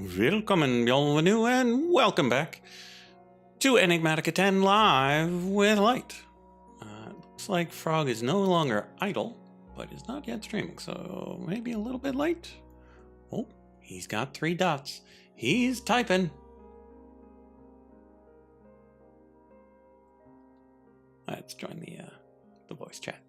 Willkommen, bienvenue, and welcome back to Enigmatica 10 Live with Light. Looks like Frog is no longer idle, but is not yet streaming, so maybe a little bit late. Oh, he's got 3 dots. He's typing. Let's join the voice chat.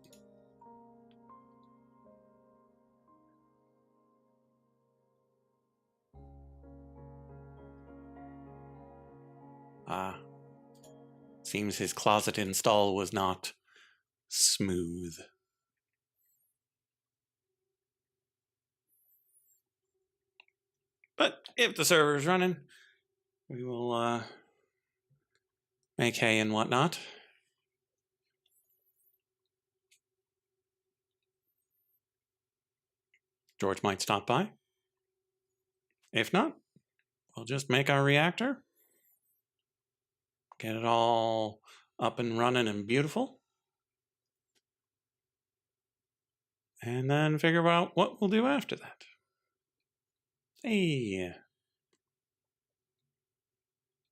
Seems his closet install was not smooth. But if the server is running, we will make hay and whatnot. George might stop by. If not, we'll just make our reactor. Get it all up and running and beautiful. And then figure out what we'll do after that. Hey.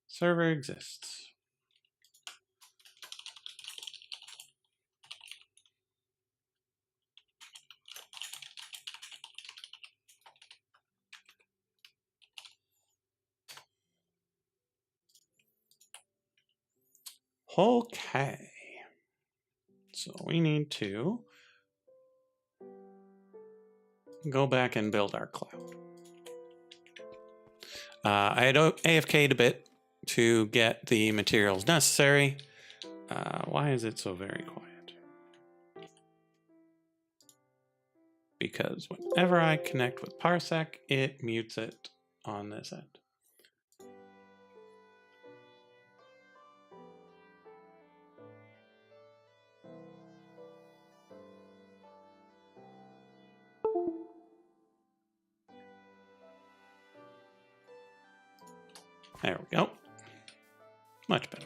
Server exists. Okay. So we need to go back and build our cloud. I had AFK'd a bit to get the materials necessary. Why is it so very quiet? Because whenever I connect with Parsec, it mutes it on this end. There we go. Much better.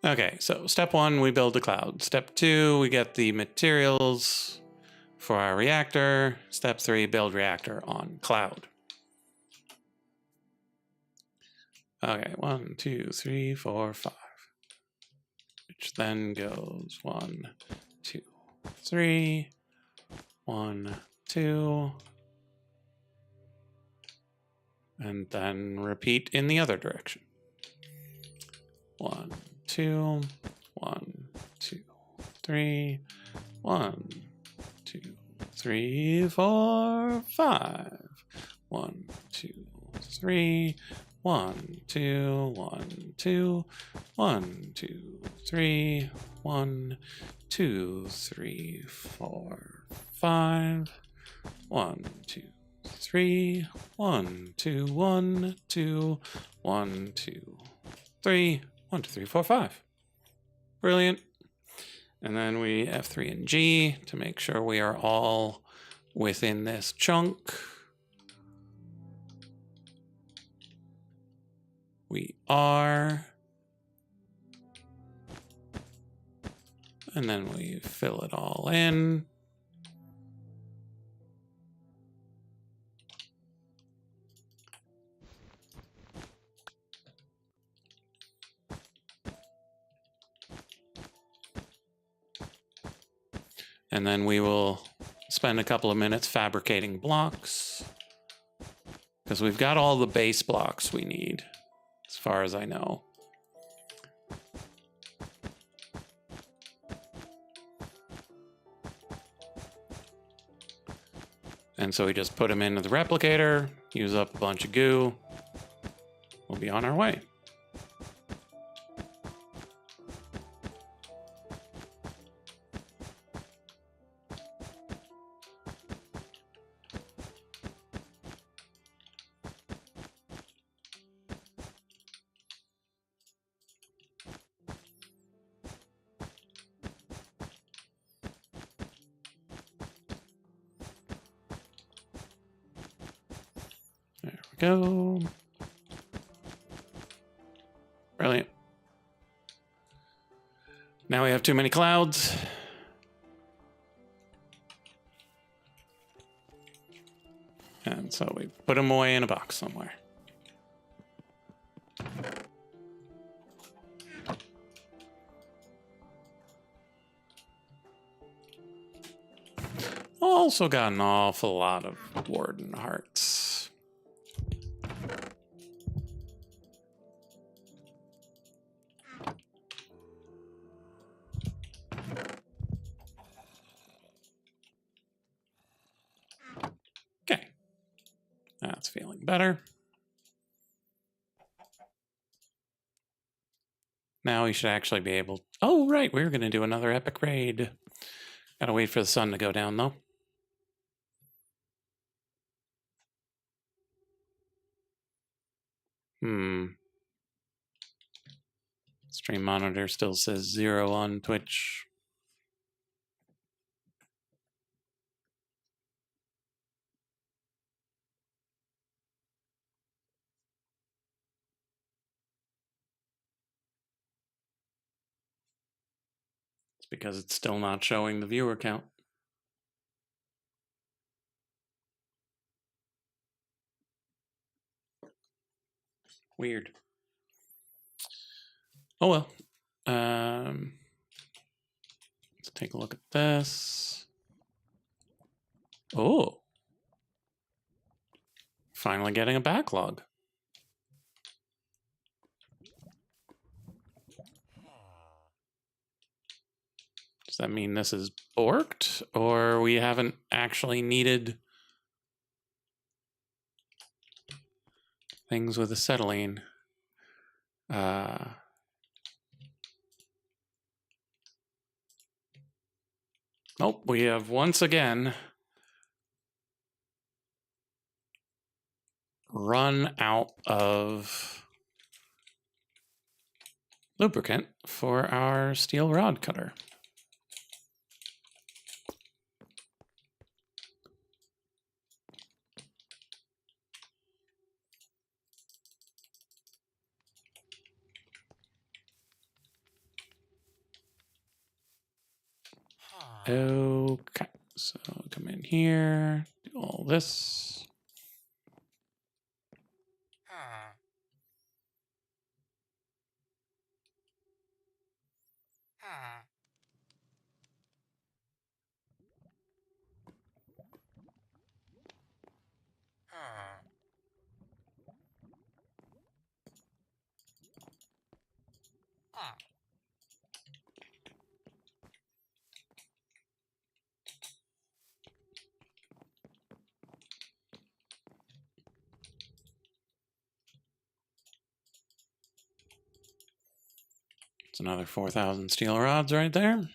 Okay, so step 1, we build the cloud. Step 2, we get the materials for our reactor. Step 3, build reactor on cloud. Okay, 1, 2, 3, 4, 5. Which then goes 1, 2, 3, 1, 2, and then repeat in the other direction. 1, 2, 1, 2, 3, 1, 2, 3, 4, 5. 1, 2, 3, 1, 2, 1, 2, 1, 2, 3, 1, 2, 3, 4, 5. 1, 2, 3, 1, 2, 1, 2, 1, 2, 3, 1, 2, 3, 4, 5. Brilliant. And then we F3 and G to make sure we are all within this chunk. We are. And then we fill it all in. And then we will spend a couple of minutes fabricating blocks, because we've got all the base blocks we need, as far as I know. And so we just put them into the replicator, use up a bunch of goo. We'll be on our way. Go. Brilliant. Now we have too many clouds. And so we put them away in a box somewhere. Also got an awful lot of warden hearts. Okay. That's feeling better. Now we should actually be able... Oh, right. We were going to do another epic raid. Gotta wait for the sun to go down, though. Stream monitor still says 0 on Twitch. It's because it's still not showing the viewer count. Weird. Oh well. Let's take a look at this. Oh. Finally getting a backlog. Does that mean this is borked, or we haven't actually needed things with acetylene? Nope, we have once again run out of lubricant for our steel rod cutter. Okay, so come in here, do all this. It's another 4,000 steel rods right there.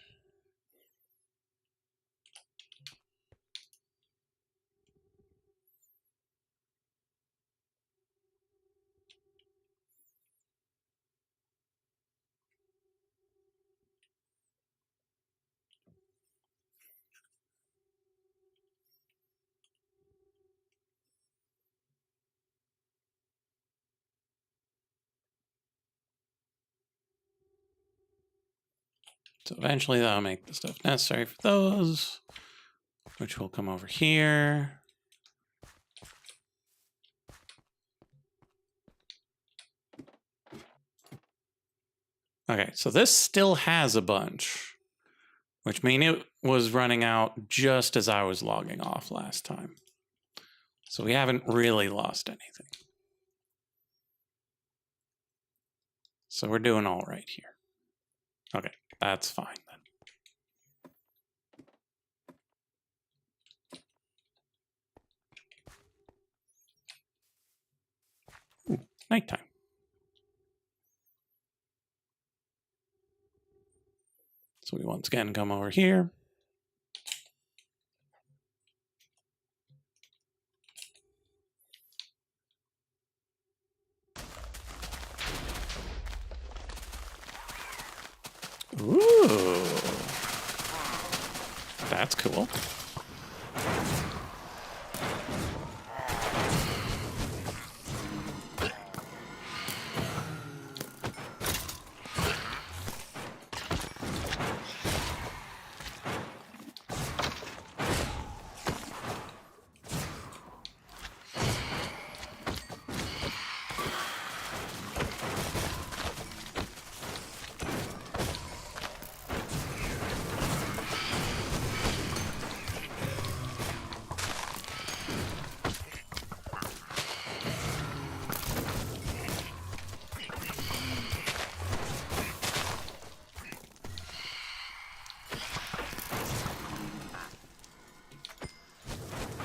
So eventually that'll make the stuff necessary for those, which will come over here. Okay, so this still has a bunch, which means it was running out just as I was logging off last time. So we haven't really lost anything. So we're doing all right here. Okay, that's fine then. Ooh, nighttime. So we once again come over here. Ooh, that's cool.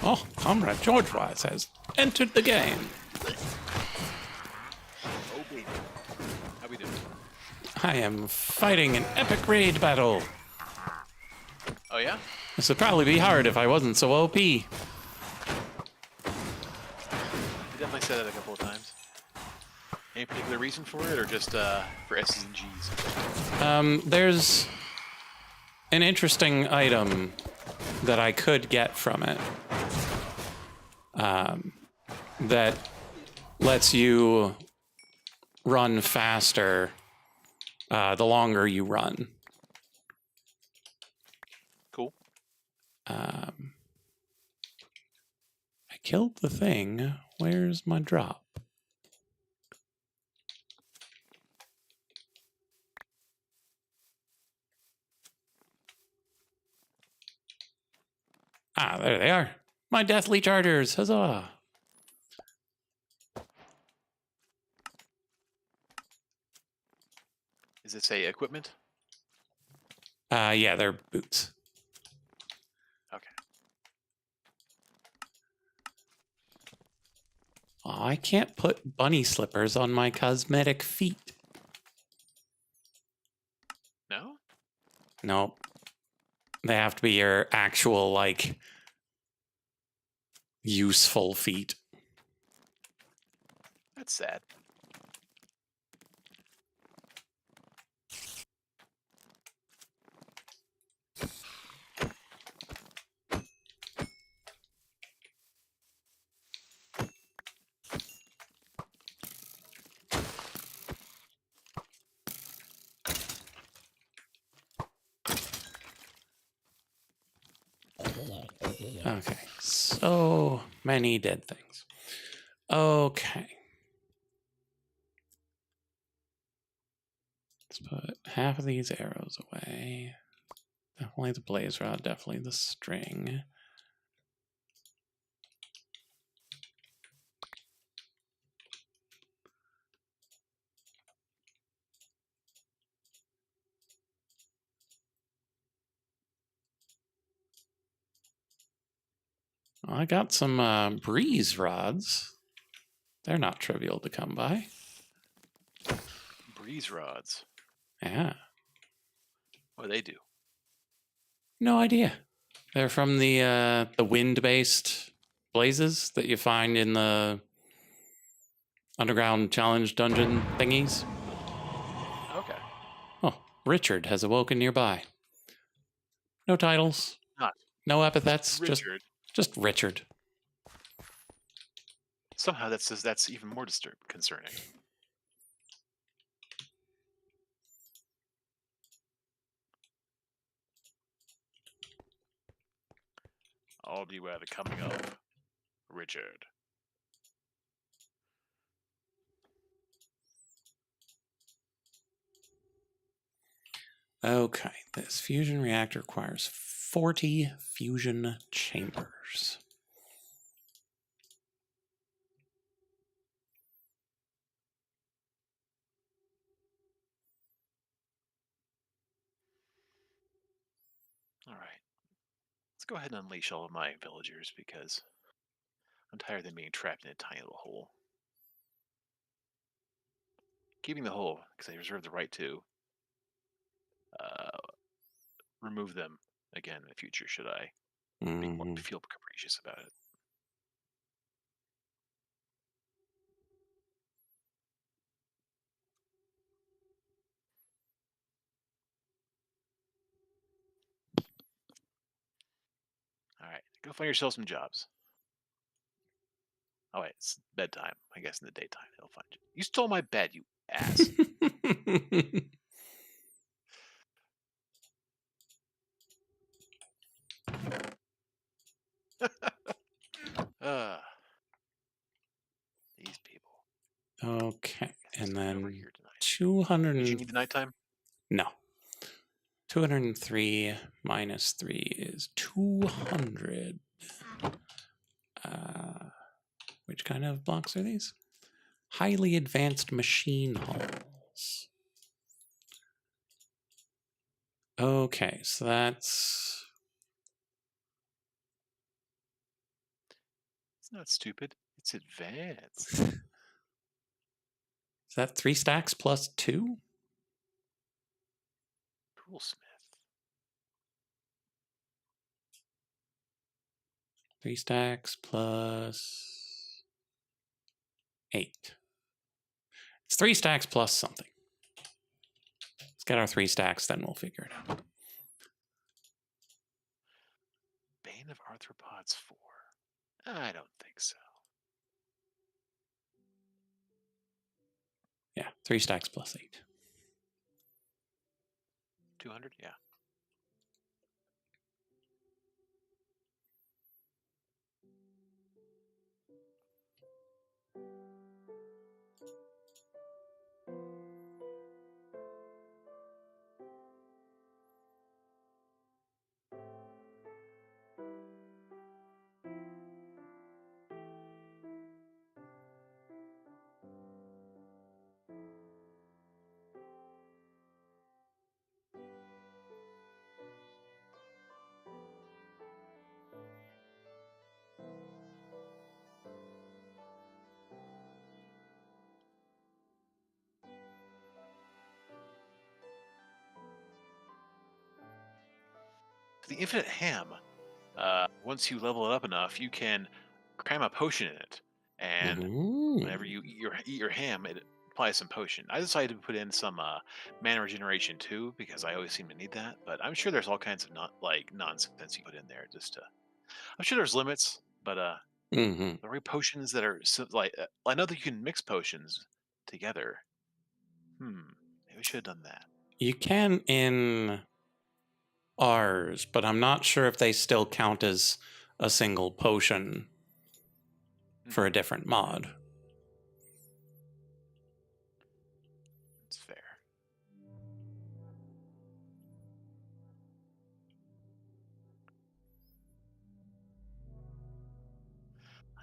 Oh, Comrade George Wise has entered the game. Oh, baby. How we doing? I am fighting an epic raid battle. Oh, yeah? This would probably be hard if I wasn't so OP. You definitely said that a couple of times. Any particular reason for it, or just for S's and G's? There's an interesting item that I could get from it. That lets you run faster the longer you run. Cool. I killed the thing. Where's my drop? Ah, there they are. My deathly chargers. Huzzah. Is it say equipment? Yeah, they're boots. Okay. Oh, I can't put bunny slippers on my cosmetic feet. No? Nope. They have to be your actual, like, useful feet. That's sad. Okay, so many dead things. Okay. Let's put half of these arrows away. Definitely the blaze rod, definitely the string. I got some breeze rods. They're not trivial to come by. Breeze rods. Yeah. What do they do? No idea. They're from the wind-based blazes that you find in the underground challenge dungeon thingies. Okay. Oh, Richard has awoken nearby. No titles. Not No epithets. Richard. Just Richard. Somehow that's even more concerning. I'll beware the coming of Richard. Okay, this fusion reactor requires 40 fusion chambers. All right. Let's go ahead and unleash all of my villagers because I'm tired of them being trapped in a tiny little hole. Keeping the hole because I reserve the right to remove them again in the future should I feel capricious about it. All right, go find yourself some jobs. Oh wait, it's bedtime. I guess in the daytime they'll find you. You stole my bed, you ass. These people. Okay, and then over here tonight. 200. Did you need the nighttime? No. 203 minus 3 is 200. Which kind of blocks are these? Highly advanced machine hulls. Okay, so that's It's not stupid. It's advanced. Is that 3 stacks plus 2? Toolsmith. 3 stacks plus 8. It's 3 stacks plus something. Let's get our 3 stacks, then we'll figure it out. Bane of Arthropods 4. I don't think so. Yeah, 3 stacks plus 8. 200? Yeah. The Infinite Ham, once you level it up enough, you can cram a potion in it. And whenever you eat your ham, it applies some potion. I decided to put in some mana regeneration too, because I always seem to need that. But I'm sure there's all kinds of nonsense you put in there. I'm sure there's limits, but the right potions that are I know that you can mix potions together. Maybe we should have done that. You can in ours, but I'm not sure if they still count as a single potion for a different mod. It's fair.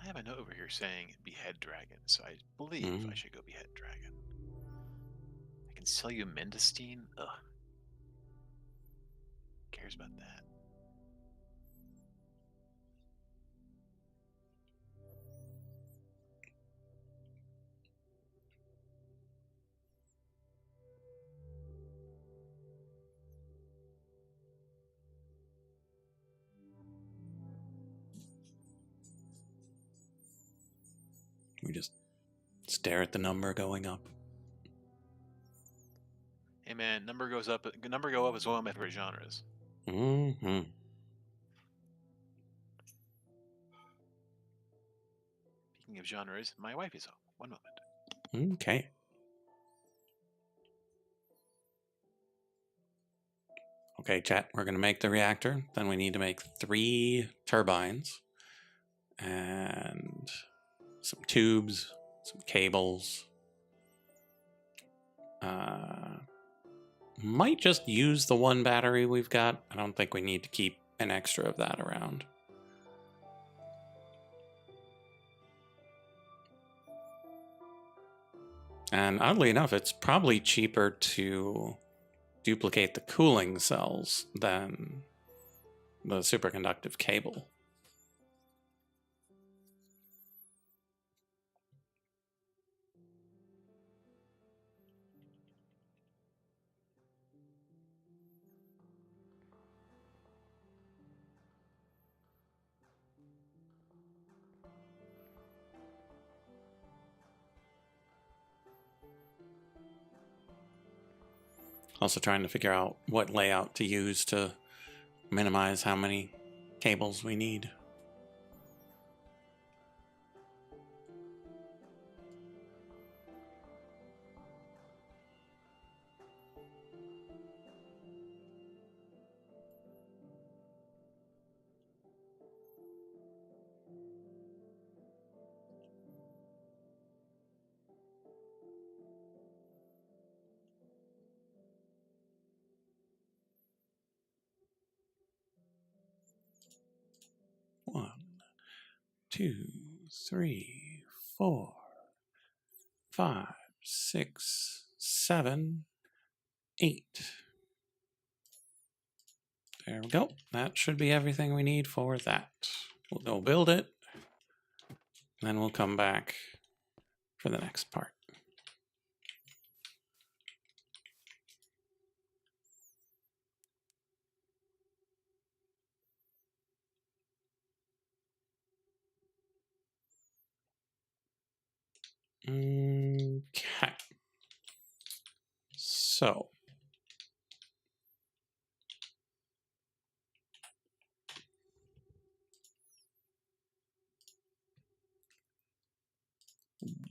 I have a note over here saying behead dragon, so I believe I should go behead dragon. I can sell you Mendestine? Ugh. Who cares about that? We just stare at the number going up. Hey man, number go up is one of my favorite genres. Speaking of genres, my wife is home. One moment. Okay. Okay, chat, we're going to make the reactor. Then we need to make 3 turbines and some tubes, some cables. Might just use the 1 battery we've got. I don't think we need to keep an extra of that around. And oddly enough, it's probably cheaper to duplicate the cooling cells than the superconductive cable. Also trying to figure out what layout to use to minimize how many cables we need. One, 2, 3, 4, 5, 6, 7, 8. There we go. That should be everything we need for that. We'll go build it. Then we'll come back for the next part. Okay. So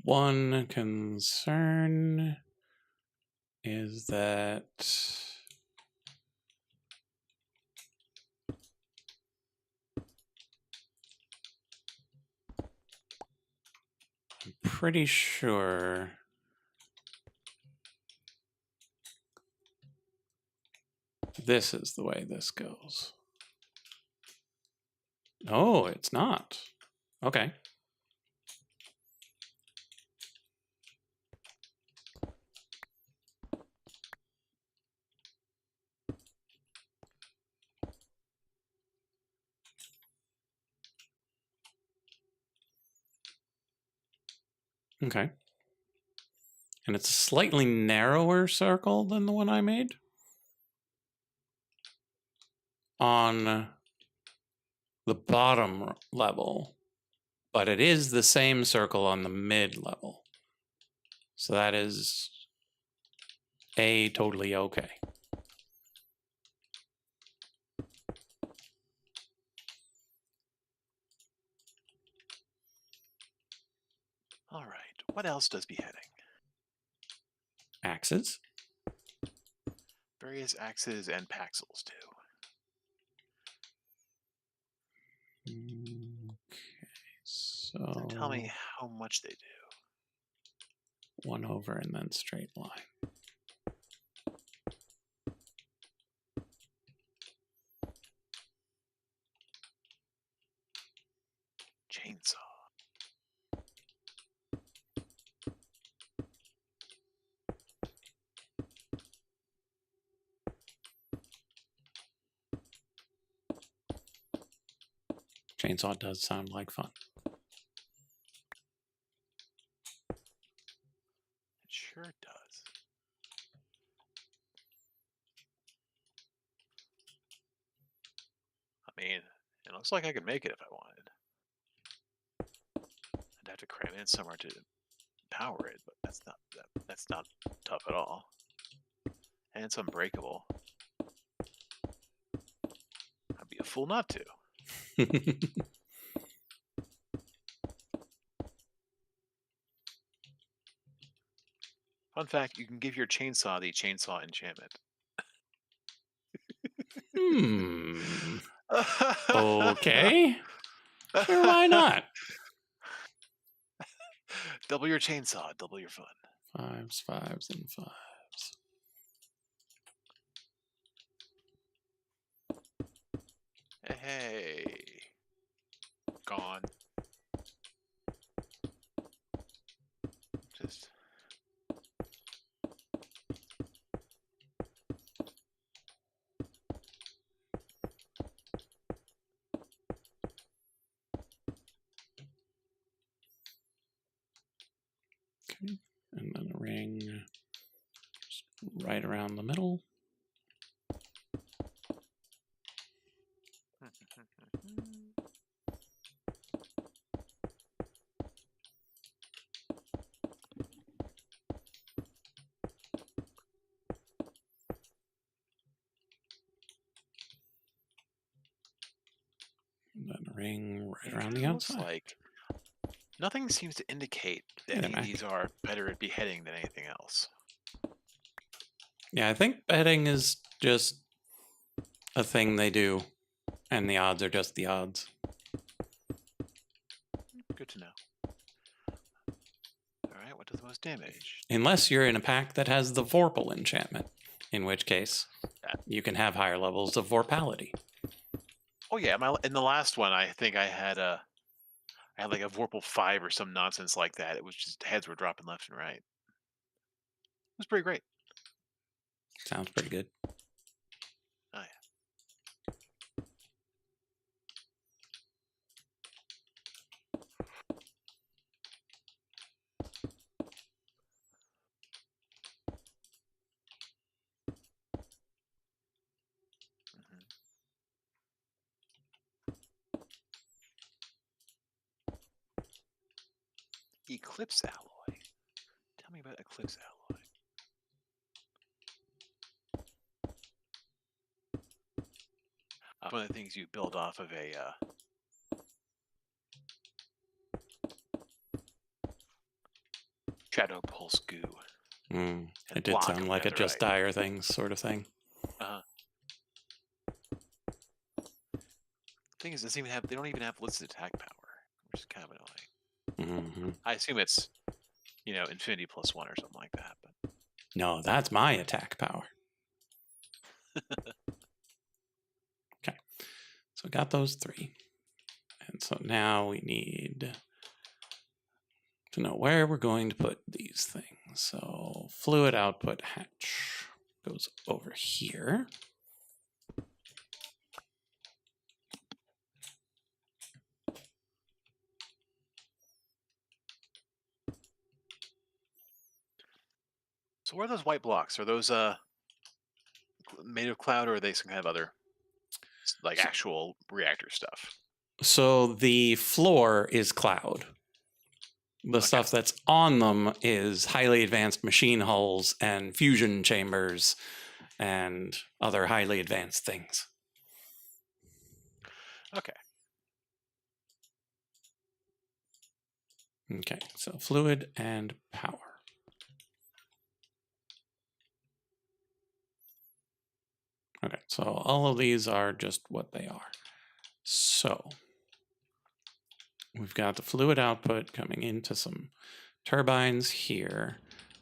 one concern is that I'm pretty sure this is the way this goes. Oh, it's not. Okay. Okay. And it's a slightly narrower circle than the one I made on the bottom level, but it is the same circle on the mid level. So that is totally okay. All right. What else does beheading? Axes. Various axes and paxels too. Okay, so Doesn't tell me how much they do. 1 over and then straight line. Chainsaw. Chainsaw does sound like fun. It sure does. I mean, it looks like I could make it if I wanted. I'd have to cram in somewhere to power it, but that's not tough at all. And it's unbreakable. I'd be a fool not to. Fun fact, you can give your chainsaw the chainsaw enchantment. Okay. Sure, why not? Double your chainsaw, double your fun. Fives, fives, and fives. Hey. Gone. Just... Okay. And then a ring just right around the middle. And then a ring right around the outside. Looks like nothing seems to indicate that any of these are better at beheading than anything else. Yeah, I think beheading is just a thing they do, and the odds are just the odds. Good to know. Alright, what does the most damage? Unless you're in a pack that has the Vorpal enchantment, in which case you can have higher levels of Vorpality. Oh yeah, in the last one I think I had like a Vorpal 5 or some nonsense like that. It was just heads were dropping left and right. It was pretty great. Sounds pretty good. Oh yeah. Eclipse alloy. Tell me about eclipse alloy. One of the things you build off of a shadow pulse goo. It did sound like a just dire things sort of thing. Thing is, they don't even have listed attack power, which is kind of annoying. Mm-hmm. I assume it's, infinity +1 or something like that. But no, that's my attack power. Okay, so we got those 3, and so now we need to know where we're going to put these things. So fluid output hatch goes over here. So what are those white blocks? Are those made of cloud, or are they some kind of other, like, actual reactor stuff? So the floor is cloud. The stuff that's on them is highly advanced machine hulls and fusion chambers and other highly advanced things. Okay. Okay, so fluid and power. Okay, so all of these are just what they are. So we've got the fluid output coming into some turbines here,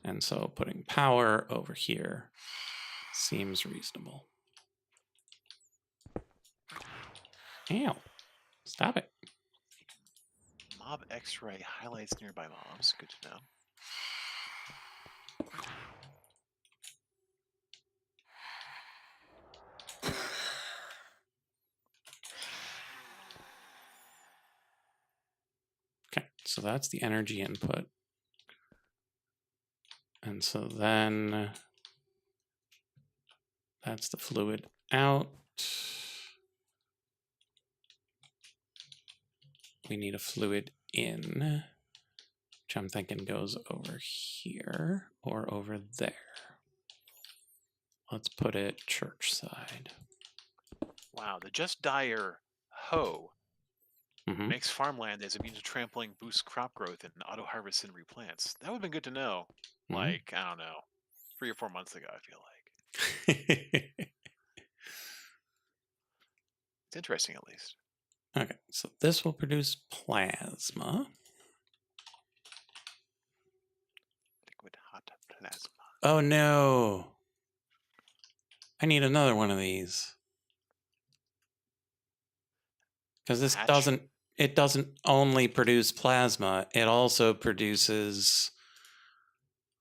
and so putting power over here seems reasonable. Ow, stop it. Mob X-ray highlights nearby mobs. Good to know. Okay, so that's the energy input. And so then that's the fluid out. We need a fluid in, which I'm thinking goes over here or over there. Let's put it church side. Wow, the Just Dire hoe makes farmland as immune to trampling, boosts crop growth, and auto harvests and replants. That would have been good to know. Like, I don't know, 3 or 4 months ago, I feel like. It's interesting, at least. Okay, so this will produce plasma. Liquid hot plasma. Oh no. I need another one of these. Because this doesn't only produce plasma, it also produces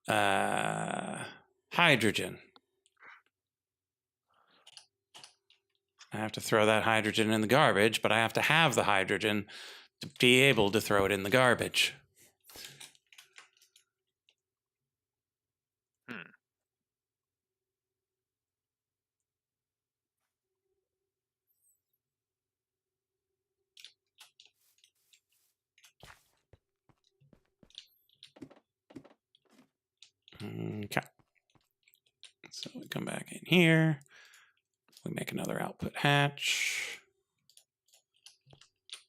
hydrogen. I have to throw that hydrogen in the garbage, but I have to have the hydrogen to be able to throw it in the garbage. Okay. So we come back in here. We make another output hatch.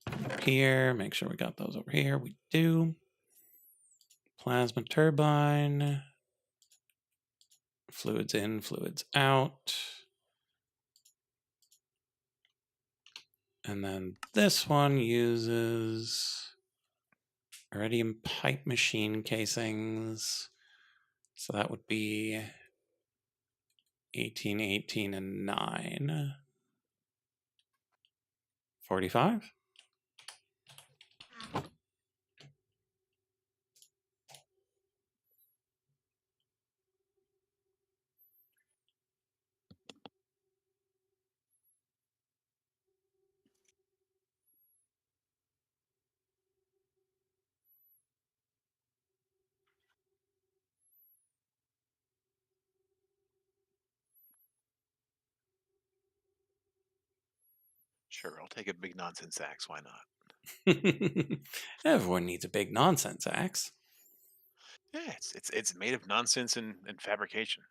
Over here, make sure we got those over here. We do. Plasma turbine. Fluids in, fluids out. And then this one uses iridium pipe machine casings. So that would be 18, 18, and 9. 45? Sure, I'll take a big nonsense axe. Why not? Everyone needs a big nonsense axe. Yeah, it's made of nonsense and fabrication.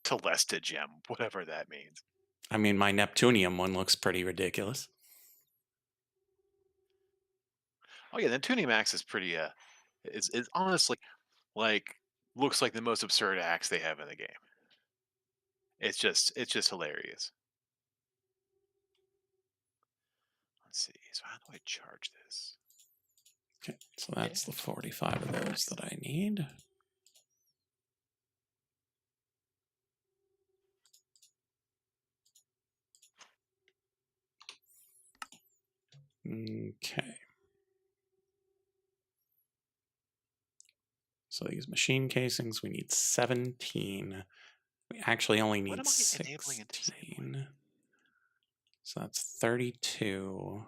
Telesta gem, whatever that means. I mean, my Neptunium one looks pretty ridiculous. Oh yeah, the Tuning Max is pretty is honestly like looks like the most absurd axe they have in the game. It's just hilarious. Let's see. So how do I charge this? Okay, so Yeah. that's the 45 of those that I need. Okay. So these machine casings, we need 17. We actually only What need am I enabling and disabling? 16. So that's 32.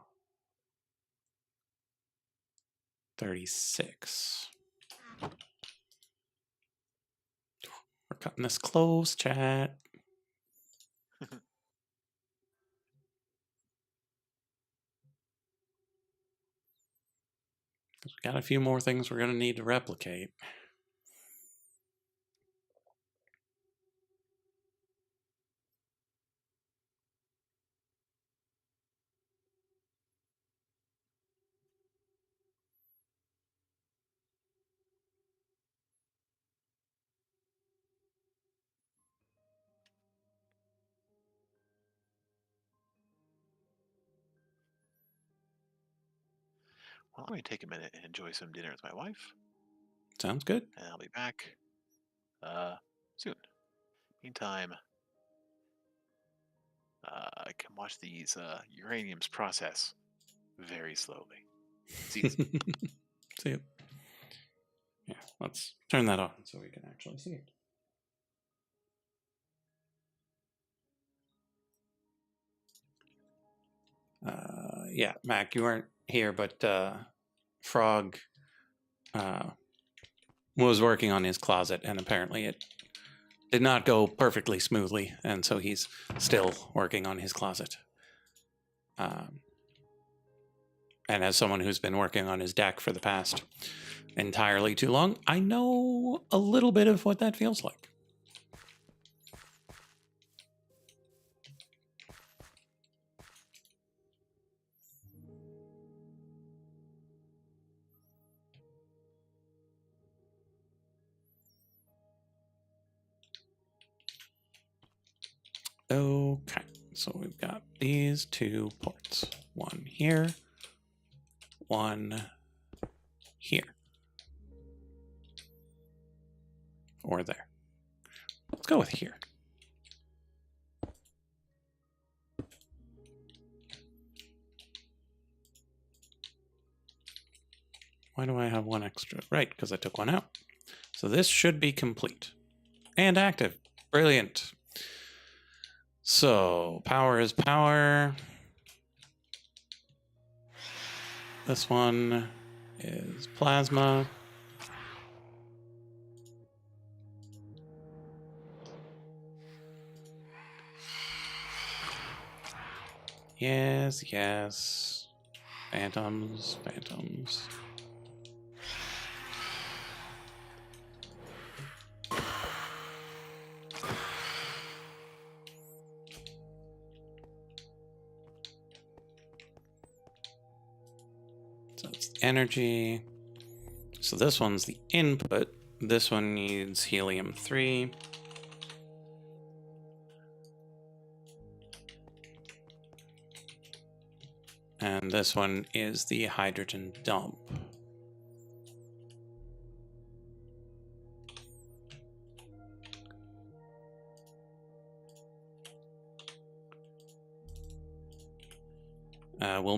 36. We're cutting this close, chat. We got a few more things we're going to need to replicate. Well, I'm going to take a minute and enjoy some dinner with my wife, Sounds good. and I'll be back soon. Meantime, I can watch these uraniums process very slowly. It's easy. See it. Yeah, let's turn that on so we can actually see it. Yeah, Mac, you weren't here, but Frog was working on his closet, and apparently it did not go perfectly smoothly, and so he's still working on his closet. And as someone who's been working on his deck for the past entirely too long, I know a little bit of what that feels like. Okay, so we've got these two ports. One here, one here. Or there. Let's go with here. Why do I have one extra? Right, because I took one out. So this should be complete. And active. Brilliant. So, power is power. This one is plasma. Yes, yes. Phantoms, phantoms. So it's energy. So this one's the input. This one needs helium-3. And this one is the hydrogen dump. We'll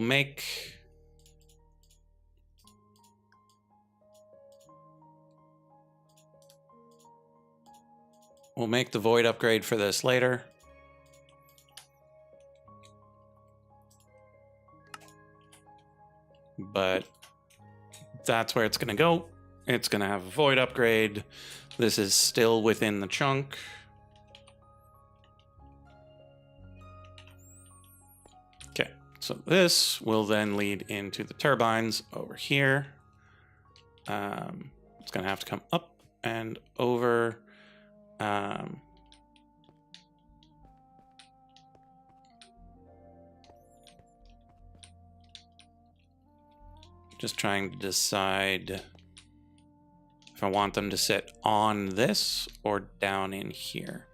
make the void upgrade for this later. But that's where it's going to go. It's going to have a void upgrade. This is still within the chunk. Okay, so this will then lead into the turbines over here. It's going to have to come up and over. Just trying to decide if I want them to sit on this or down in here.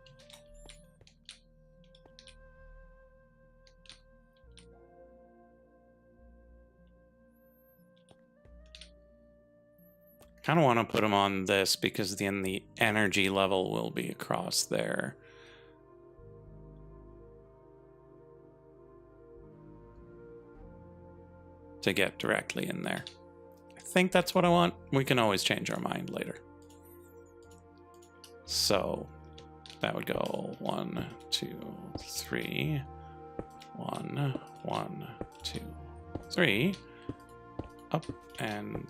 Kind of want to put them on this because then the energy level will be across there. To get directly in there. I think that's what I want. We can always change our mind later. So that would go 1, 2, 3. 1, 1, 2, 3. Up and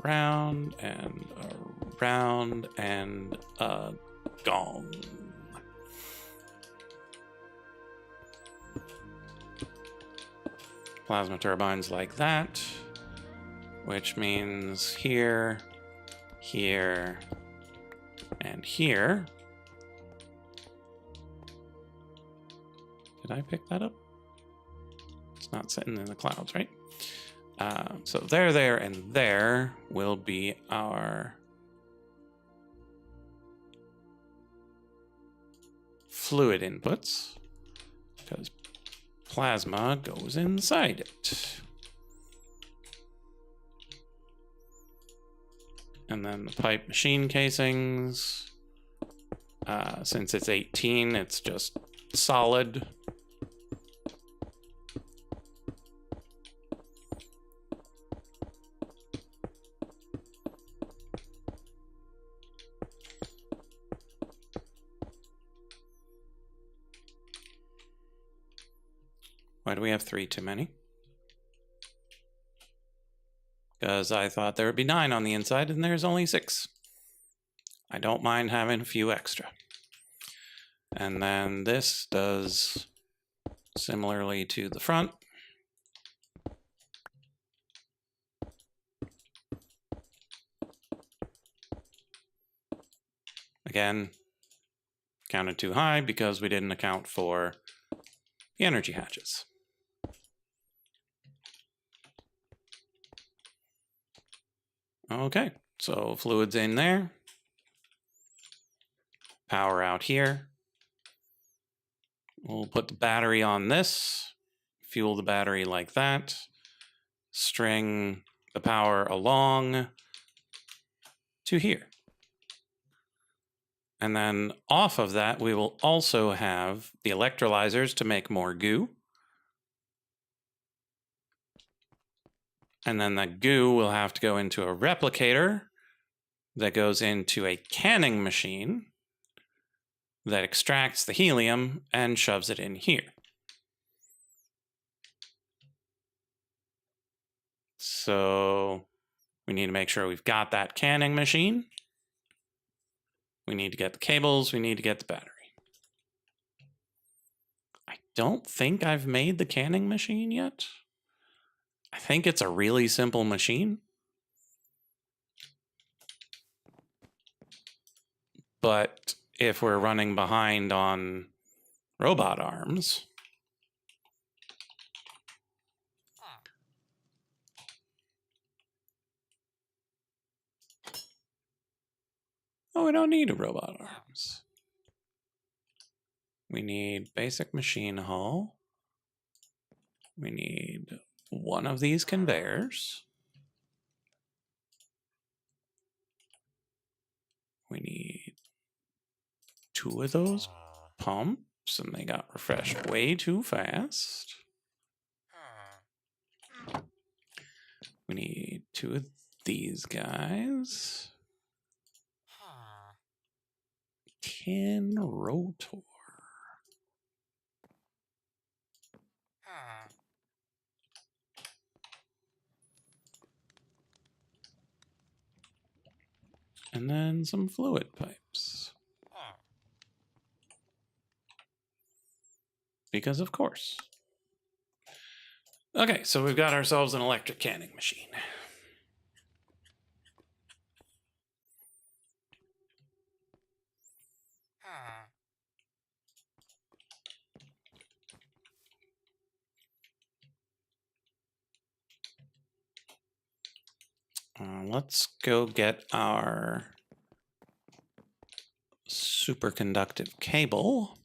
around and around and a gong. Plasma turbines like that, which means here, here, and here. Did I pick that up? It's not sitting in the clouds, right? So there, and there will be our fluid inputs, because plasma goes inside it. And then the pipe machine casings, since it's 18, it's just solid. Why do we have 3 too many? Because I thought there would be 9 on the inside and there's only 6. I don't mind having a few extra. And then this does similarly to the front. Again, counted too high because we didn't account for the energy hatches. Okay, so fluids in there. Power out here. We'll put the battery on this. Fuel the battery like that. String the power along to here. And then off of that, we will also have the electrolyzers to make more goo. And then the goo will have to go into a replicator that goes into a canning machine that extracts the helium and shoves it in here. So we need to make sure we've got that canning machine. We need to get the cables. We need to get the battery. I don't think I've made the canning machine yet. I think it's a really simple machine. But if we're running behind on robot arms, oh, we don't need a robot arms. We need basic machine hull. We need one of these conveyors. We need 2 of those pumps, and they got refreshed way too fast. We need 2 of these guys. 10 rotor. And then some fluid pipes. Because of course. Okay, so we've got ourselves an electric canning machine. Let's go get our superconductive cable.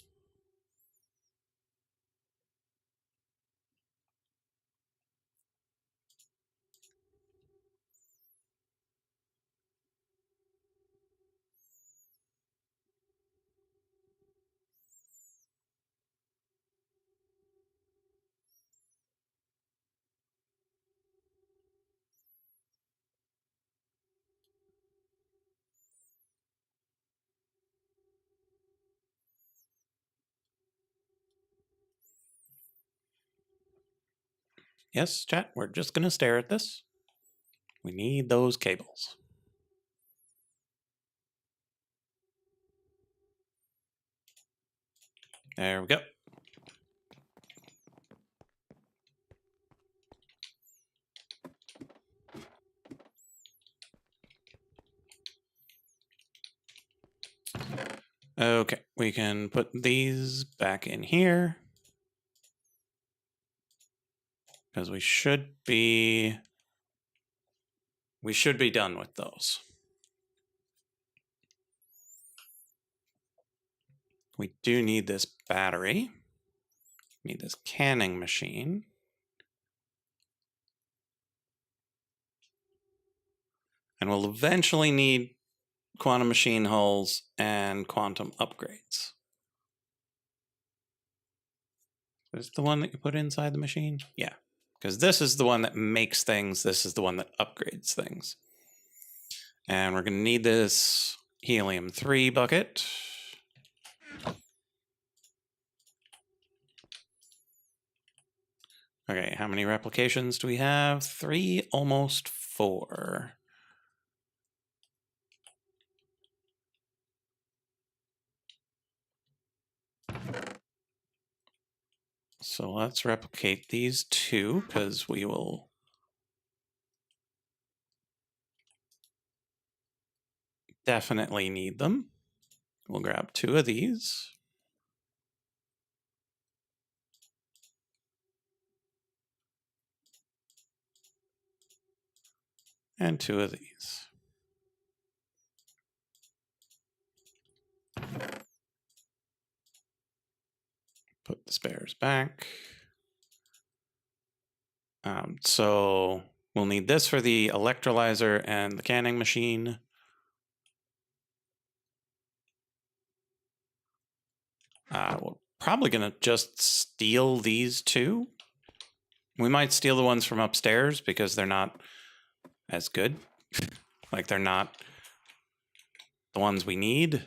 Yes, chat, we're just going to stare at this. We need those cables. There we go. Okay, we can put these back in here. Because we should be done with those. We do need this battery. Need this canning machine. And we'll eventually need quantum machine hulls and quantum upgrades. Is this the one that you put inside the machine? Yeah, because this is the one that makes things. This is the one that upgrades things. And we're going to need this helium-3 bucket. Okay, how many replications do we have? 3, almost 4. So let's replicate these 2, because we will definitely need them. We'll grab 2 of these. And 2 of these. Put the spares back. So we'll need this for the electrolyzer and the canning machine. We're probably going to just steal these 2. We might steal the ones from upstairs because they're not as good. Like they're not the ones we need.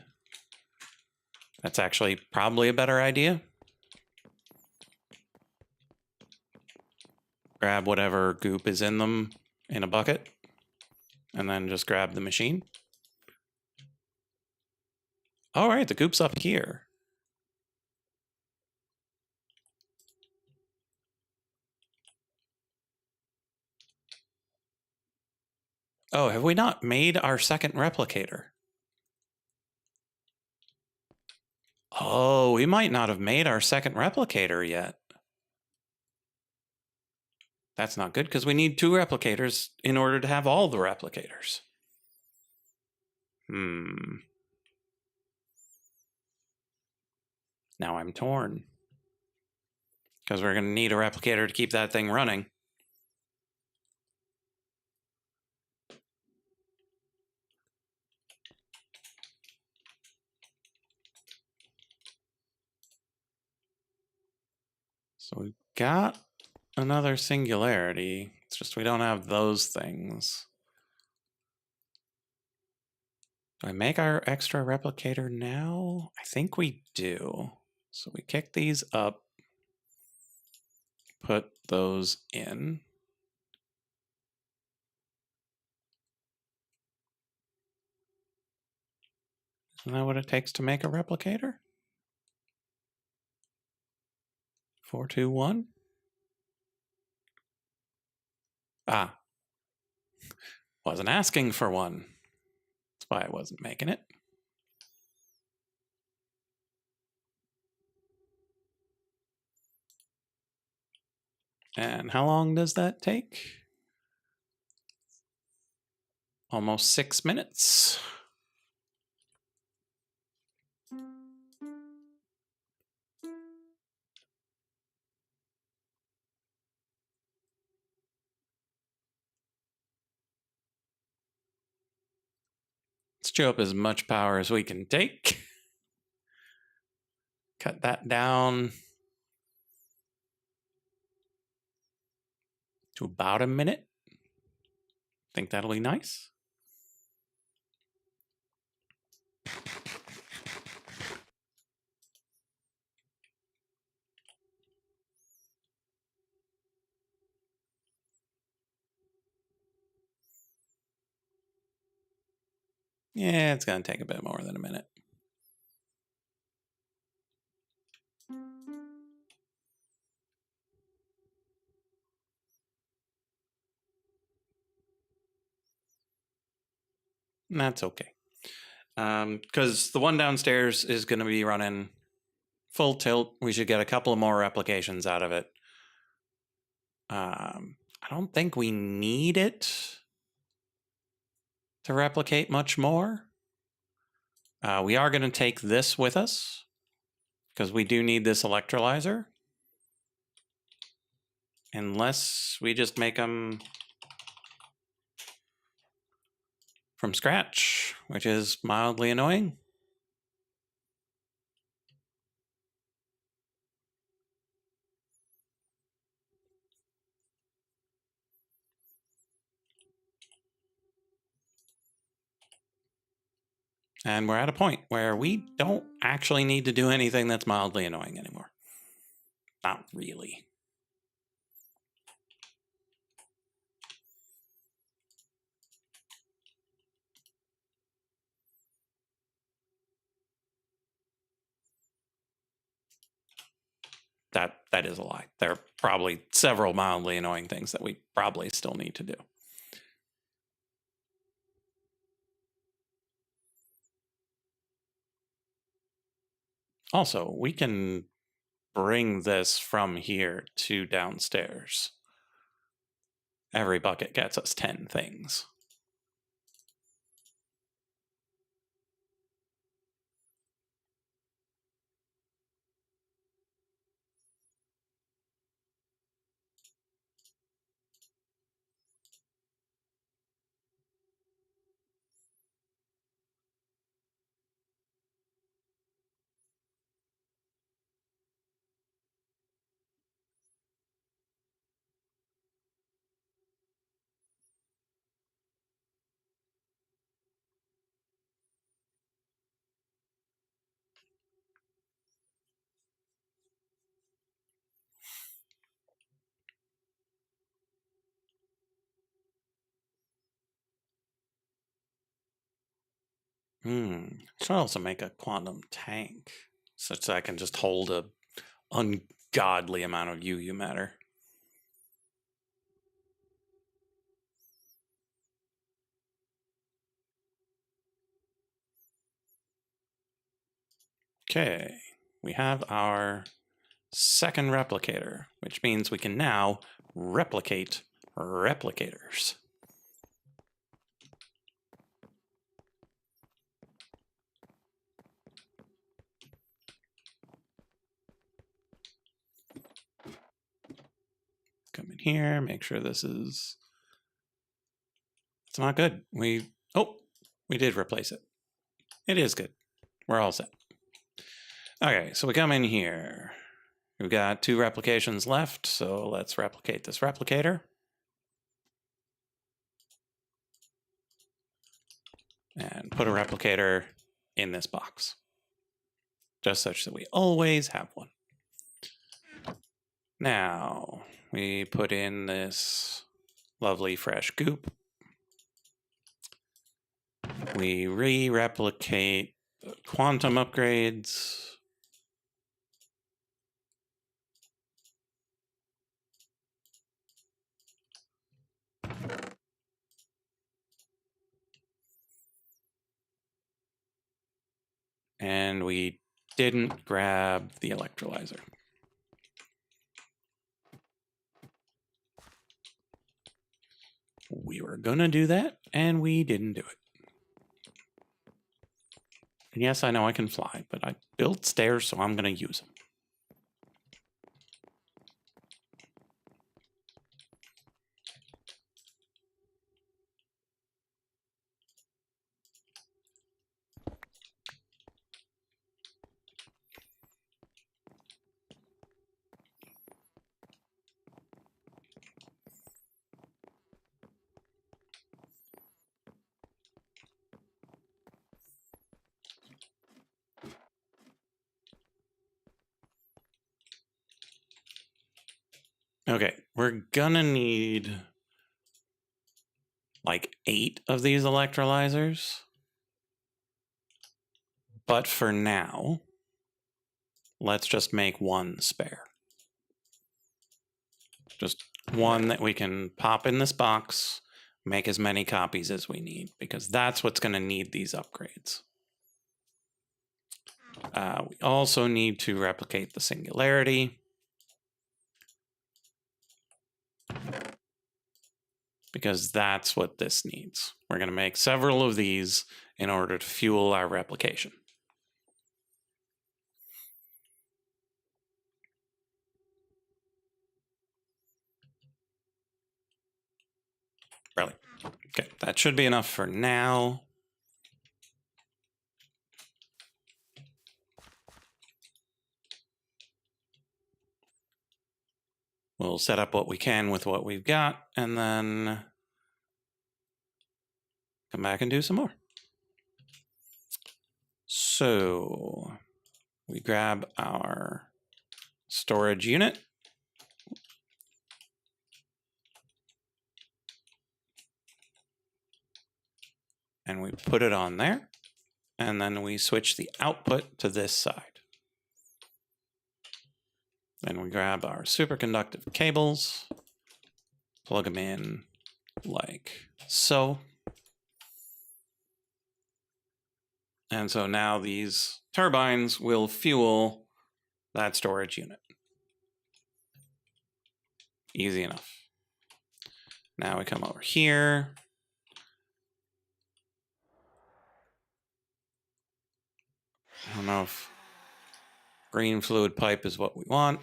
That's actually probably a better idea. Grab whatever goop is in them in a bucket, and then just grab the machine. All right, the goop's up here. Oh, have we not made our second replicator? Oh, we might not have made our second replicator yet. That's not good because we need 2 replicators in order to have all the replicators. Now I'm torn. Because we're going to need a replicator to keep that thing running. So we've got another singularity. It's just we don't have those things. Do I make our extra replicator now? I think we do. So we kick these up, put those in. Isn't that what it takes to make a replicator? 4, 2, 1. Ah, wasn't asking for one. That's why I wasn't making it. And how long does that take? almost 6 minutes. Let's chew up as much power as we can take. Cut that down to about a minute. Think that'll be nice. Yeah, it's going to take a bit more than a minute. And that's okay. Because the one downstairs is going to be running full tilt. We should get a couple of more replications out of it. I don't think we need it to replicate much more. We are going to take this with us because we do need this electrolyzer. Unless we just make them from scratch, which is mildly annoying. And we're at a point where we don't actually need to do anything that's mildly annoying anymore. Not really. That is a lie. There are probably several mildly annoying things that we probably still need to do. Also, we can bring this from here to downstairs. Every bucket gets us 10 things. Should also make a quantum tank such that I can just hold a ungodly amount of UU matter. Okay, we have our second replicator, which means we can now replicate replicators. Come in here, make sure this is... It's not good. We did replace it. It is good. We're all set. Okay, so we come in here. We've got 2 replications left, so let's replicate this replicator. And put a replicator in this box. Just such that we always have one. Now, we put in this lovely fresh goop. We re-replicate the quantum upgrades. And we didn't grab the electrolyzer. We were gonna do that, and we didn't do it. And yes, I know I can fly, but I built stairs, so I'm gonna use them. Okay, we're gonna need like 8 of these electrolyzers. But for now, let's just make 1 spare. Just 1 that we can pop in this box, make as many copies as we need, because that's what's going to need these upgrades. We also need to replicate the singularity. Because that's what this needs. We're going to make several of these in order to fuel our replication. Really? Okay, that should be enough for now. We'll set up what we can with what we've got, and then come back and do some more. So we grab our storage unit. And we put it on there. And then we switch the output to this side. Then we grab our superconductive cables, plug them in like so. And so now these turbines will fuel that storage unit. Easy enough. Now we come over here. I don't know if green fluid pipe is what we want.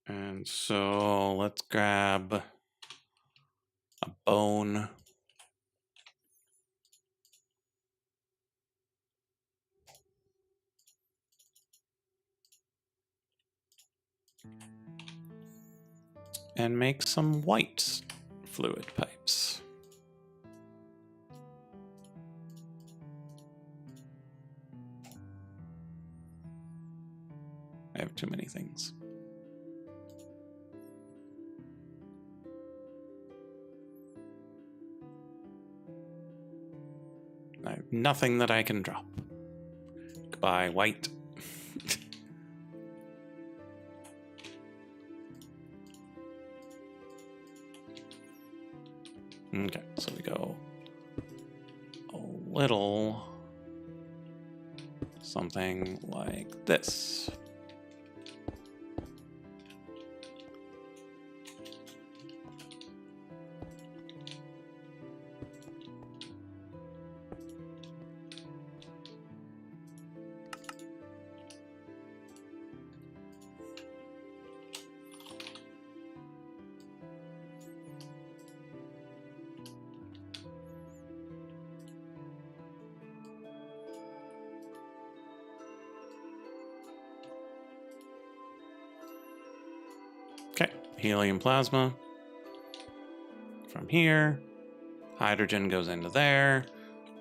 And so let's grab a bone. And make some white fluid pipes. I have too many things. I have nothing that I can drop. Goodbye, white. Okay, so we go a little something like this. Okay, helium plasma from here. Hydrogen goes into there.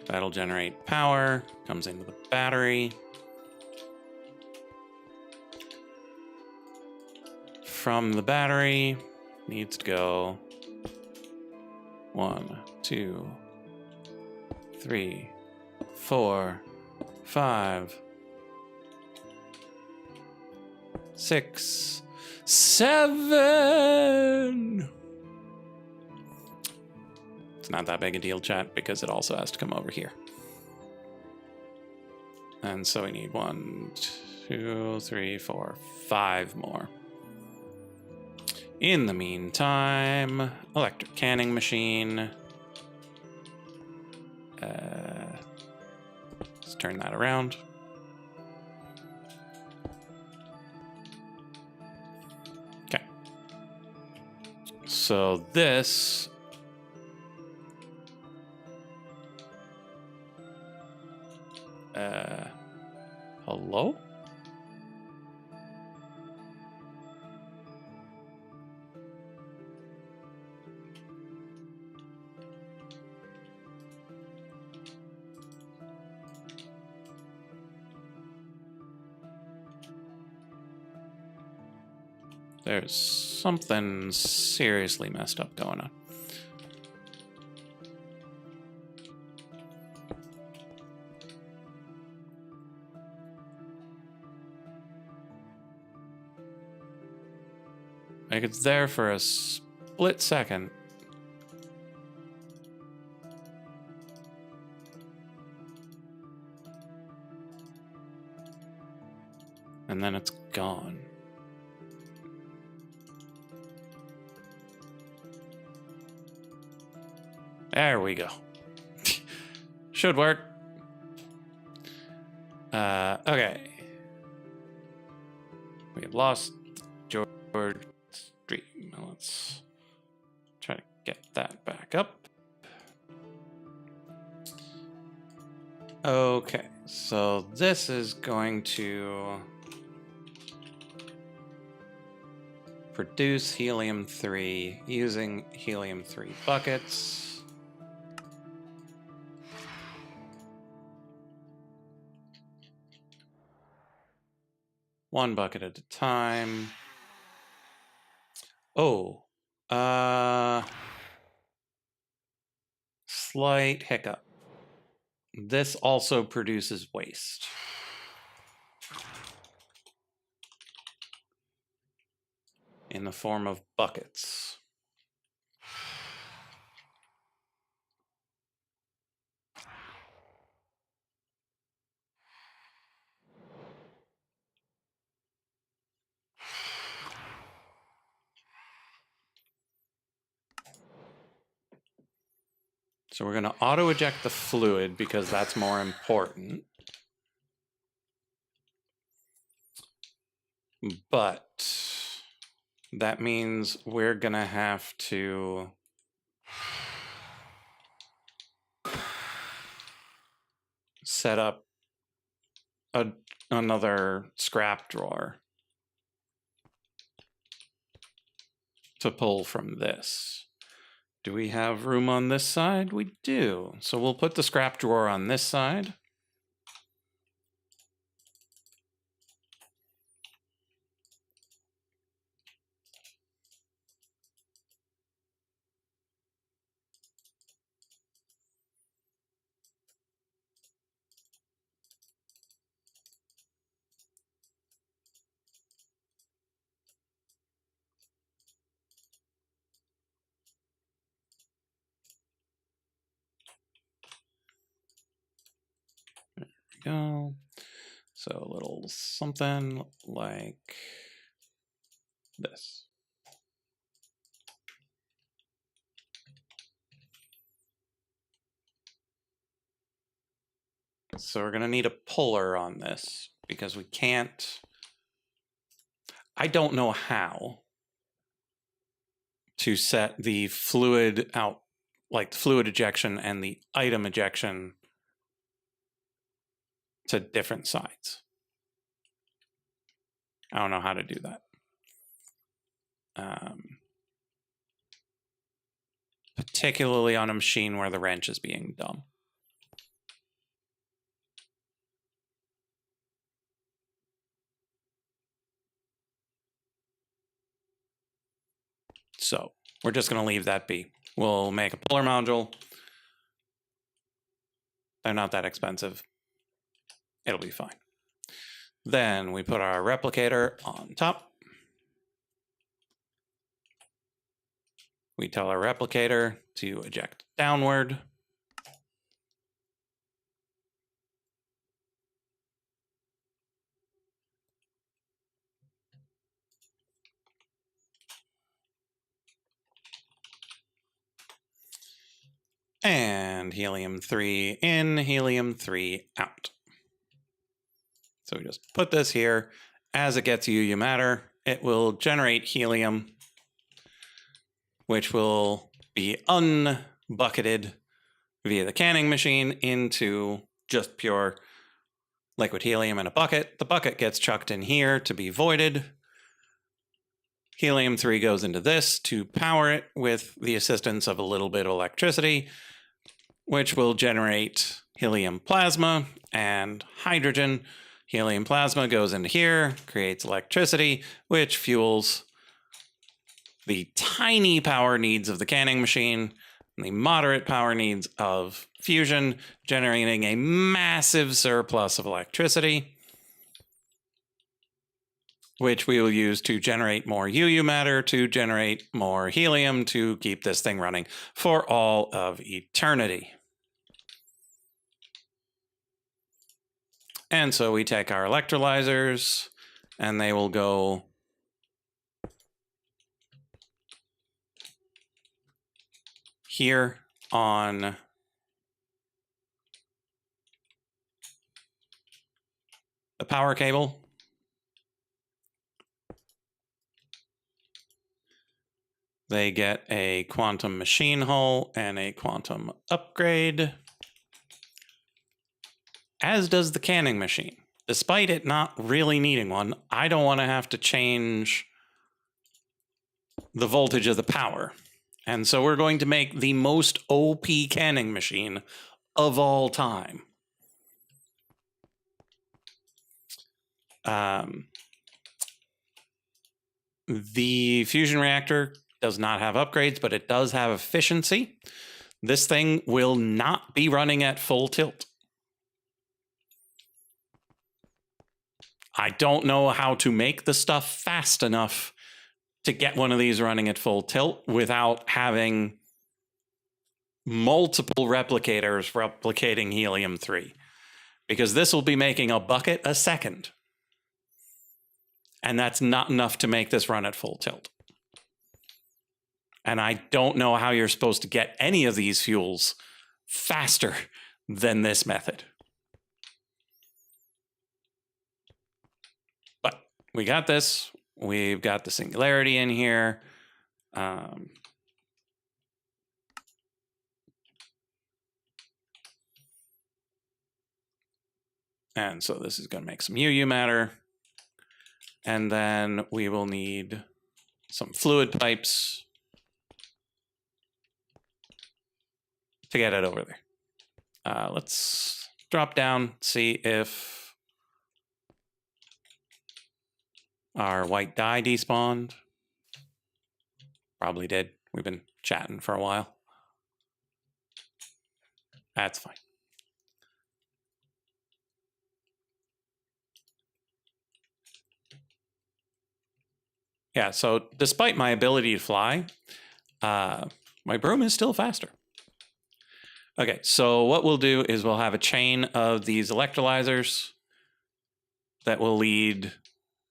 That'll generate power, comes into the battery. From the battery, needs to go 1, 2, 3, 4, 5, 6, 7. It's not that big a deal, chat, because it also has to come over here. And so we need 1, 2, 3, 4, 5 more. In the meantime, electric canning machine. Let's turn that around. Okay. So this... hello? There's something seriously messed up going on. Like, it's there for a split second. And then it's gone. There we go. Should work. Okay. We have lost George Street. Now let's try to get that back up. Okay, so this is going to produce helium-3 using helium-3 buckets. One bucket at a time. Oh, slight hiccup. This also produces waste. In the form of buckets. So we're going to auto eject the fluid because that's more important. But that means we're going to have to set up another scrap drawer to pull from this. Do we have room on this side? We do. So we'll put the scrap drawer on this side. There we go. So a little something like this. So we're going to need a puller on this because we can't, I don't know how to set the fluid out, like the fluid ejection and the item ejection to different sides. I don't know how to do that. Particularly on a machine where the wrench is being dumb. So we're just going to leave that be. We'll make a puller module. They're not that expensive. It'll be fine. Then we put our replicator on top. We tell our replicator to eject downward. and helium-3 in, helium-3 out. So we just put this here. As it gets UU matter, it will generate helium, which will be unbucketed via the canning machine into just pure liquid helium in a bucket. The bucket gets chucked in here to be voided. Helium-3 goes into this to power it with the assistance of a little bit of electricity, which will generate helium plasma and hydrogen. Helium plasma goes into here, creates electricity, which fuels the tiny power needs of the canning machine and the moderate power needs of fusion, generating a massive surplus of electricity, which we will use to generate more UU matter, to generate more helium, to keep this thing running for all of eternity. And so we take our electrolyzers, and they will go here on the power cable. They get a quantum machine hull and a quantum upgrade, as does the canning machine. Despite it not really needing one, I don't want to have to change the voltage of the power. And so we're going to make the most OP canning machine of all time. The fusion reactor does not have upgrades, but it does have efficiency. This thing will not be running at full tilt. I don't know how to make the stuff fast enough to get one of these running at full tilt without having multiple replicators replicating helium-3, because this will be making a bucket a second. And that's not enough to make this run at full tilt. And I don't know how you're supposed to get any of these fuels faster than this method. But we got this. We've got the singularity in here. And so this is going to make some UU matter. And then we will need some fluid pipes to get it over there. Let's drop down, see if our white dye despawned. Probably did. We've been chatting for a while. That's fine. Yeah, so despite my ability to fly, my broom is still faster. Okay, so what we'll do is we'll have a chain of these electrolyzers that will lead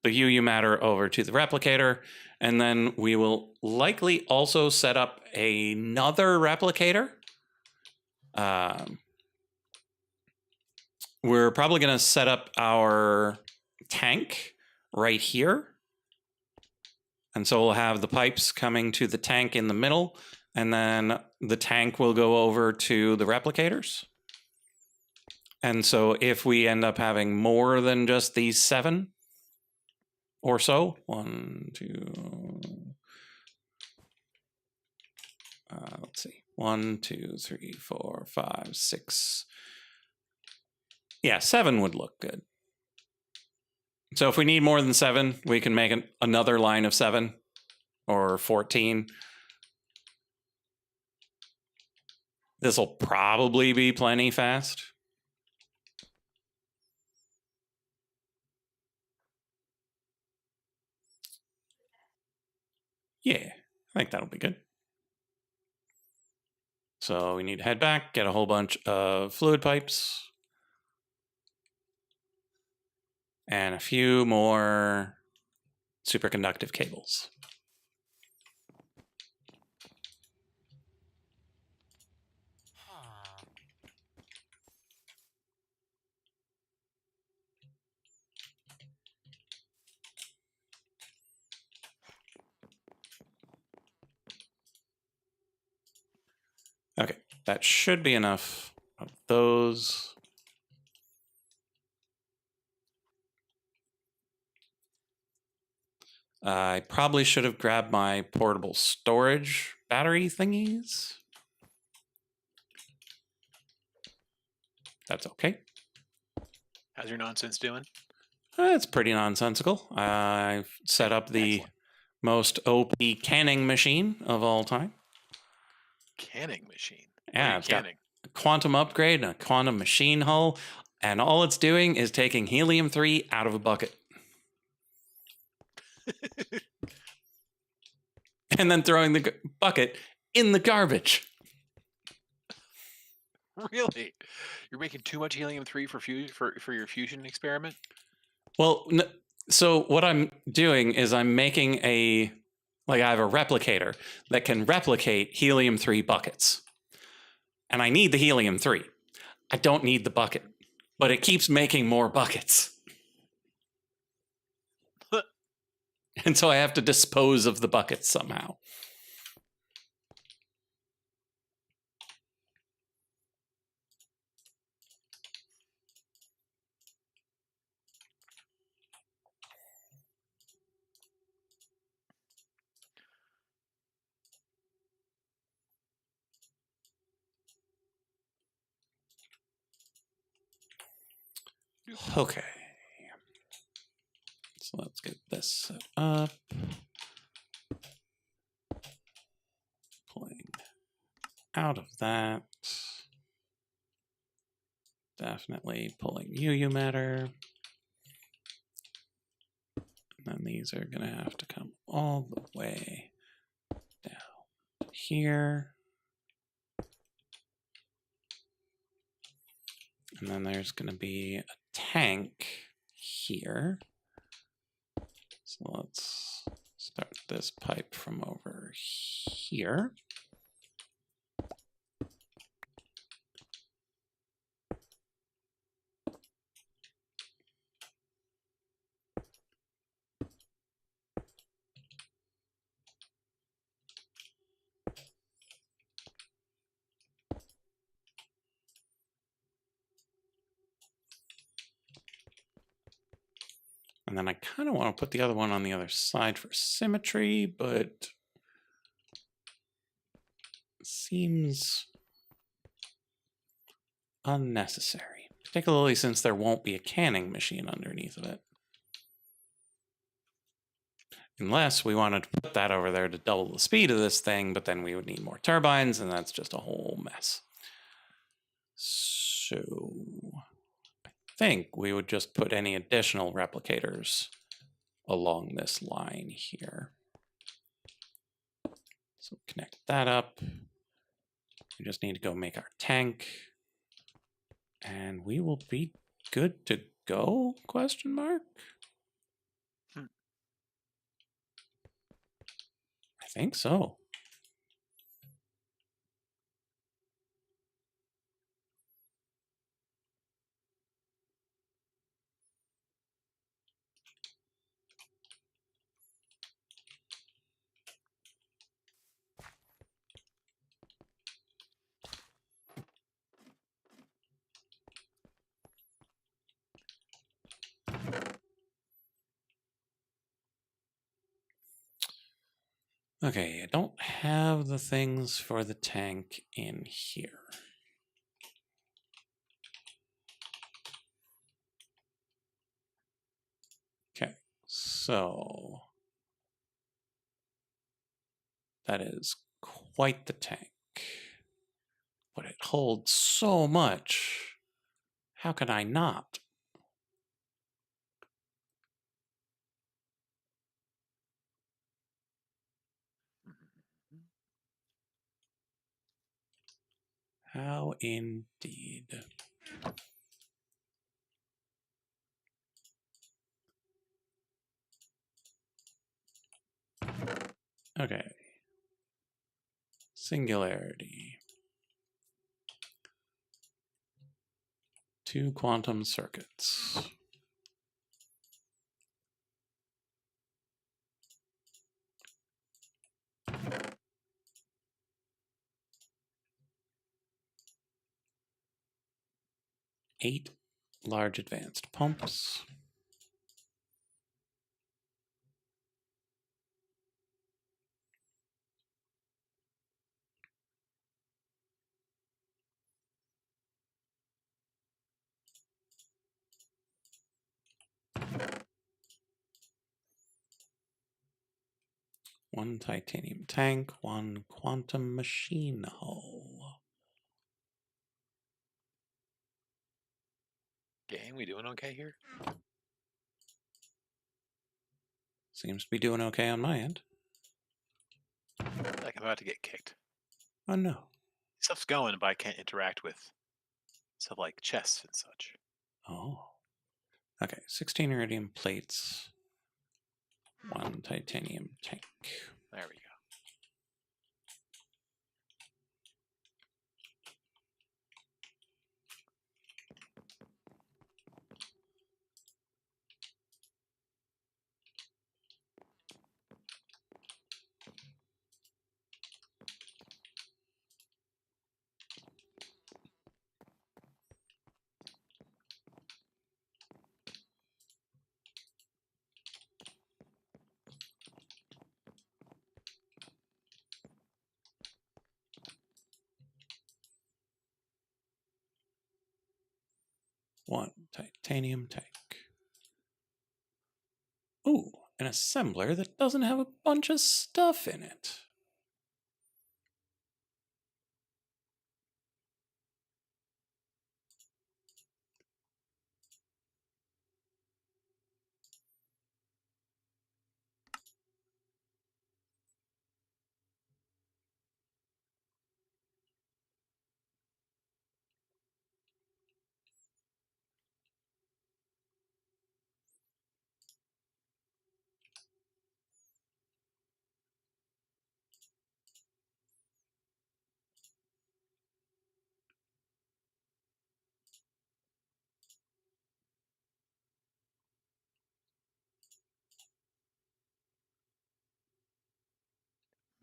the UU matter over to the replicator, and then we will likely also set up another replicator. We're probably going to set up our tank right here. And so we'll have the pipes coming to the tank in the middle, and then the tank will go over to the replicators. And so if we end up having more than just these 7 or so, 1, 2, let's see, 1, 2, 3, 4, 5, 6. Yeah, 7 would look good. So if we need more than 7, we can make another line of 7 or 14. This will probably be plenty fast. Yeah, I think that'll be good. So we need to head back, get a whole bunch of fluid pipes. And a few more superconductive cables. That should be enough of those. I probably should have grabbed my portable storage battery thingies. That's okay. How's your nonsense doing? It's pretty nonsensical. I've set up the Excellent. most OP canning machine of all time. Canning machine. What Yeah, are you it's got canning? a quantum upgrade and a quantum machine hull, and all it's doing is taking helium-3 out of a bucket. And then throwing the bucket in the garbage. Really? You're making too much helium-3 for your fusion experiment? Well, so what I'm doing is I'm making I have a replicator that can replicate helium-3 buckets. And I need the helium-3. I don't need the bucket, but it keeps making more buckets. And so I have to dispose of the buckets somehow. Okay. So let's get this set up. Pulling out of that. Definitely pulling UU matter. And then these are going to have to come all the way down here. And then there's going to be a tank here. So let's start this pipe from over here. And then I kind of want to put the other one on the other side for symmetry, but it seems unnecessary, particularly since there won't be a canning machine underneath of it. Unless we wanted to put that over there to double the speed of this thing, but then we would need more turbines, and that's just a whole mess. So I think we would just put any additional replicators along this line here. So connect that up. We just need to go make our tank. And we will be good to go, question mark? I think so. Okay, I don't have the things for the tank in here. Okay, so that is quite the tank. But it holds so much. How can I not? How indeed. Okay. Singularity. 2 quantum circuits. 8 large advanced pumps. One titanium tank, one quantum machine hull. Gang, we doing okay here? Seems to be doing okay on my end. Like I'm about to get kicked. Oh no. Stuff's going, but I can't interact with stuff like chests and such. Oh. Okay, 16 iridium plates, one titanium tank. There we go. One titanium tank. Ooh, an assembler that doesn't have a bunch of stuff in it.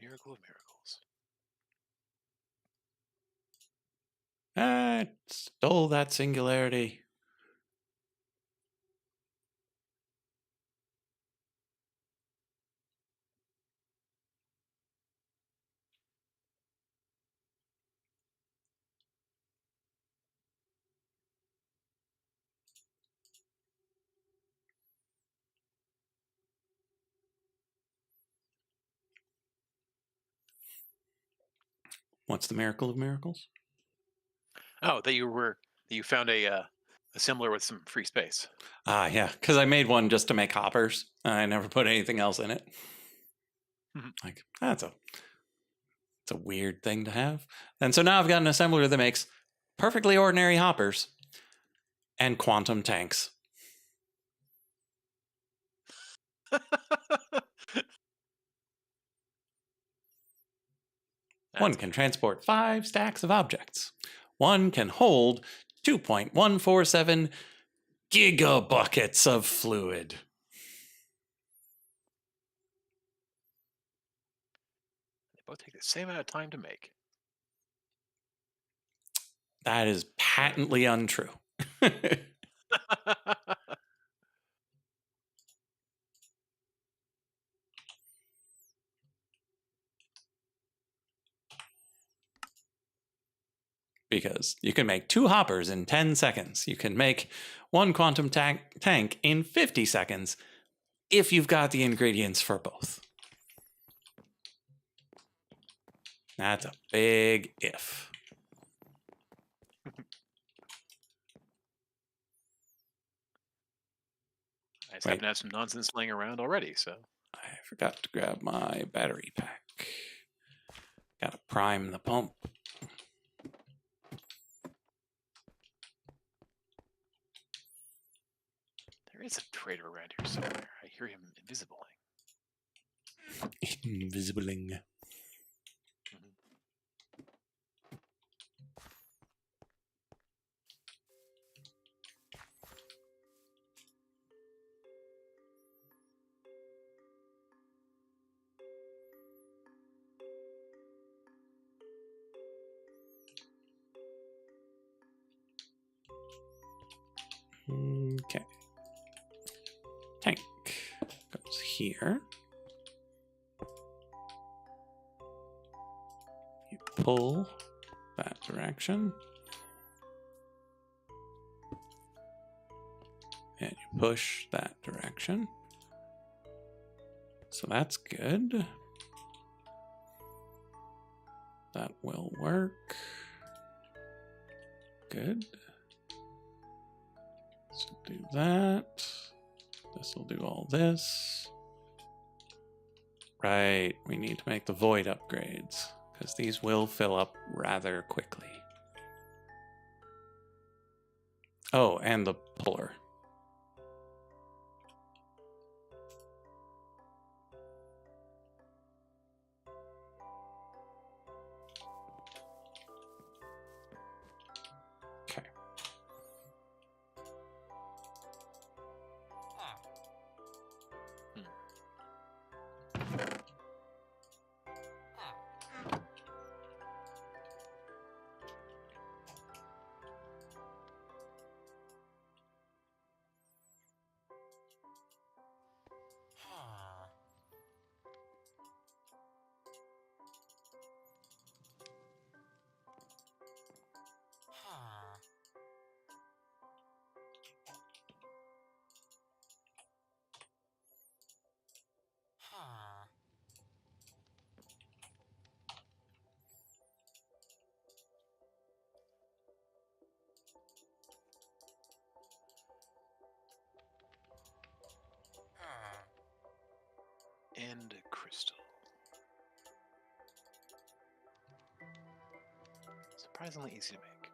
Miracle of miracles. I stole that singularity. What's the miracle of miracles? Oh, that you found a assembler with some free space. Ah, yeah, because I made one just to make hoppers. I never put anything else in it. Like, it's a weird thing to have. And so now I've got an assembler that makes perfectly ordinary hoppers and quantum tanks. One can transport 5 stacks of objects. One can hold 2.147 gigabuckets of fluid. They both take the same amount of time to make. That is patently untrue. Because you can make 2 hoppers in 10 seconds. You can make 1 quantum tank in 50 seconds if you've got the ingredients for both. That's a big if. I just happen to have some nonsense laying around already, so. I forgot to grab my battery pack. Gotta prime the pump. There is a traitor around here somewhere. I hear him invisibling. Invisibling. Okay. Tank goes here. You pull that direction. And you push that direction. So that's good. That will work. Good. So do that. This will do all this. Right, we need to make the void upgrades, because these will fill up rather quickly. Oh, and the puller. Okay. And crystal. Surprisingly easy to make.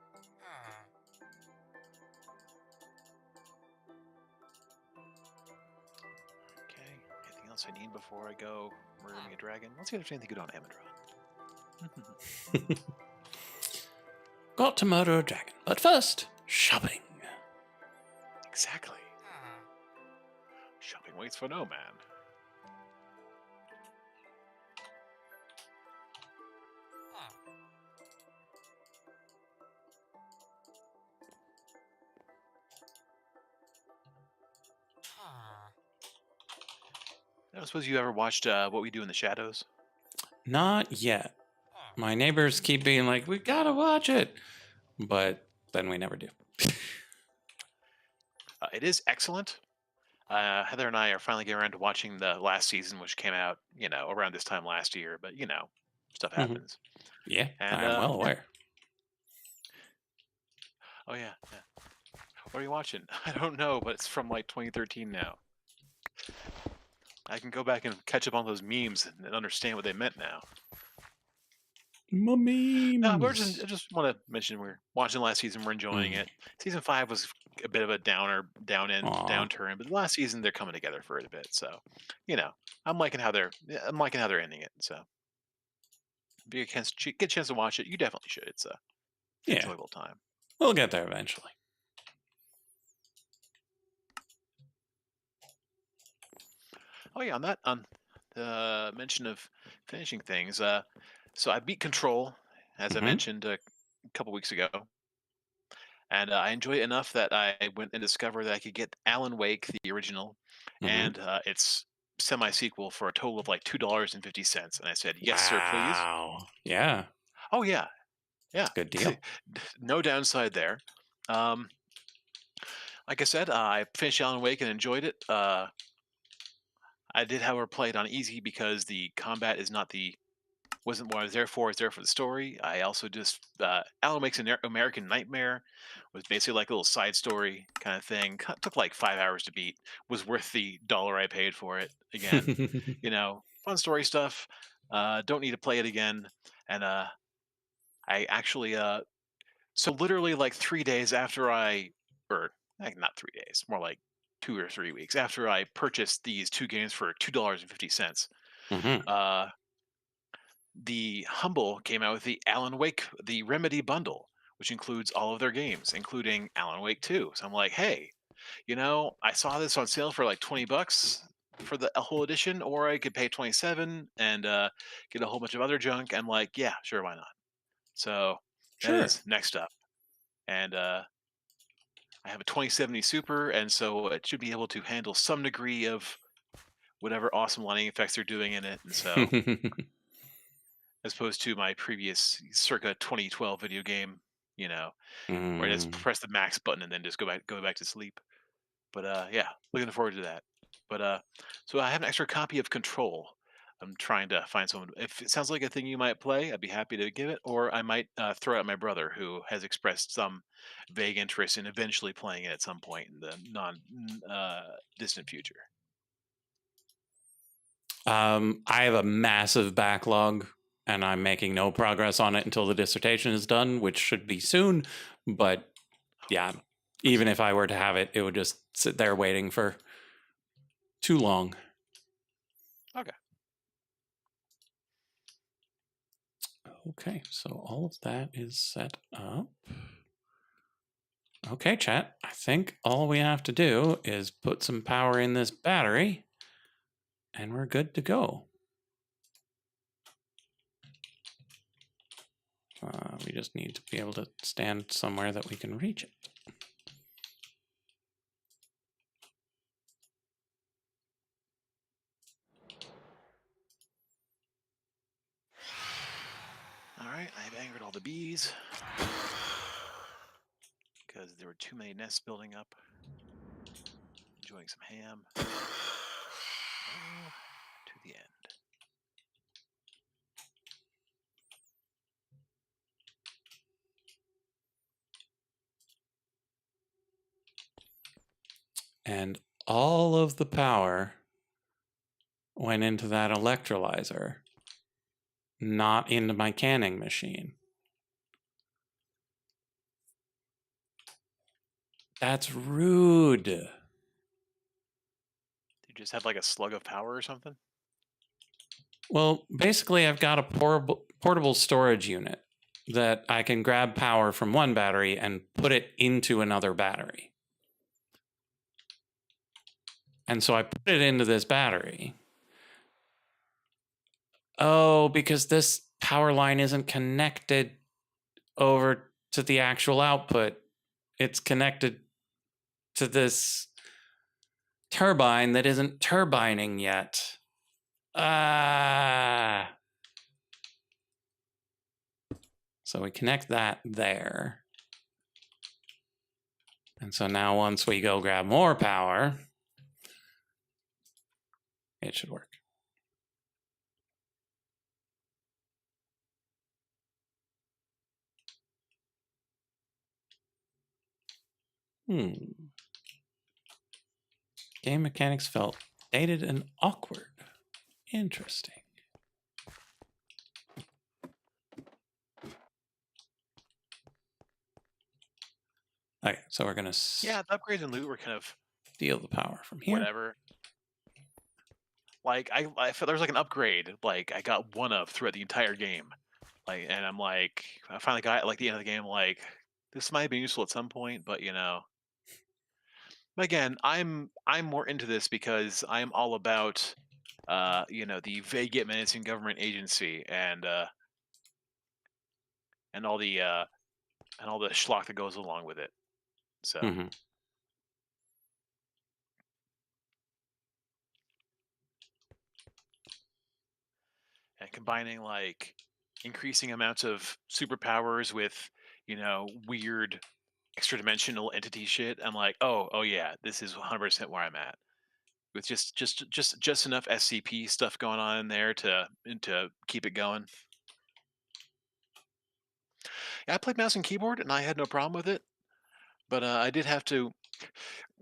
Okay, anything else I need before I go murdering a dragon? Let's see if there's anything good on Amidron. Got to murder a dragon, but first, shopping. Exactly. Shopping waits for no man. I don't suppose you ever watched What We Do in the Shadows? Not yet. My neighbors keep being like, we gotta watch it. But then we never do. It is excellent. Heather and I are finally getting around to watching the last season, which came out, around this time last year. But stuff happens. Yeah, And I'm well aware. Oh yeah. What are you watching? I don't know, but it's from like 2013 now. I can go back and catch up on those memes and understand what they meant now. My memes. No, I just want to mention we're watching the last season. We're enjoying it. Season 5 was a bit of a downturn, but the last season they're coming together for a bit. So, I'm liking how they're ending it. So, if you get a chance to watch it, you definitely should. It's a enjoyable time. We'll get there eventually. Oh yeah, on the mention of finishing things. So I beat Control, as I mentioned a couple weeks ago, and I enjoyed it enough that I went and discovered that I could get Alan Wake, the original, and its semi-sequel for a total of like $2.50. And I said, "Yes, sir, please." Wow. Yeah. Oh yeah, yeah. Good deal. No downside there. Like I said, I finished Alan Wake and enjoyed it. I did, however, play it on easy because the combat is not wasn't what I was there for. I was there for the story. I also just Alan Wake's an American Nightmare was basically like a little side story kind of thing. Took like 5 hours to beat. Was worth the dollar I paid for it. Again, fun story stuff. Don't need to play it again. And I actually so literally like 3 days after or like not 3 days, more like 2 or 3 weeks after I purchased these two games for $2.50. The Humble came out with the Alan Wake, the Remedy bundle, which includes all of their games, including Alan Wake 2. So I'm like, hey, I saw this on sale for like $20 for the whole edition, or I could pay 27 and get a whole bunch of other junk. I'm like, yeah, sure, why not? So that is next up. And I have a 2070 Super, and so it should be able to handle some degree of whatever awesome lighting effects they're doing in it. And so, as opposed to my previous circa 2012 video game, you know, where I just Mm. press the max button and then just go back to sleep. But yeah, looking forward to that. But so I have an extra copy of Control. I'm trying to find someone. If it sounds like a thing you might play, I'd be happy to give it. Or I might throw out my brother, who has expressed some vague interest in eventually playing it at some point in the distant future. I have a massive backlog, and I'm making no progress on it until the dissertation is done, which should be soon. But yeah, even if I were to have it, it would just sit there waiting for too long. Okay. Okay, so all of that is set up. Okay, chat. I think all we have to do is put some power in this battery, and we're good to go. We just need to be able to stand somewhere that we can reach it. All right. I've angered all the bees because there were too many nests building up. Enjoying some ham. Oh, to the end. And all of the power went into that electrolyzer, not into my canning machine. That's rude. You just have like a slug of power or something? Well, basically, I've got a portable storage unit that I can grab power from one battery and put it into another battery. And so I put it into this battery. Oh, because this power line isn't connected over to the actual output. It's connected to this turbine that isn't turbining yet. Ah. So we connect that there. And so now once we go grab more power, it should work. Game mechanics felt dated and awkward. Interesting. Okay, so we're going to Yeah, the upgrades and loot were kind of steal the power from here. whatever. Like I felt there was like an upgrade, like I got one of throughout the entire game. Like, and I'm like, I finally got like the end of the game. Like, this might be useful at some point, but again, I'm more into this because I'm all about, the vague yet menacing government agency and all the schlock that goes along with it. So. Mm-hmm. And combining like increasing amounts of superpowers with weird extra dimensional entity shit. I'm like, oh yeah, this is 100% where I'm at, with just enough SCP stuff going on in there to keep it going. Yeah, I played mouse and keyboard and I had no problem with it, but I did have to,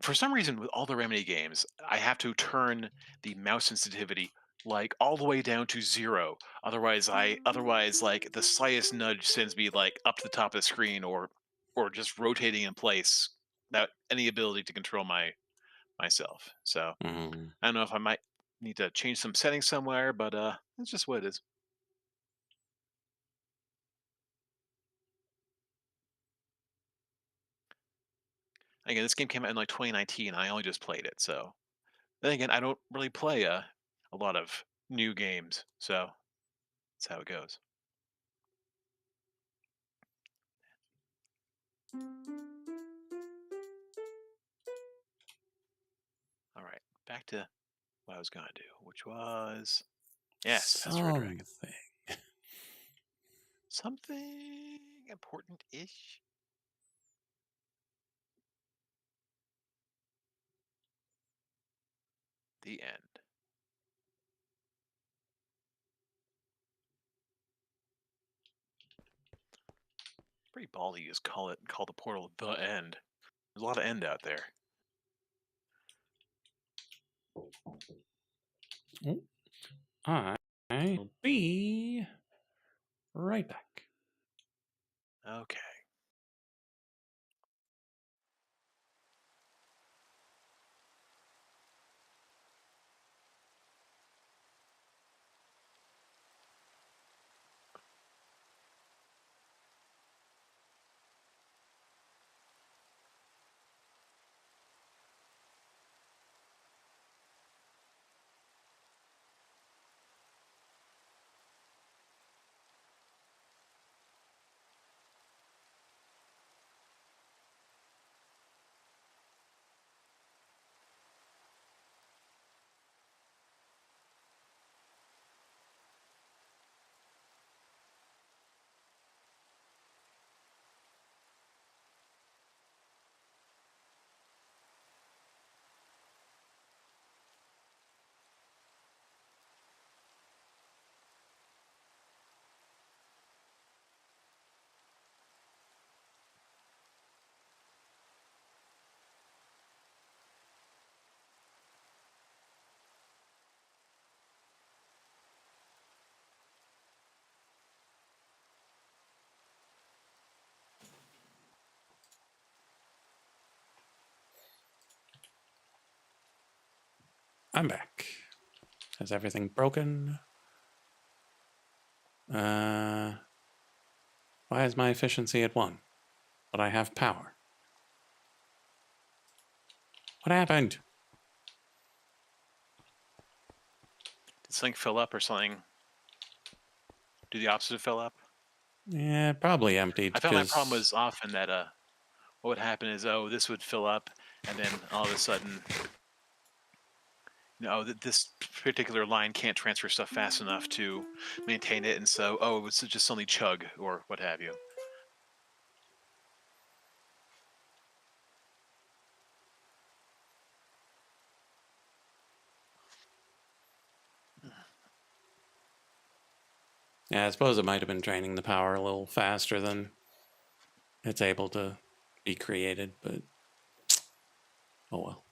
for some reason, with all the Remedy games, I have to turn the mouse sensitivity like all the way down to 0. Otherwise like the slightest nudge sends me like up to the top of the screen or just rotating in place without any ability to control myself. So Mm-hmm. I don't know if I might need to change some settings somewhere, but it's just what it is. Again, this game came out in like 2019. I only just played it, so then again, I don't really play a lot of new games, so that's how it goes. to what I was gonna do, which was yes, that's Red Something. Dragon. Something important-ish. The end. Pretty ballsy to just call the portal the end. There's a lot of end out there. I will be right back. Okay. I'm back. Is everything broken? Why is my efficiency at 1? But I have power. What happened? Did something fill up or something? Do the opposite fill up? Yeah, probably emptied. I found my problem was often that what would happen is this would fill up and then all of a sudden this particular line can't transfer stuff fast enough to maintain it, and so it would just suddenly chug or what have you. Yeah, I suppose it might have been draining the power a little faster than it's able to be created, but oh well.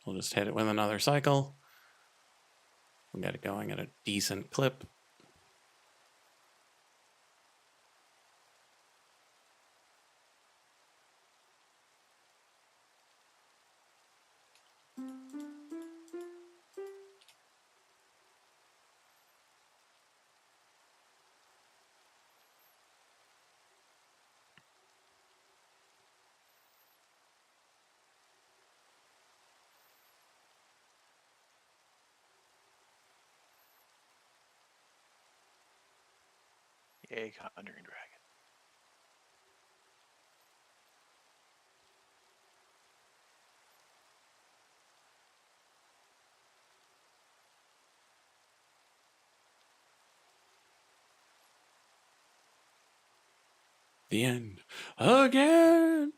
We'll just hit it with another cycle. We'll get it going at a decent clip. Yay, Conjuring Dragon. The end. Again!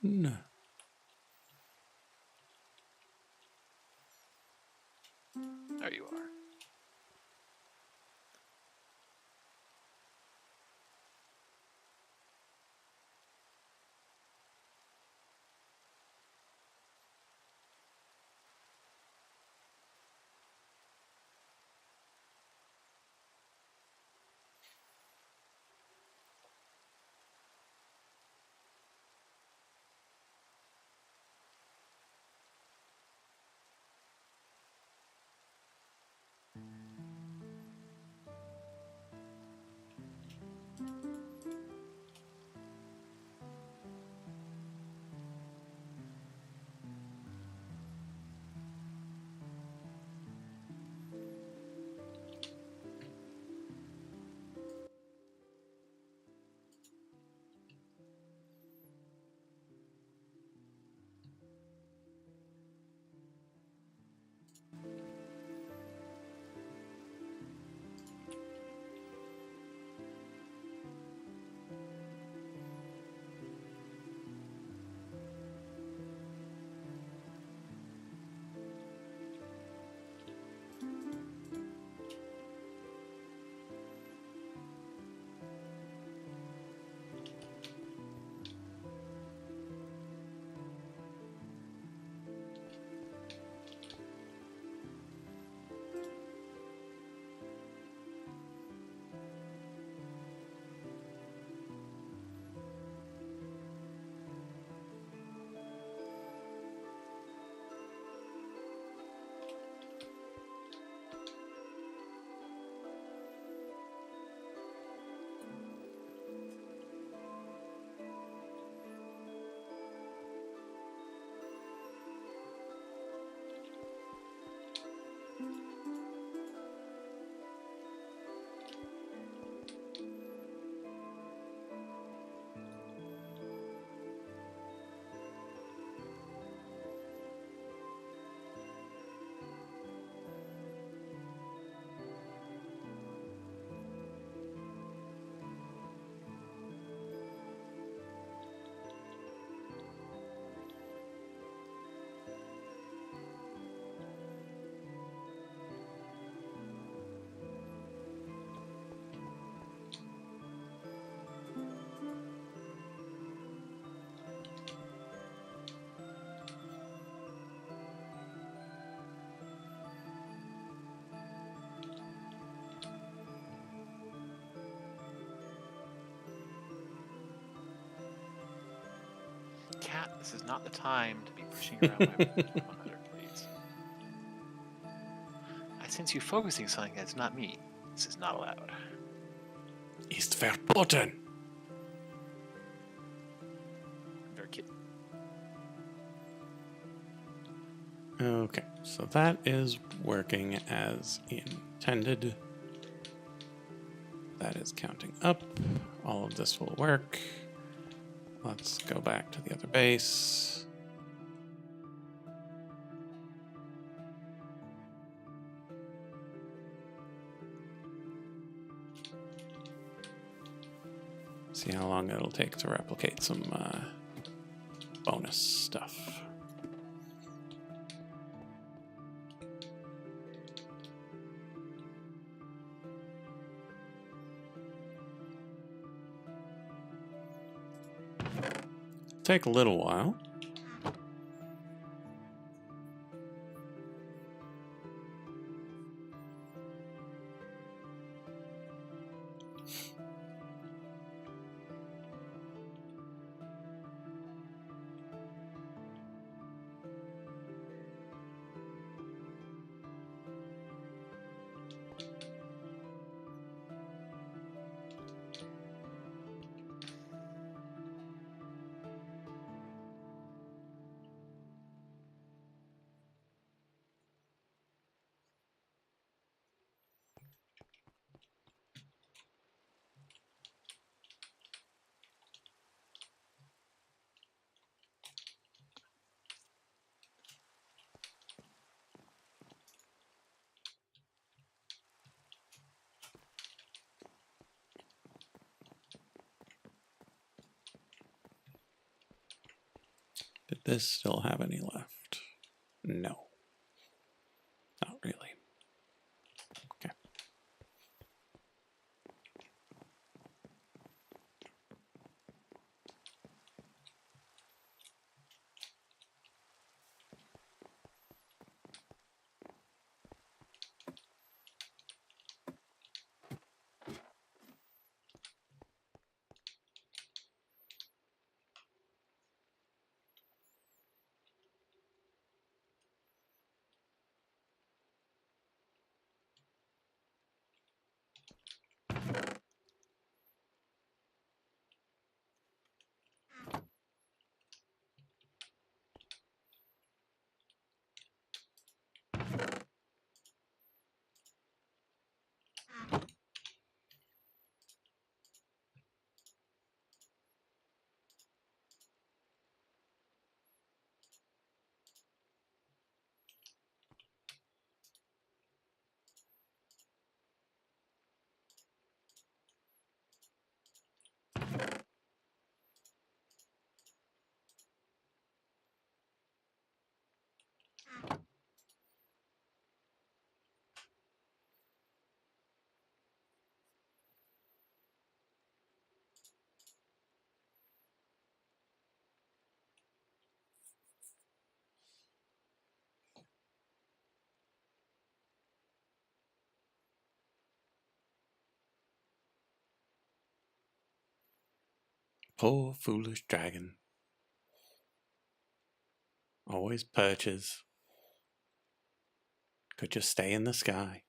There you are. Cat, this is not the time to be pushing around my mother, please. I sense you focusing something that's not me. This is not allowed. Ist verboten. Very kid. Okay, so that is working as intended. That is counting up. All of this will work. Let's go back to the other base. See how long it'll take to replicate some bonus stuff. Take a little while. Did this still have any left? No. Not really. Okay. Poor foolish dragon. Always perches. Could just stay in the sky.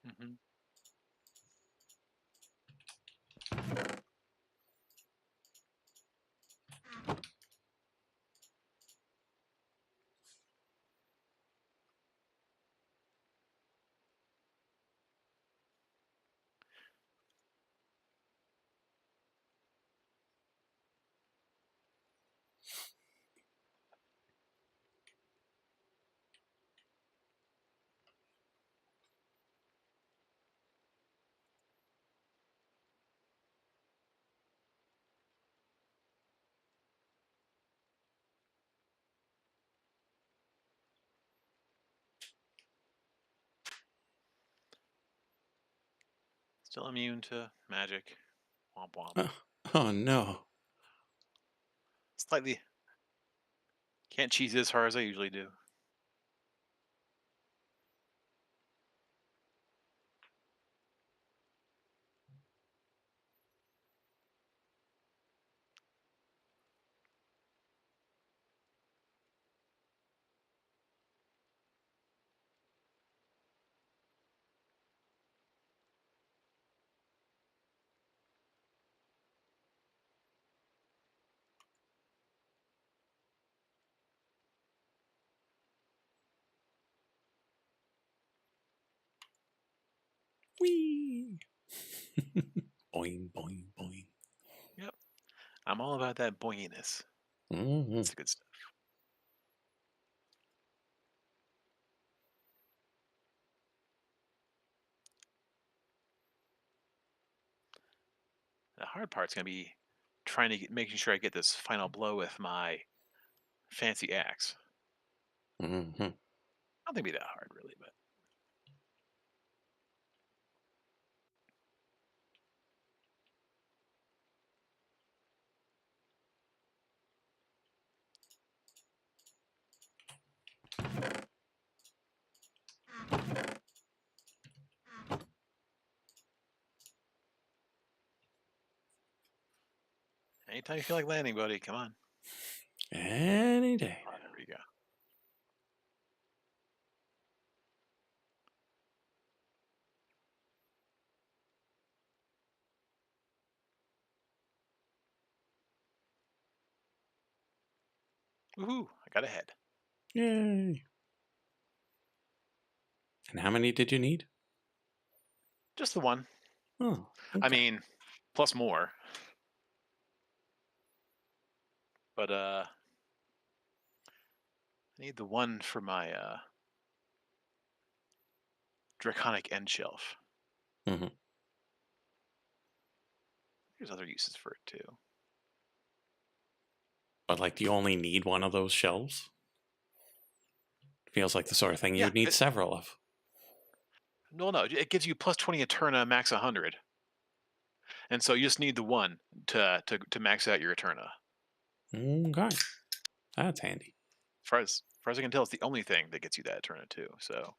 Mm-hmm. Still immune to magic. Womp womp. Oh no. Slightly. Can't cheese it as hard as I usually do. Whee! Boing, boing, boing. Yep. I'm all about that boinginess. Mm-hmm. That's the good stuff. The hard part's gonna be trying to making sure I get this final blow with my fancy axe. Mm-hmm. I don't think it'd be that hard, really, but anytime you feel like landing, buddy, come on. Any day. Oh, there we go. Woohoo! I got ahead. Yay! And how many did you need? Just the one. Oh, I okay. mean, plus more. But I need the one for my draconic end shelf. Mm-hmm. There's other uses for it too. But like, do you only need one of those shelves? Feels like the sort of thing you Yeah. would need several of. No, it gives you plus 20 a turn, max 100. And so you just need the one to max out your Eterna. Okay. That's handy. As far as I can tell, it's the only thing that gets you that Eterna too. So,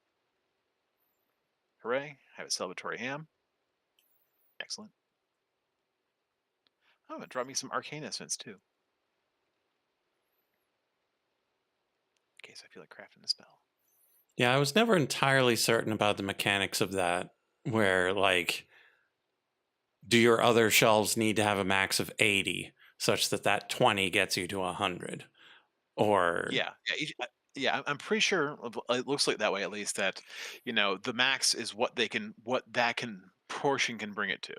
hooray! Have a celebratory ham. Excellent. Oh, it dropped me some arcane essence too. In case I feel like crafting a spell. Yeah, I was never entirely certain about the mechanics of that, where, like, do your other shelves need to have a max of 80 such that that 20 gets you to 100? Or. Yeah. I'm pretty sure it looks like that way at least. That the max is what that portion can bring it to.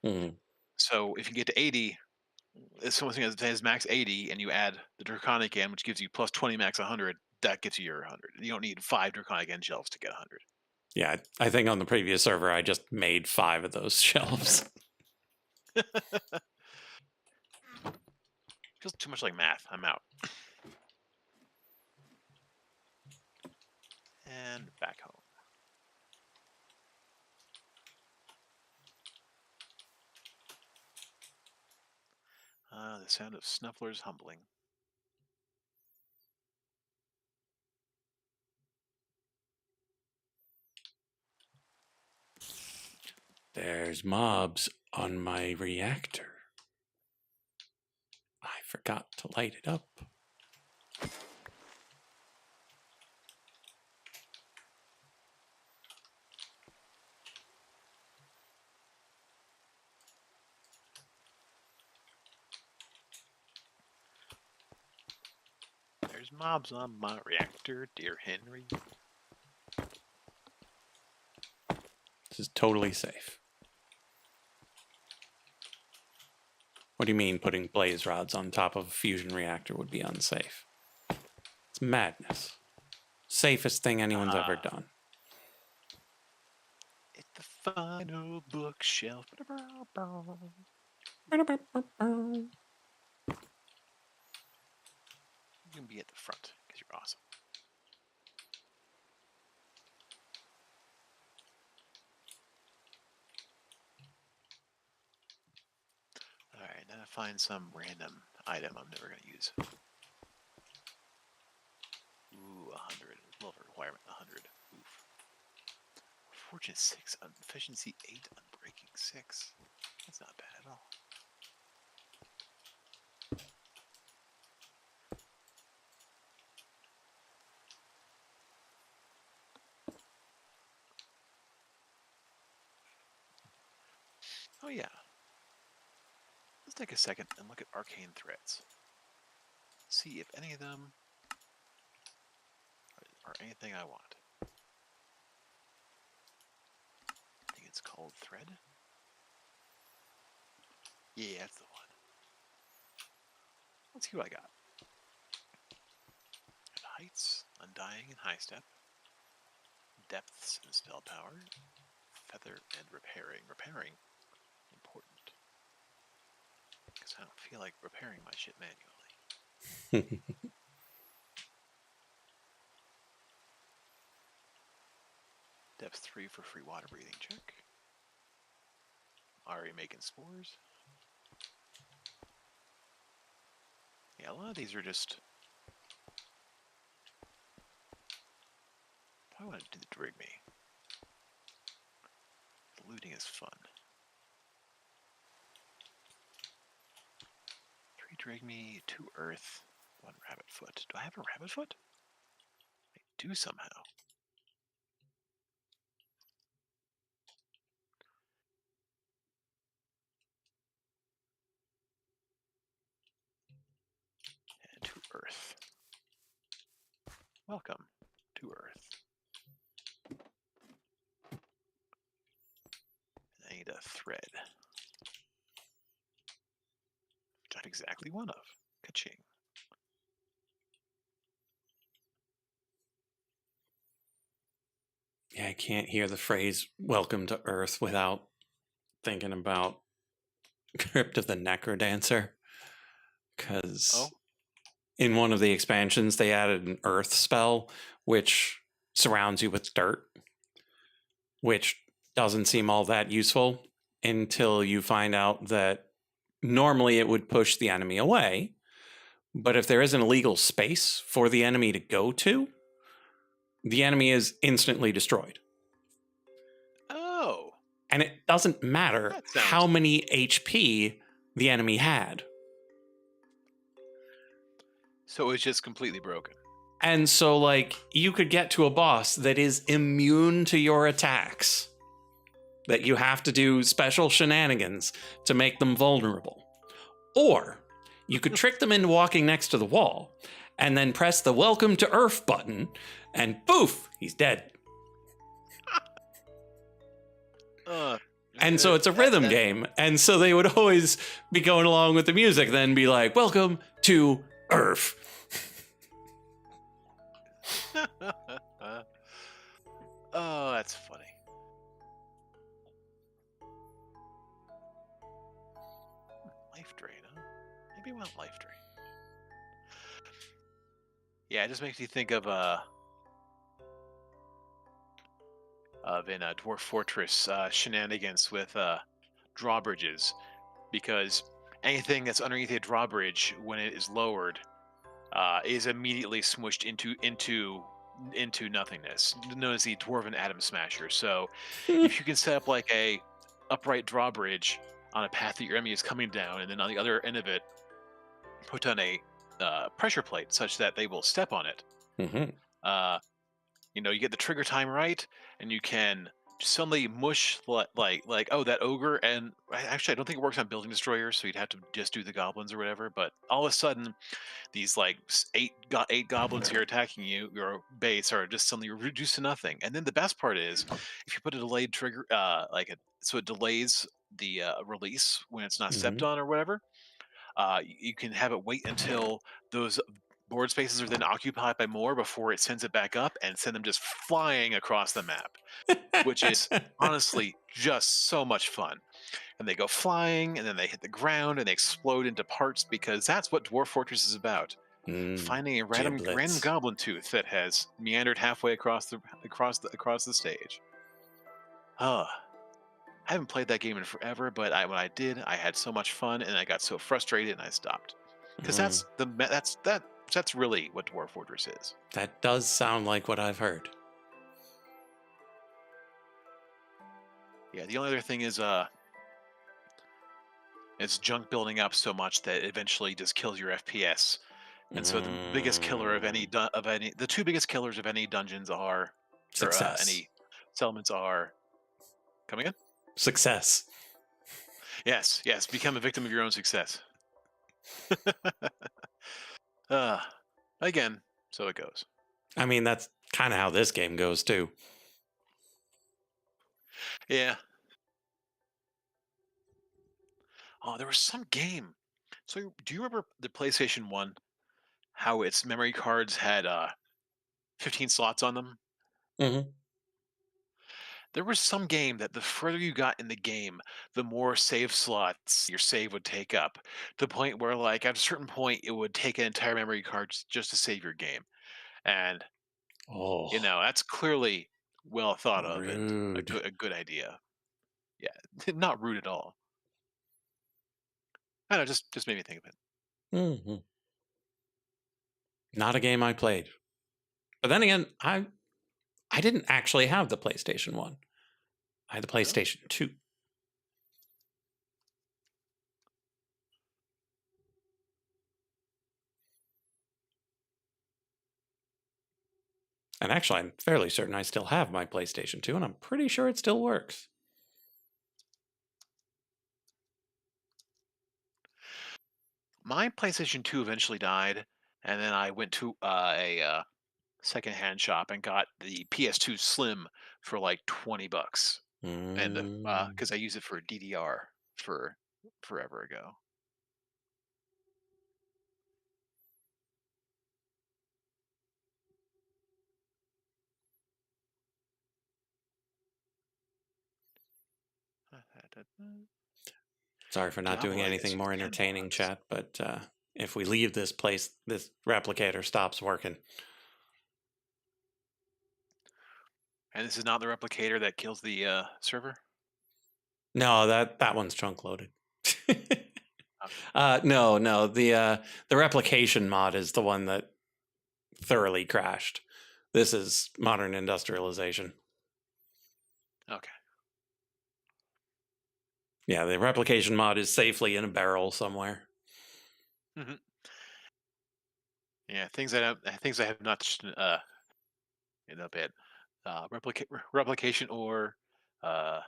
Mm, So if you get to 80, if something has max 80, and you add the draconic end, which gives you plus 20 max 100, that gets you your 100. You don't need 5 draconic end shelves to get 100. yeah, I think on the previous server, I just made 5 of those shelves. Feels too much like math. I'm out. And back home. The sound of snufflers humbling. There's mobs on my reactor. I forgot to light it up. There's mobs on my reactor, dear Henry. This is totally safe. What do you mean putting blaze rods on top of a fusion reactor would be unsafe? It's madness. Safest thing anyone's ever done. It's the final bookshelf. You can be at the front because you're awesome. Alright, now find some random item I'm never going to use. Ooh, 100. Level requirement 100. Oof. Fortune 6, efficiency 8, unbreaking 6. That's not bad at all. Oh yeah. Let's take a second and look at arcane threats. See if any of them are anything I want. I think it's called Thread. Yeah, that's the one. Let's see what I got. Heights, Undying and High Step. Depths and Spell Power. Feather and Repairing. Repairing, important. Because I don't feel like repairing my shit manually. Depth 3 for free water breathing check. Already making spores. Yeah, a lot of these are just... I want to do the Drigme. The looting is fun. 3 Drigme, 2 Earth, 1 Rabbit Foot. Do I have a Rabbit Foot? I do somehow. And 2 Earth. Welcome to Earth. I need a thread. Which I have exactly one of. Ka-ching. Yeah, I can't hear the phrase "Welcome to Earth" without thinking about Crypt of the Necrodancer. Because in one of the expansions, they added an Earth spell, which surrounds you with dirt, which doesn't seem all that useful until you find out that normally it would push the enemy away. But if there isn't a legal space for the enemy to go to, the enemy is instantly destroyed. Oh. And it doesn't matter how many HP the enemy had. So it's just completely broken. And so, like, you could get to a boss that is immune to your attacks, that you have to do special shenanigans to make them vulnerable. Or you could trick them into walking next to the wall and then press the Welcome to Earth button, and poof, he's dead. And so it's a rhythm game. And so they would always be going along with the music, then be like, "Welcome to Earth." Oh, that's funny. Life drain, huh? Maybe I want life drain. Yeah, it just makes you think of in a Dwarf Fortress shenanigans with drawbridges, because anything that's underneath a drawbridge when it is lowered is immediately smushed into nothingness, known as the Dwarven Atom Smasher. So if you can set up like a upright drawbridge on a path that your enemy is coming down, and then on the other end of it put on a pressure plate such that they will step on it, you get the trigger time right, and you can suddenly mush like oh, that ogre. And actually I don't think it works on building destroyers, so you'd have to just do the goblins or whatever, but all of a sudden these like eight goblins here attacking your base are just suddenly reduced to nothing. And then the best part is, if you put a delayed trigger so it delays the release when it's not stepped on or whatever, you can have it wait until those board spaces are then occupied by more before it sends it back up, and send them just flying across the map, which is honestly just so much fun. And they go flying, and then they hit the ground, and they explode into parts, because that's what Dwarf Fortress is about. Finding a random goblin tooth that has meandered halfway across the stage. I haven't played that game in forever, but when I did, I had so much fun, and I got so frustrated, and I stopped. Because that's really what Dwarf Fortress is. That does sound like what I've heard. Yeah, the only other thing is it's junk building up so much that it eventually just kills your FPS. And so the biggest killer of the two biggest killers of any dungeons are, success. Any settlements are, come again? Success. Yes, become a victim of your own success. Again, so it goes. I mean, that's kind of how this game goes too. Yeah, Oh, there was some game. So do you remember the PlayStation 1? How its memory cards had 15 slots on them? Hmm. There was some game that the further you got in the game, the more save slots your save would take up. To the point where, like, at a certain point, it would take an entire memory card just to save your game. And, Oh, that's clearly well thought of and a rude. good idea. Yeah, not rude at all. I don't know, just made me think of it. Hmm. Not a game I played. But then again, I didn't actually have the PlayStation 1. I had the Oh, PlayStation 2. And actually, I'm fairly certain I still have my PlayStation 2, and I'm pretty sure it still works. my PlayStation 2 eventually died, and then I went to a secondhand shop and got the PS2 Slim for like 20 bucks. And Mm. because I use it for DDR for forever ago. Sorry for not doing Double anything XU more 10 entertaining, mods. chat, but if we leave this place, this replicator stops working. And this is not the replicator that kills the server? No, that one's trunk loaded. Okay. No, the replication mod is the one that thoroughly crashed. This is modern industrialization. Okay. Yeah, the replication mod is safely in a barrel somewhere. Hmm. Yeah, things I have not end up at replication or uh,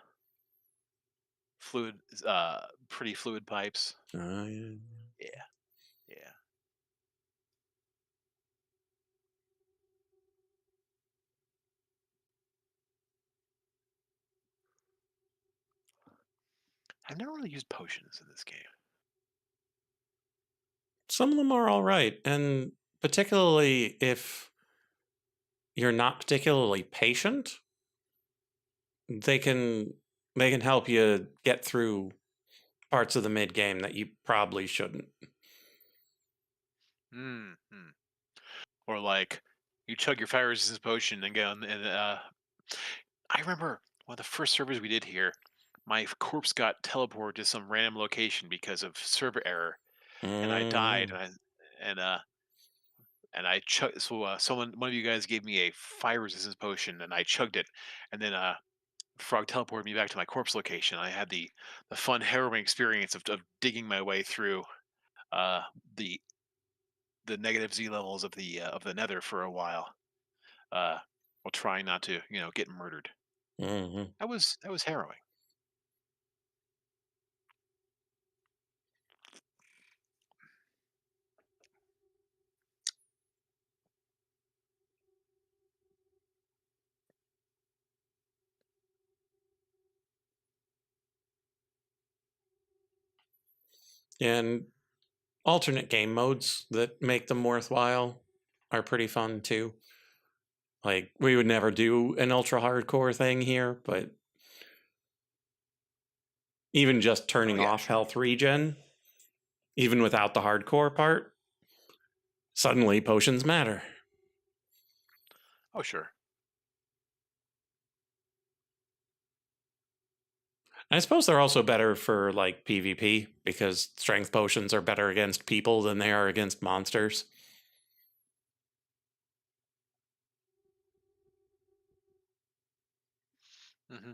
fluid pretty fluid pipes. Yeah. Yeah, yeah. I've never really used potions in this game. Some of them are all right, and particularly if you're not particularly patient, they can they can help you get through parts of the mid game that you probably shouldn't. Hmm. Or like you chug your fire resistance potion and go and I remember one of the first servers we did here, my corpse got teleported to some random location because of server error, and I died, Mm, and uh and I chugged. So one of you guys gave me a fire resistance potion, and I chugged it, and then Frog teleported me back to my corpse location. I had the fun harrowing experience of digging my way through uh the the negative Z levels of the Nether for a uh, while trying not to get murdered. mhm. That was harrowing. And alternate game modes that make them worthwhile are pretty fun too. Like we would never do an ultra hardcore thing here, but even just Oh turning yeah, off sure. health regen, even without the hardcore part, suddenly potions matter. Oh sure. I suppose they're also better for like PvP because strength potions are better against people than they are against monsters. Hmm.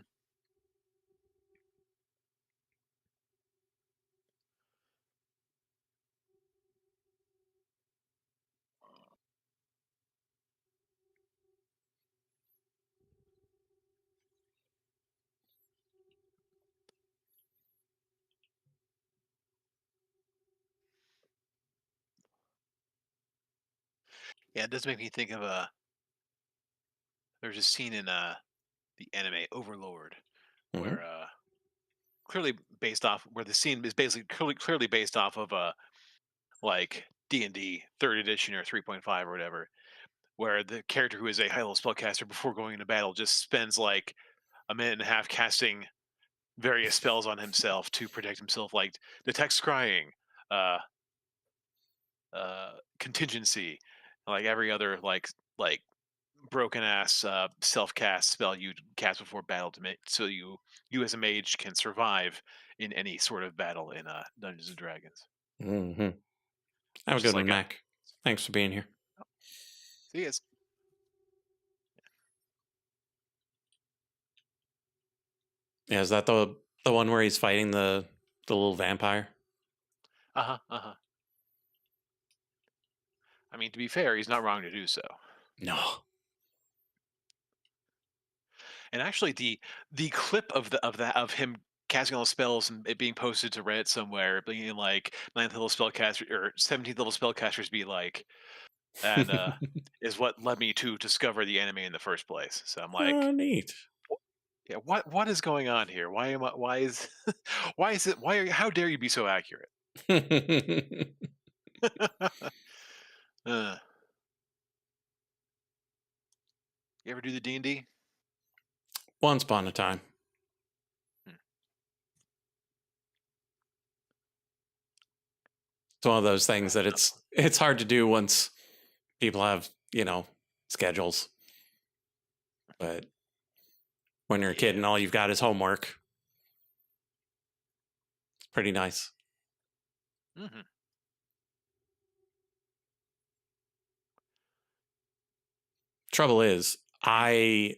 Yeah, it does make me think of there's a scene in the anime Overlord Hmm. where clearly based off where the scene is basically clearly based off of like D&D third edition or 3.5 or whatever, where the character who is a high level spellcaster before going into battle just spends like a minute and a half casting various spells on himself to protect himself, like detect scrying, uh, contingency, like every other like broken ass self cast spell you cast before battle to make so you as a mage can survive in any sort of battle in Dungeons and Dragons. Mm-hmm. Have a Just good one, like a Mac. Thanks for being here. see it's Yeah, is that the one where he's fighting the little vampire? uh huh. I mean, to be fair, he's not wrong to do so. No. And actually, the clip of him casting all the spells and it being posted to Reddit somewhere, being like ninth level spellcaster or 17th level spellcasters be like, and is what led me to discover the anime in the first place. So I'm Oh, like, neat. yeah, what is going on here? Why am I? Why is why is it? Why are you? How dare you be so accurate? uh, you ever do the D&D? Once upon a time. It's one of those things that it's hard to do once people have, schedules. But when you're a kid and all you've got is homework, it's pretty nice. Mm-hmm. Trouble is, I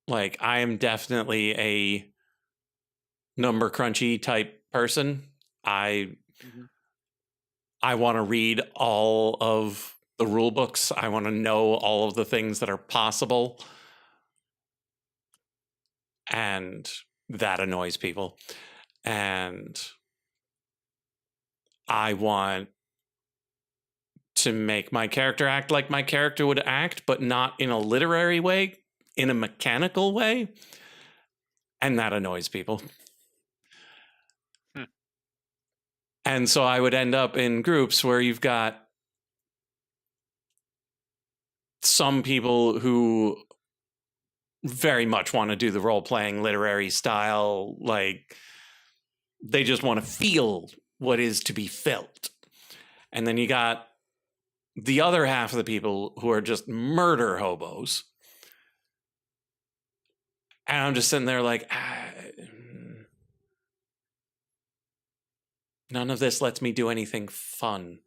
am definitely a number crunchy type person. I Mm-hmm. I want to read all of the rule books. I want to know all of the things that are possible. And that annoys people. And I want to make my character act like my character would act, but not in a literary way, in a mechanical way. And that annoys people. Hmm. And so I would end up in groups where you've got some people who very much want to do the role playing literary style, like they just want to feel what is to be felt. And then you got the other half of the people who are just murder hobos. And I'm just sitting there like, none of this lets me do anything fun.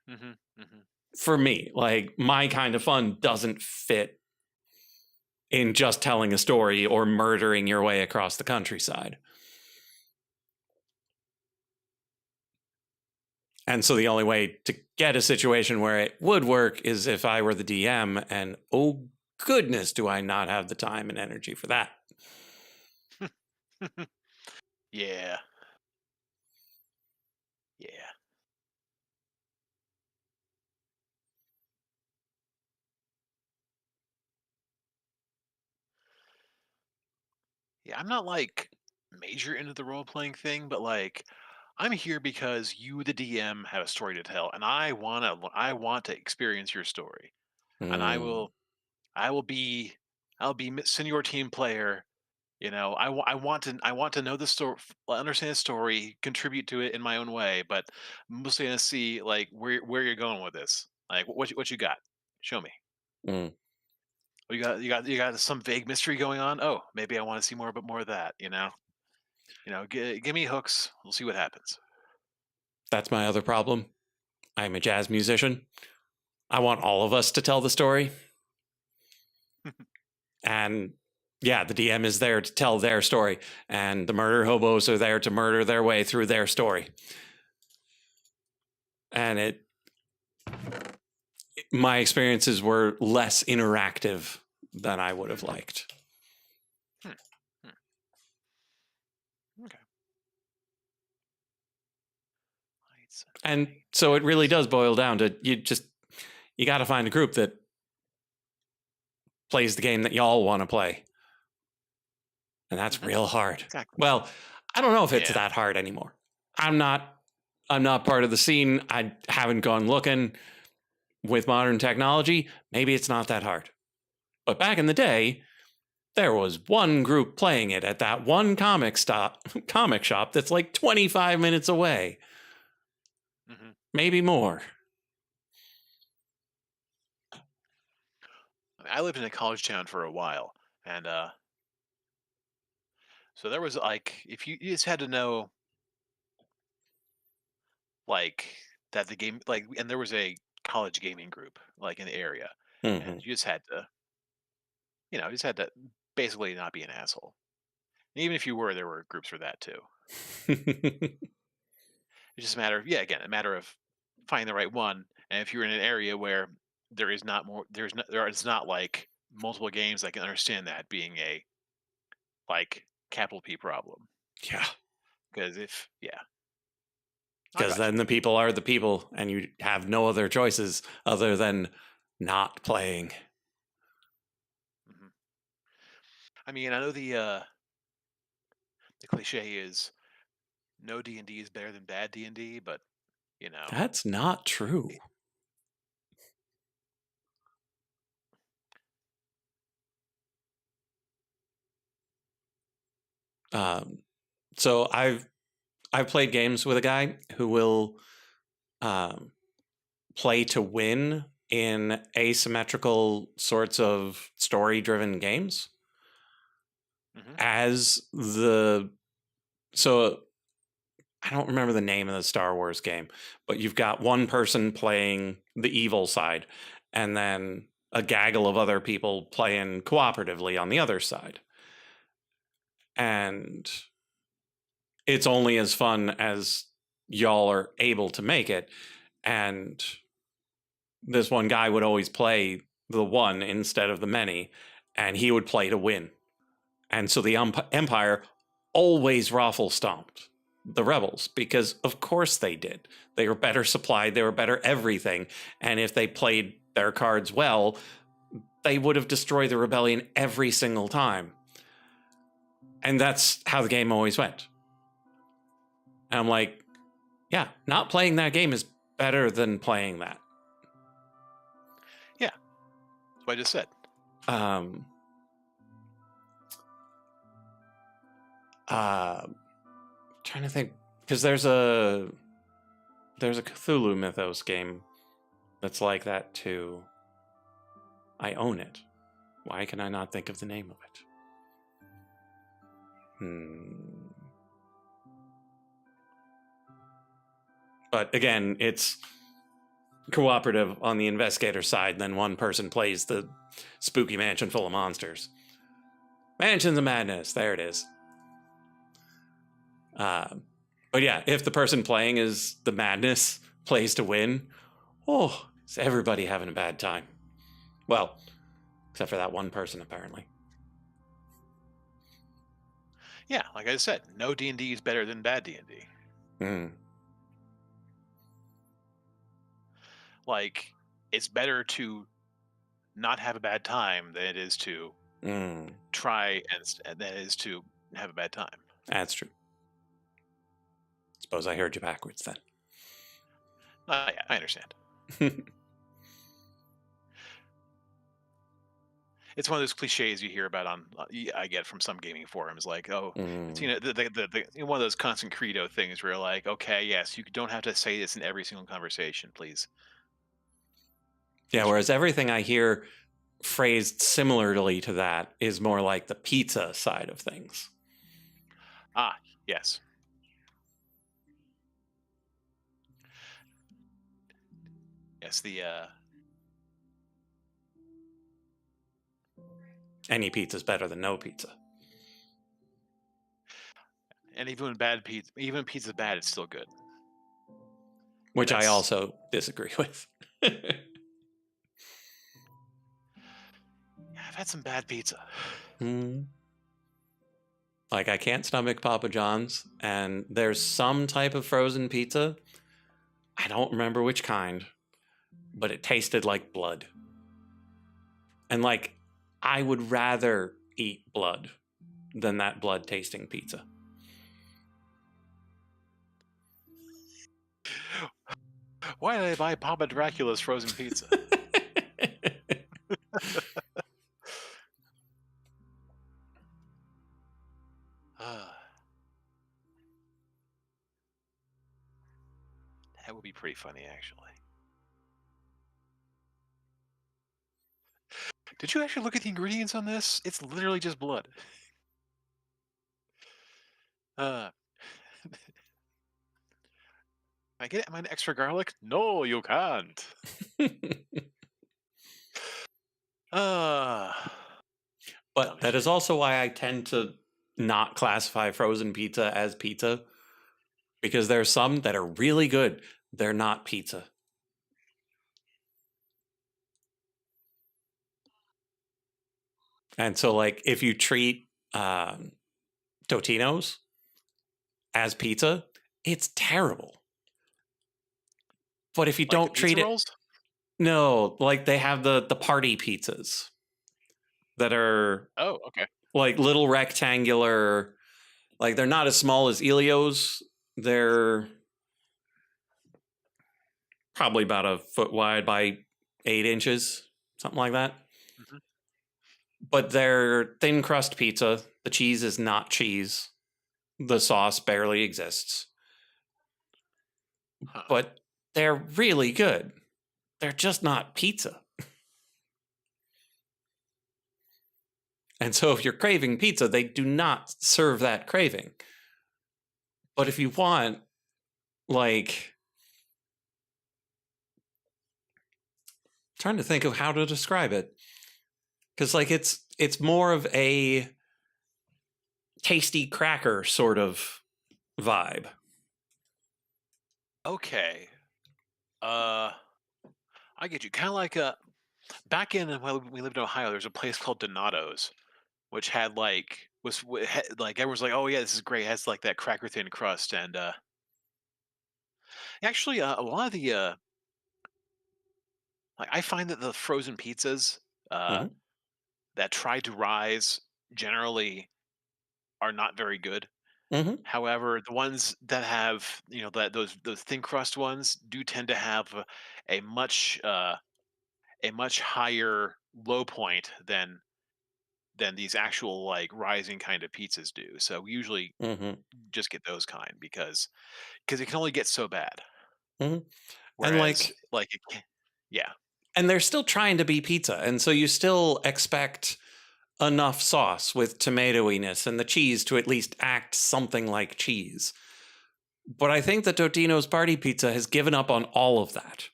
Mm-hmm. Mm-hmm. For me, like my kind of fun doesn't fit in just telling a story or murdering your way across the countryside. And so the only way to get a situation where it would work is if I were the DM, and oh goodness, do I not have the time and energy for that. Yeah. Yeah. Yeah, I'm not like major into the role playing thing, but like I'm here because you, the DM, have a story to tell, and I want to experience your story, and Mm. I'll be senior team player. You know, I want to know the story, understand the story, contribute to it in my own way, but I'm mostly gonna see like where you're going with this. Like what you got? Show me. Mm. Oh, you got some vague mystery going on. Oh, maybe I want to see more, but more of that. Give me hooks. We'll see what happens. That's my other problem. I'm a jazz musician. I want all of us to tell the story. And yeah, the DM is there to tell their story, and the murder hobos are there to murder their way through their story. And my experiences were less interactive than I would have liked. Hmm. Okay. And so it really does boil down to you got to find a group that plays the game that y'all want to play. And that's real hard. Exactly. Well, I don't know if it's Yeah. that hard anymore. I'm not part of the scene. I haven't gone looking. With modern technology, maybe it's not that hard. But back in the day, there was one group playing it at that one comic shop that's like 25 minutes away. Hmm. Maybe more. I lived in a college town for a while, and so there was like, if you just had to know, like, that the game, like, and there was a college gaming group like in the area, and Mm-hmm. you just had to, just had to basically not be an asshole. And even if you were, there were groups for that too. It's just a matter of, yeah, again, a matter of finding the right one. And if you're in an area where there is not like multiple games, I can understand that being a like capital P problem. Yeah. Because yeah, I Because got you. then the people are the people, and you have no other choices other than not playing. Hmm. I mean, I know the cliche is no D&D is better than bad D&D, but you know, That's not true. it- Um, so I've played games with a guy who will um, play to win in asymmetrical sorts of story-driven games mhm. as the so I don't remember the name of the Star Wars game, but you've got one person playing the evil side and then a gaggle of other people playing cooperatively on the other side. And it's only as fun as y'all are able to make it. And this one guy would always play the one instead of the many, and he would play to win. And so the Empire always raffle stomped the rebels because, of course, they did. They were better supplied, they were better everything. And if they played their cards well, they would have destroyed the rebellion every single time. And that's how the game always went. And I'm like, yeah, not playing that game is better than playing that. Yeah, that's what I just said. Um, Trying to think, because there's a Cthulhu Mythos game that's like that too. I own it. Why can I not think of the name of it? But again, it's cooperative on the investigator side, and then one person plays the spooky mansion full of monsters. Mansions of Madness, there it is. But yeah, if the person playing is the madness, plays to win, oh, is everybody having a bad time? Well, except for that one person, apparently. Yeah, like I said, no D&D is better than bad D&D. Mm. Like, it's better to not have a bad time than it is to try and than it is to have a bad time. That's true. Suppose I heard you backwards then. Yeah, I understand. It's one of those cliches you hear about I get from some gaming forums, like, oh, it's, one of those constant credo things where you're like, okay, yes, you don't have to say this in every single conversation, please. Yeah, whereas everything I hear phrased similarly to that is more like the pizza side of things. Ah, yes. Yes, Any pizza's better than no pizza. and even when bad pizza, even when pizza's bad, it's still good. Which I also disagree with. Yeah, I've had some bad pizza. Like, I can't stomach Papa John's, and there's some type of frozen pizza. I don't remember which kind, but it tasted like blood. And, like, I would rather eat blood than that blood tasting pizza. Why did I buy Papa Dracula's frozen pizza? Ah, that would be pretty funny, actually. Did you actually look at the ingredients on this? It's literally just blood. Uh, I get it. Am I an extra garlic? No, you can't. Uh, dumb But that is shit. also why I tend to not classify frozen pizza as pizza, because there's some that are really good. They're not pizza. And so, like, if you treat Totino's as pizza, it's terrible. But if you Like the don't pizza treat it, rolls? no, like they have the party pizzas that are Oh, okay. like little rectangular, like they're not as small as Elio's. They're probably about a foot wide by 8 inches, something like that. Hmm. But they're thin crust pizza. The cheese is not cheese. The sauce barely exists. Huh. But they're really good. They're just not pizza. And so if you're craving pizza, they do not serve that craving. But if you want, like, trying to think of how to describe it, because like it's more of a tasty cracker sort of vibe. Okay. Uh, I get you. Kind of like back in when we lived in Ohio, there was a place called Donato's, which had like like everyone's like, oh yeah, this is great. It has like that cracker thin crust, and actually, a lot of the like I find that the frozen pizzas uh, Mm-hmm. that try to rise generally are not very good. Mm-hmm. However, the ones that have that those thin crust ones do tend to have a much higher low point than these actual like rising kind of pizzas do. So we usually Mm-hmm. just get those kind because it can only get so bad. Mm-hmm. And Whereas like, like yeah. and they're still trying to be pizza, and so you still expect enough sauce with tomatoiness and the cheese to at least act something like cheese. But I think the Totino's Party Pizza has given up on all of that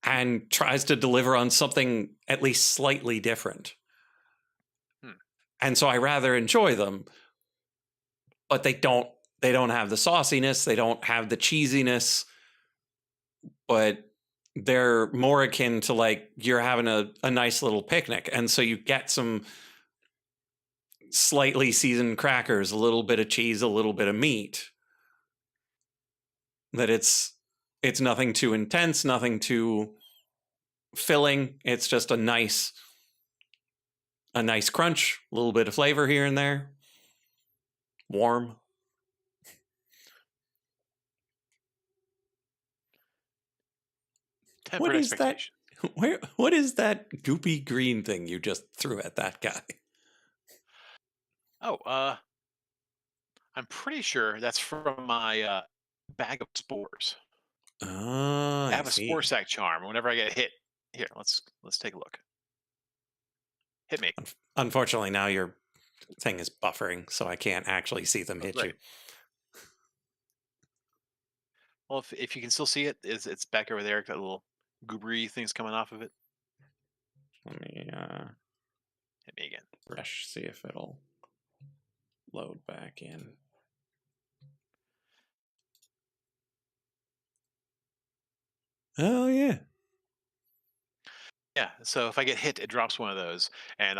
and tries to deliver on something at least slightly different. Hmm. And so I rather enjoy them, but they don't have the sauciness, they don't have the cheesiness, but they're more akin to like you're having a nice little picnic. And so you get some slightly seasoned crackers, a little bit of cheese, a little bit of meat. That it's nothing too intense, nothing too filling. It's just a nice crunch, a little bit of flavor here and there. Warm. What Tempered is that? expectation. What is that goopy green thing you just threw at that guy? Oh, I'm pretty sure that's from my bag of spores. Oh, I I have a spore see. sack charm. Whenever I get hit, here, let's take a look. Hit me. Unfortunately, now your thing is buffering, so I can't actually see them Oh, hit you. great. Well, if you can still see it, it's back over there. That little goobery things coming off of it. Let me Hit me again. refresh, see if it'll load back in. Oh yeah. Yeah. So if I get hit, it drops one of those, and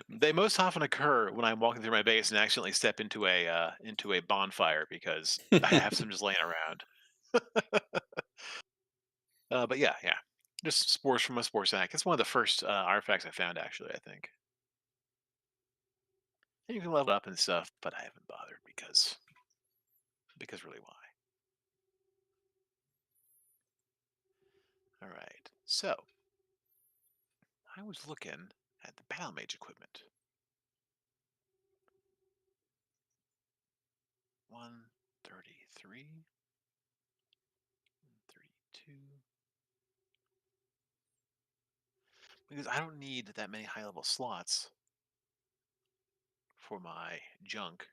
they most often occur when I'm walking through my base and accidentally step into a bonfire because I have some just laying around. But yeah, yeah, just spores from a spore sack. It's one of the first artifacts I found, actually. I think. And you can level up and stuff, but I haven't bothered because really why? All right. So I was looking at the battle mage equipment. 133, 32. Because I don't need that many high level slots for my junk.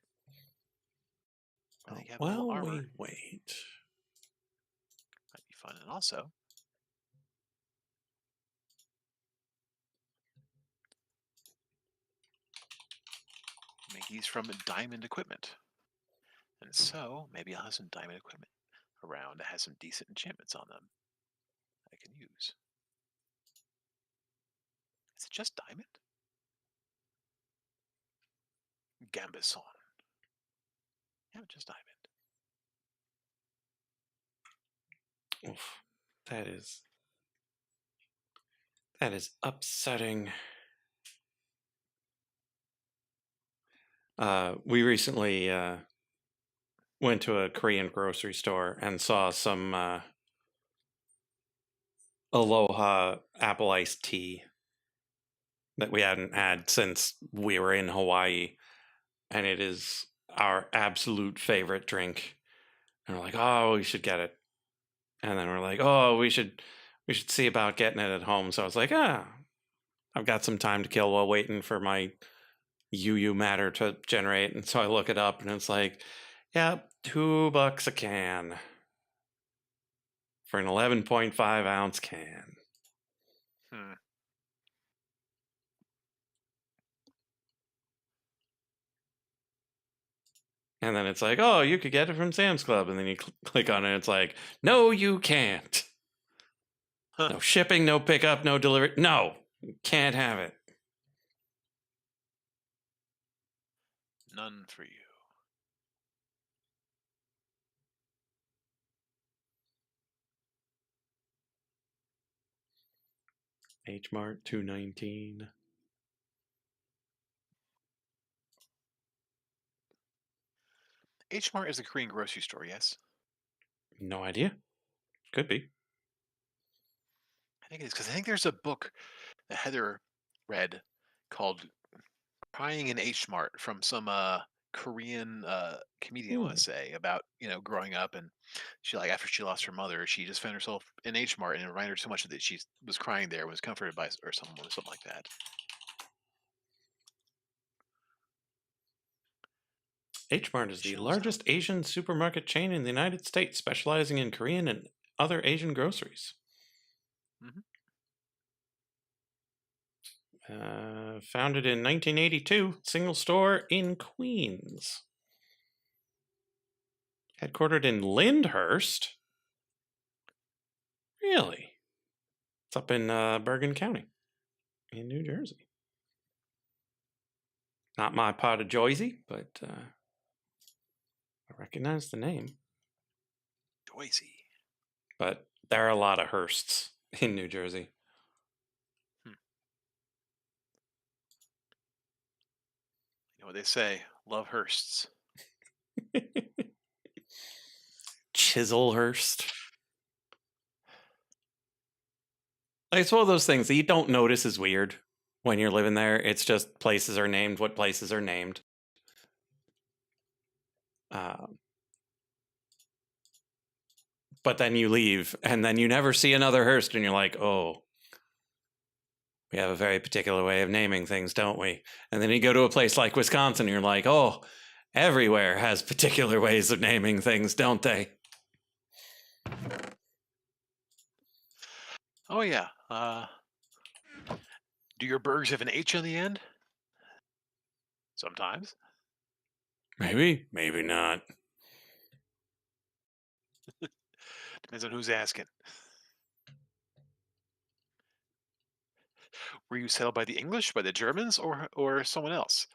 I think having a little While armor we wait. might be fun. And also, make these from diamond equipment. And so maybe I'll have some diamond equipment around that has some decent enchantments on them I can use. Is it just diamond? Gambison. Yeah, just diamond. Oof, that is upsetting. We recently went to a Korean grocery store and saw some Aloha apple iced tea that we hadn't had since we were in Hawaii, and it is our absolute favorite drink. And we're like, oh, we should get it. And then we're like, oh, we should see about getting it at home. So I was like, I've got some time to kill while waiting for my UU matter to generate. And so I look it up, and it's like, yeah, $2 a can for an 11.5-ounce can. Hmm. And then it's like, oh, you could get it from Sam's Club. And then you click on it. It's like, no, you can't. Huh. No shipping, no pickup, no delivery. No, you can't have it. None for you. H Mart 219. H Mart is a Korean grocery store, yes? No idea. Could be. I think it is because I think there's a book that Heather read called Crying in H Mart from some Korean comedian, I want to say, about growing up, and she like after she lost her mother, she just found herself in H Mart, and it reminded her so much that she was crying there, was comforted by or something like that. H Mart is the Chills largest Asian supermarket chain in the United States, specializing in Korean and other Asian groceries. Mm-hmm. Founded in 1982, single store in Queens. Headquartered in Lyndhurst. Really? It's up in Bergen County in New Jersey. Not my part of Jersey, but I recognize the name. Joycey. But there are a lot of Hursts in New Jersey. You know what they say, love Hearsts. Chiselhurst. It's one of those things that you don't notice is weird when you're living there. It's just places are named what places are named. But then you leave, and then you never see another Hearst, and you're like, oh, we have a very particular way of naming things, don't we? And then you go to a place like Wisconsin, and you're like, oh, everywhere has particular ways of naming things, don't they? Oh yeah. Do your burgers have an H on the end? Sometimes. Maybe, maybe not. Depends on who's asking. Were you settled by the English, by the Germans, or someone else?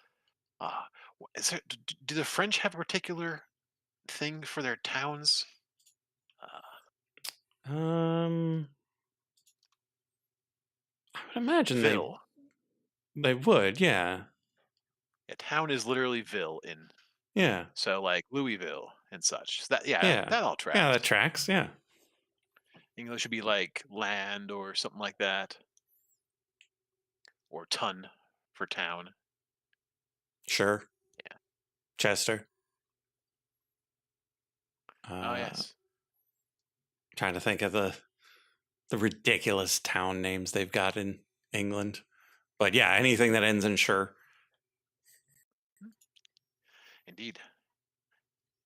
Uh, do the French have a particular thing for their towns? I would imagine Fiddle. they would, yeah. Yeah, town is literally ville in. Yeah. So like Louisville and such. So that yeah, that, Yeah. that all Yeah, tracks. that tracks. Yeah. English should be like land or something like that, or ton for town. Sure. Yeah. Chester. Oh Uh, yes. trying to think of the ridiculous town names they've got in England. But yeah, anything that ends in sure. Indeed.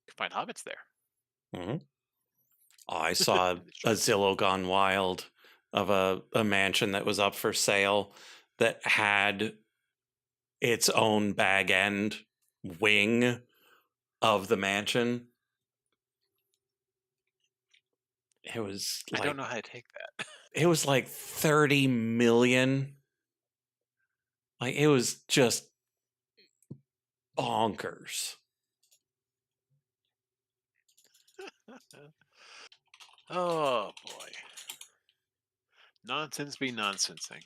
You can find hobbits there. Mm-hmm. Oh, I saw In the a short. Zillow gone wild of a mansion that was up for sale that had its own bag end wing of the mansion. It was I don't like know how to take that. 30 million. Like it was just bonkers. Oh boy. Nonsense be nonsensing.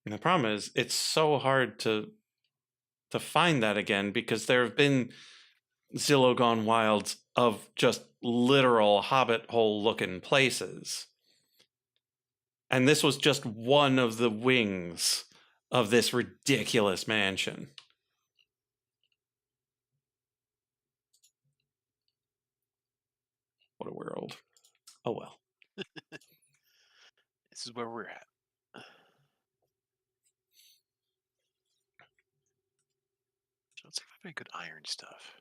And the problem is it's so hard to find that again because there have been Zillow gone wilds of just literal hobbit hole looking places. And this was just one of the wings of this ridiculous mansion. What a world. Oh well. This is where we're at. Let's see if I have any good iron stuff.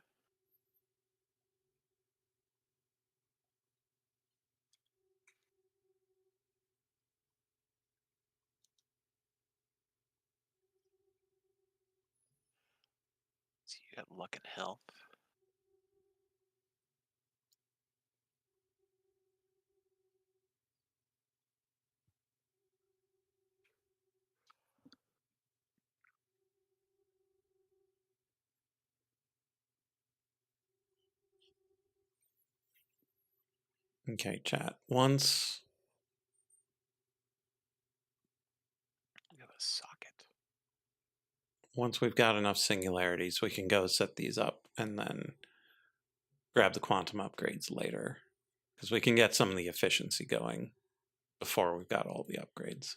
So you got luck and health. Okay, chat. Once You have a socket. we've got enough singularities, we can go set these up and then grab the quantum upgrades later. Because we can get some of the efficiency going before we've got all the upgrades.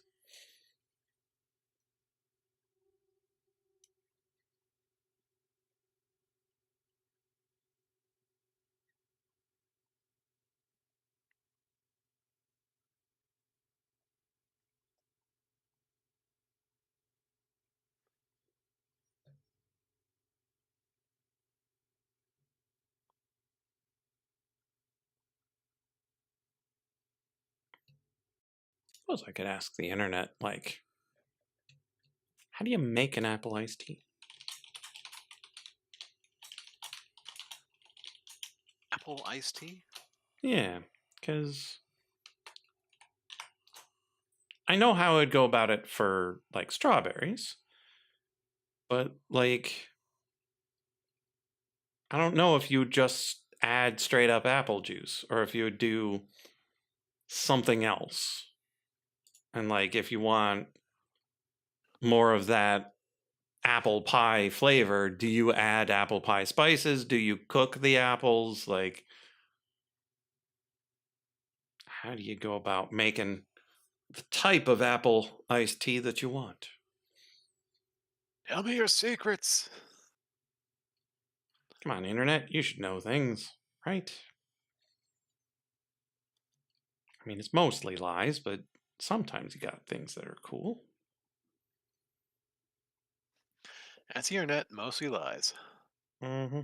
Suppose I could ask the internet, like, how do you make an apple iced tea? Apple iced tea? Yeah, because I know how I'd go about it for like strawberries, but like, I don't know if you would just add straight up apple juice or if you would do something else. And like, if you want more of that apple pie flavor, do you add apple pie spices? Do you cook the apples? Like, how do you go about making the type of apple iced tea that you want? Tell me your secrets. Come on, internet, you should know things, right? I mean, it's mostly lies, but sometimes you got things that are cool. That's the internet, mostly lies. Mm-hmm.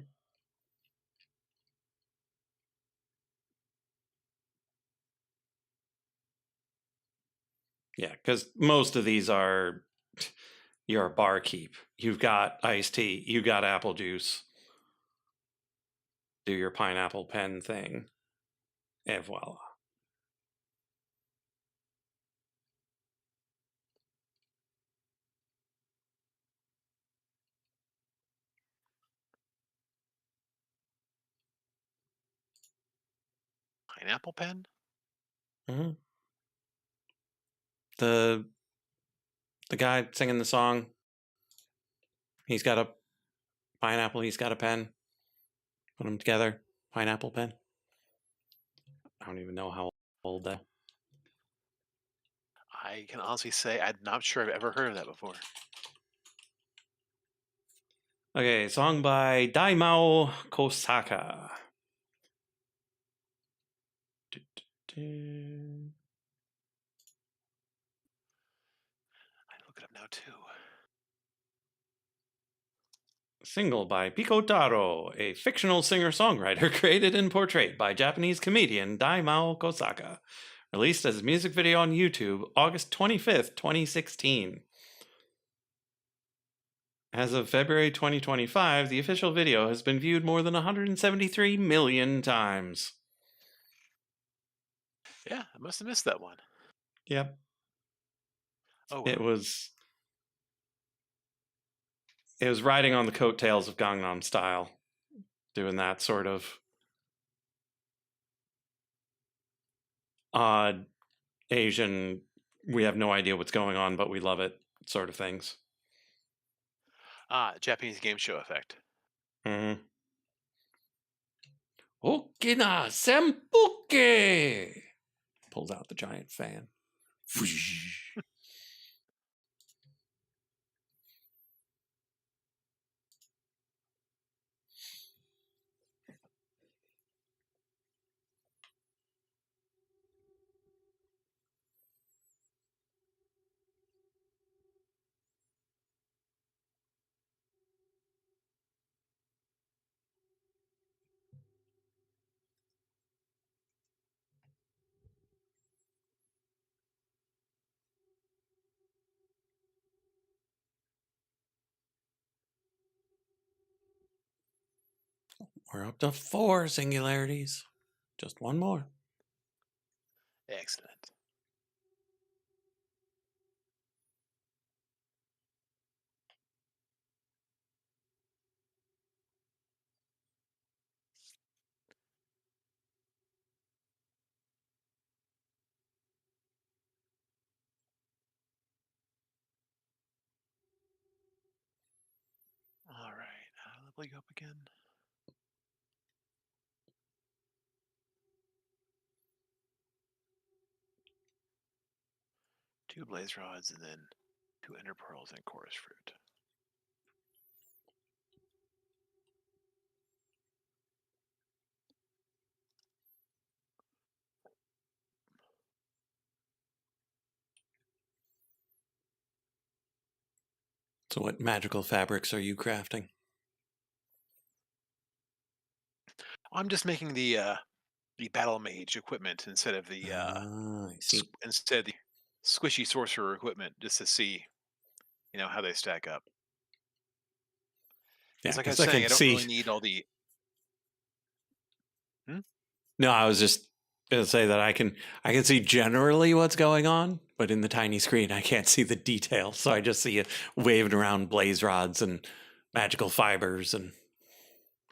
Yeah, because most of these are your barkeep. You've got iced tea, you got apple juice, do your pineapple pen thing, and voila. Pineapple pen? Mm-hmm. The guy singing the song, he's got a pineapple, he's got a pen. Put them together. Pineapple pen. I don't even know how old that. I can honestly say I'm not sure I've ever heard of that before. Okay, song by Daimao Kosaka. I look it up now too. Single by Piko Taro, a fictional singer-songwriter created and portrayed by Japanese comedian Daimao Kosaka. Released as a music video on YouTube August 25th, 2016. As of February 2025, the official video has been viewed more than 173 million times. Yeah, I must have missed that one. Yep. Oh, well. It was riding on the coattails of Gangnam Style, doing that sort of odd Asian, we have no idea what's going on, but we love it sort of things. Japanese game show effect. Mm-hmm. Okina Senpuke! Pulls out the giant fan. We're up to 4 singularities. Just one more. Excellent. All right. How level you up again? 2 blaze rods and then 2 ender pearls and chorus fruit. So what magical fabrics are you crafting? I'm just making the battle mage equipment instead of the I see. instead of the squishy sorcerer equipment, just to see, how they stack up. Yeah, Because like I was because I saying, can I don't see. really need all the. Hmm? No, I was just gonna say that I can see generally what's going on, but in the tiny screen I can't see the detail. So I just see it waving around blaze rods and magical fibers and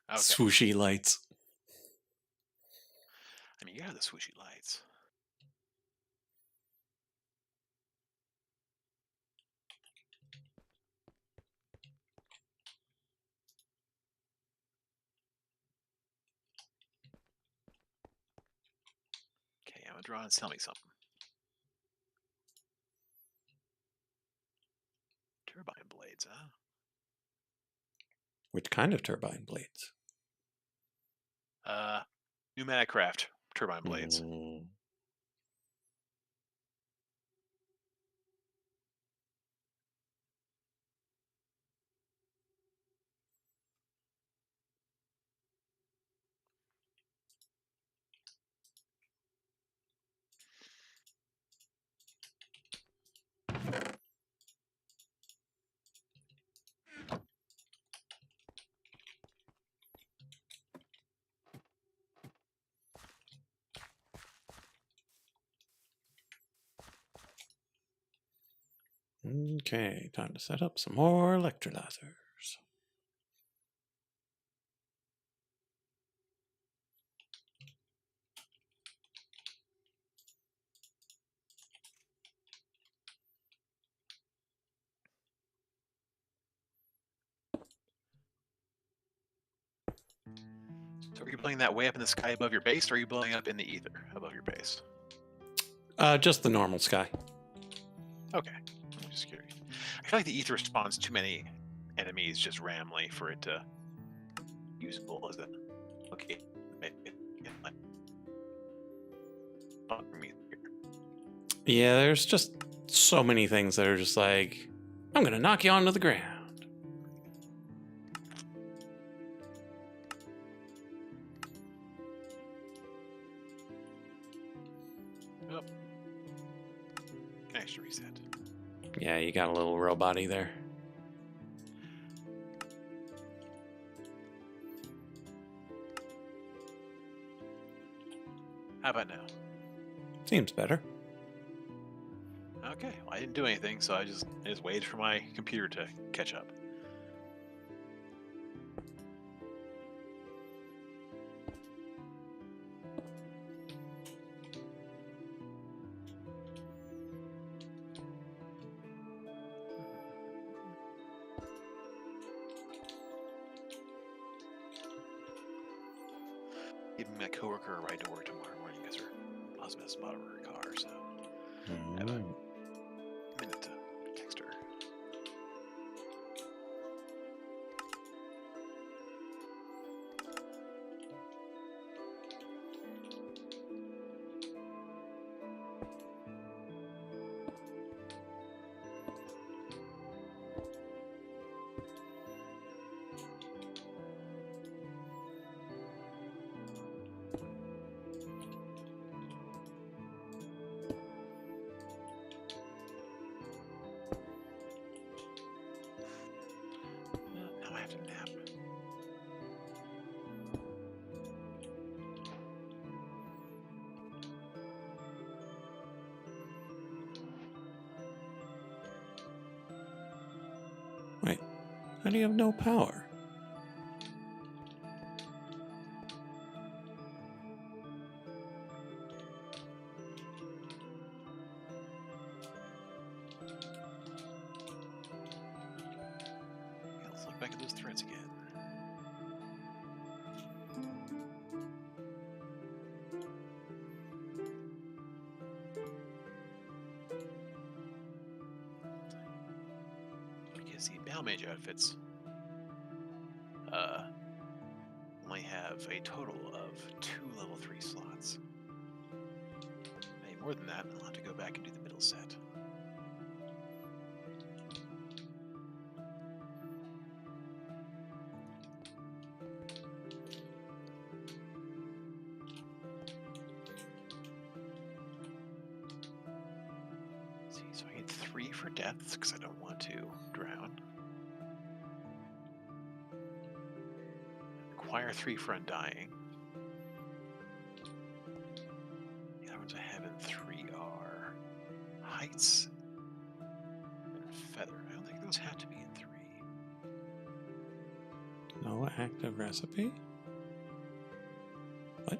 Okay. swooshy lights. I mean, you have the swooshy lights. Okay, I'm gonna draw and tell me something. Turbine blades, huh? Which kind of turbine blades? Pneumatic craft turbine blades. Mm. Okay, time to set up some more electrolyzers. building that way up in the sky above your base, or are you building up in the ether above your base? Just the normal sky. Okay, I'm just curious. I feel like the ether spawns too many enemies just randomly for it to usable as a okay. Yeah, there's just so many things that are just like, I'm gonna knock you onto the ground. Oh. Extra reset. Yeah, you got a little robot-y there. How about now? Seems better. Okay, well, I didn't do anything, so I just waited for my computer to catch up. Giving my coworker a ride to work tomorrow morning because her boss messed about her car, so I have a minute to text her. Now I have to nap. Wait, how do you have no power? Okay, let's look back at those threads again. Because the battle mage outfits only have a total of 2 level 3 slots. Any more than that, I'll have to go back and do the middle set. See, so I need 3 for deaths because I don't want to drown. Require 3 for undying. The other ones I have in 3 are heights and feather. I don't think those have to be in 3. No active recipe? What?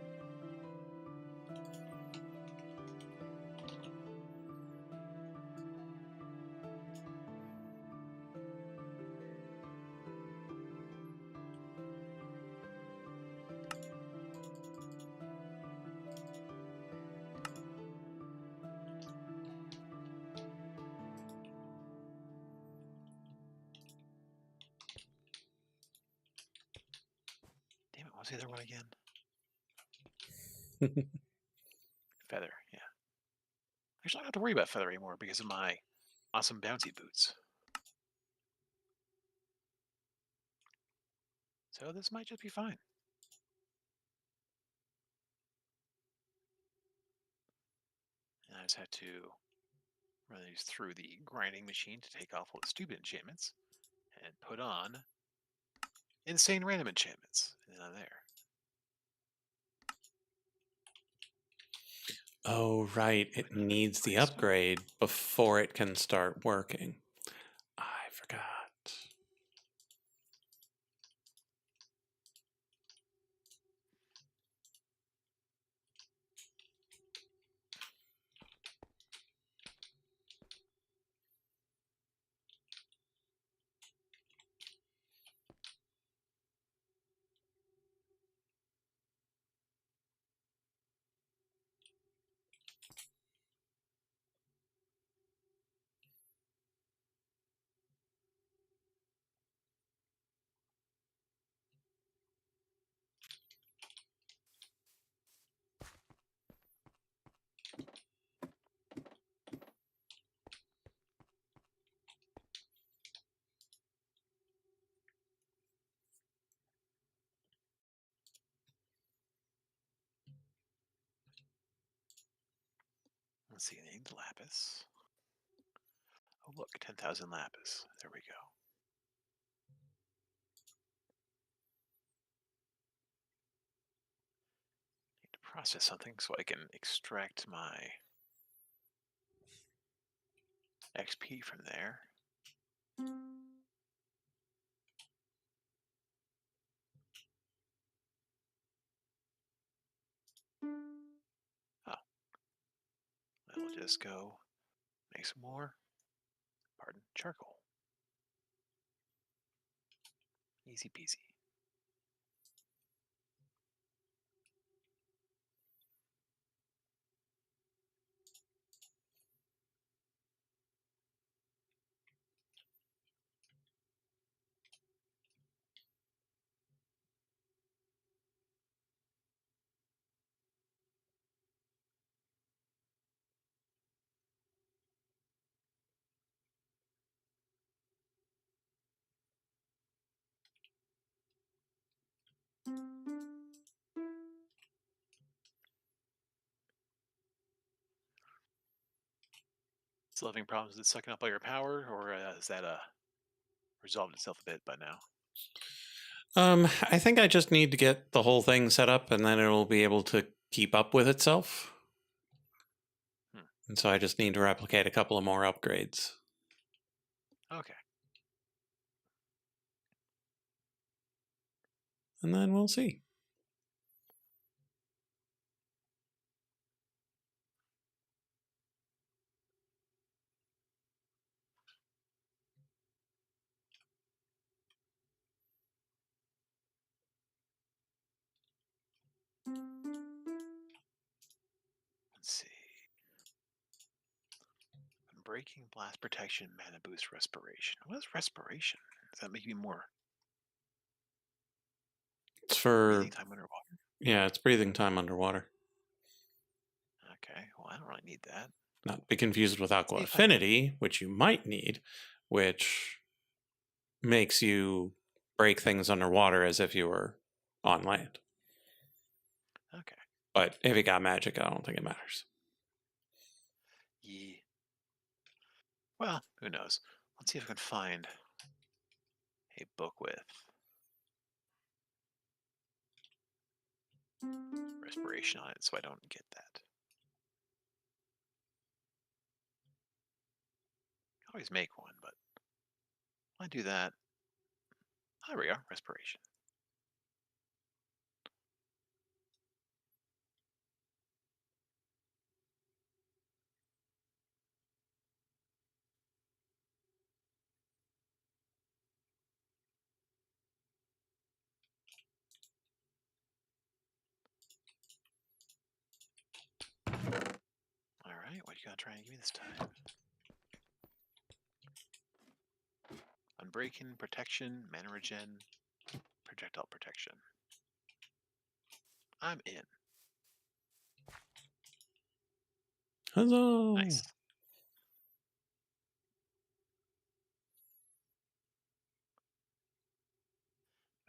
Damn it, what's the other one again? Feather, yeah. Actually, I don't have to worry about feather anymore because of my awesome bouncy boots. So this might just be fine. And I just have to run these through the grinding machine to take off all the stupid enchantments and put on insane random enchantments. And then I'm there. Oh, right. It needs the upgrade before it can start working. I forgot. Let's see, named lapis. Oh, look, 10,000 lapis. There we go. Need to process something so I can extract my XP from there. Oh, I'll just go make some more. Pardon, charcoal. Easy peasy. Still having problems with sucking up all your power, or has that resolved itself a bit by now? I think I just need to get the whole thing set up, and then it'll be able to keep up with itself. And so I just need to replicate a couple of more upgrades. Okay. And then we'll see. Let's see. Breaking, blast protection, mana boost, respiration. What is respiration? Does that make me more It's for breathing time underwater? yeah, it's breathing time underwater. Okay, well, I don't really need that. Not be confused with Aqua See if I can. Affinity, which you might need, which makes you break things underwater as if you were on land. Okay. But if you got magic, I don't think it matters. Yeah. Well, who knows? Let's see if I can find a book with respiration on it so I don't get that. I always make one, but I do that. There we go, respiration. All right, what you gonna try and give me this time? Unbreaking, protection, mana regen, projectile protection. I'm in. Huzzah! Nice.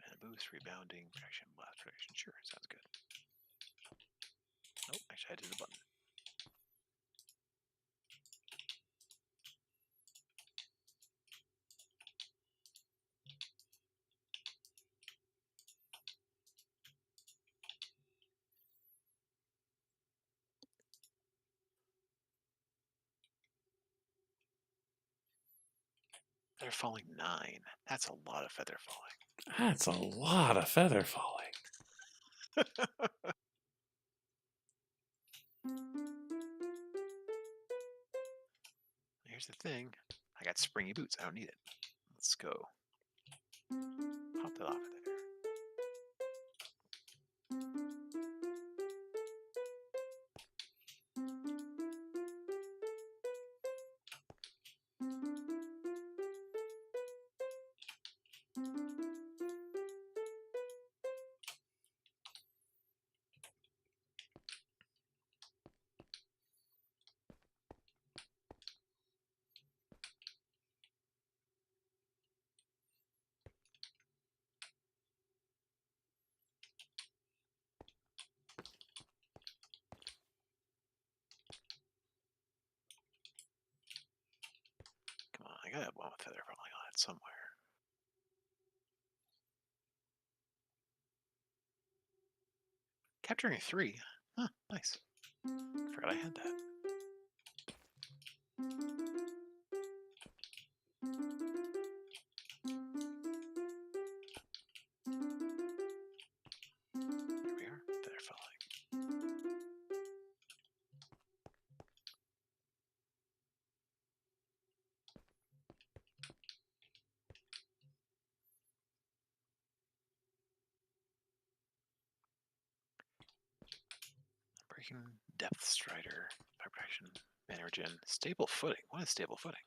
Mana boost, rebounding, protection, blast protection. Sure, sounds good. Nope, actually I did the button. Feather falling 9. That's a lot of feather falling. That's a lot of feather falling. Here's the thing. I got springy boots. I don't need it. Let's go. Pop that off of there. gotta have one with feather falling on it somewhere. Capturing 3. Huh, nice. Forgot I had that. Here we are. Feather falling. Breaking depth strider. Fire protection. Mana regen. Stable footing. What is stable footing?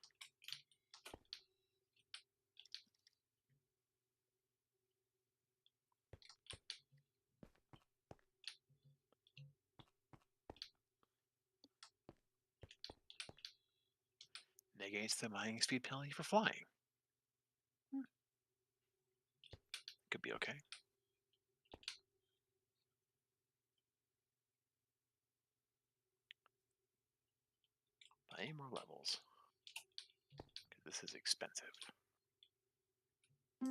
Negates the mining speed penalty for flying. Could be okay. Buy any more levels. This is expensive. Oh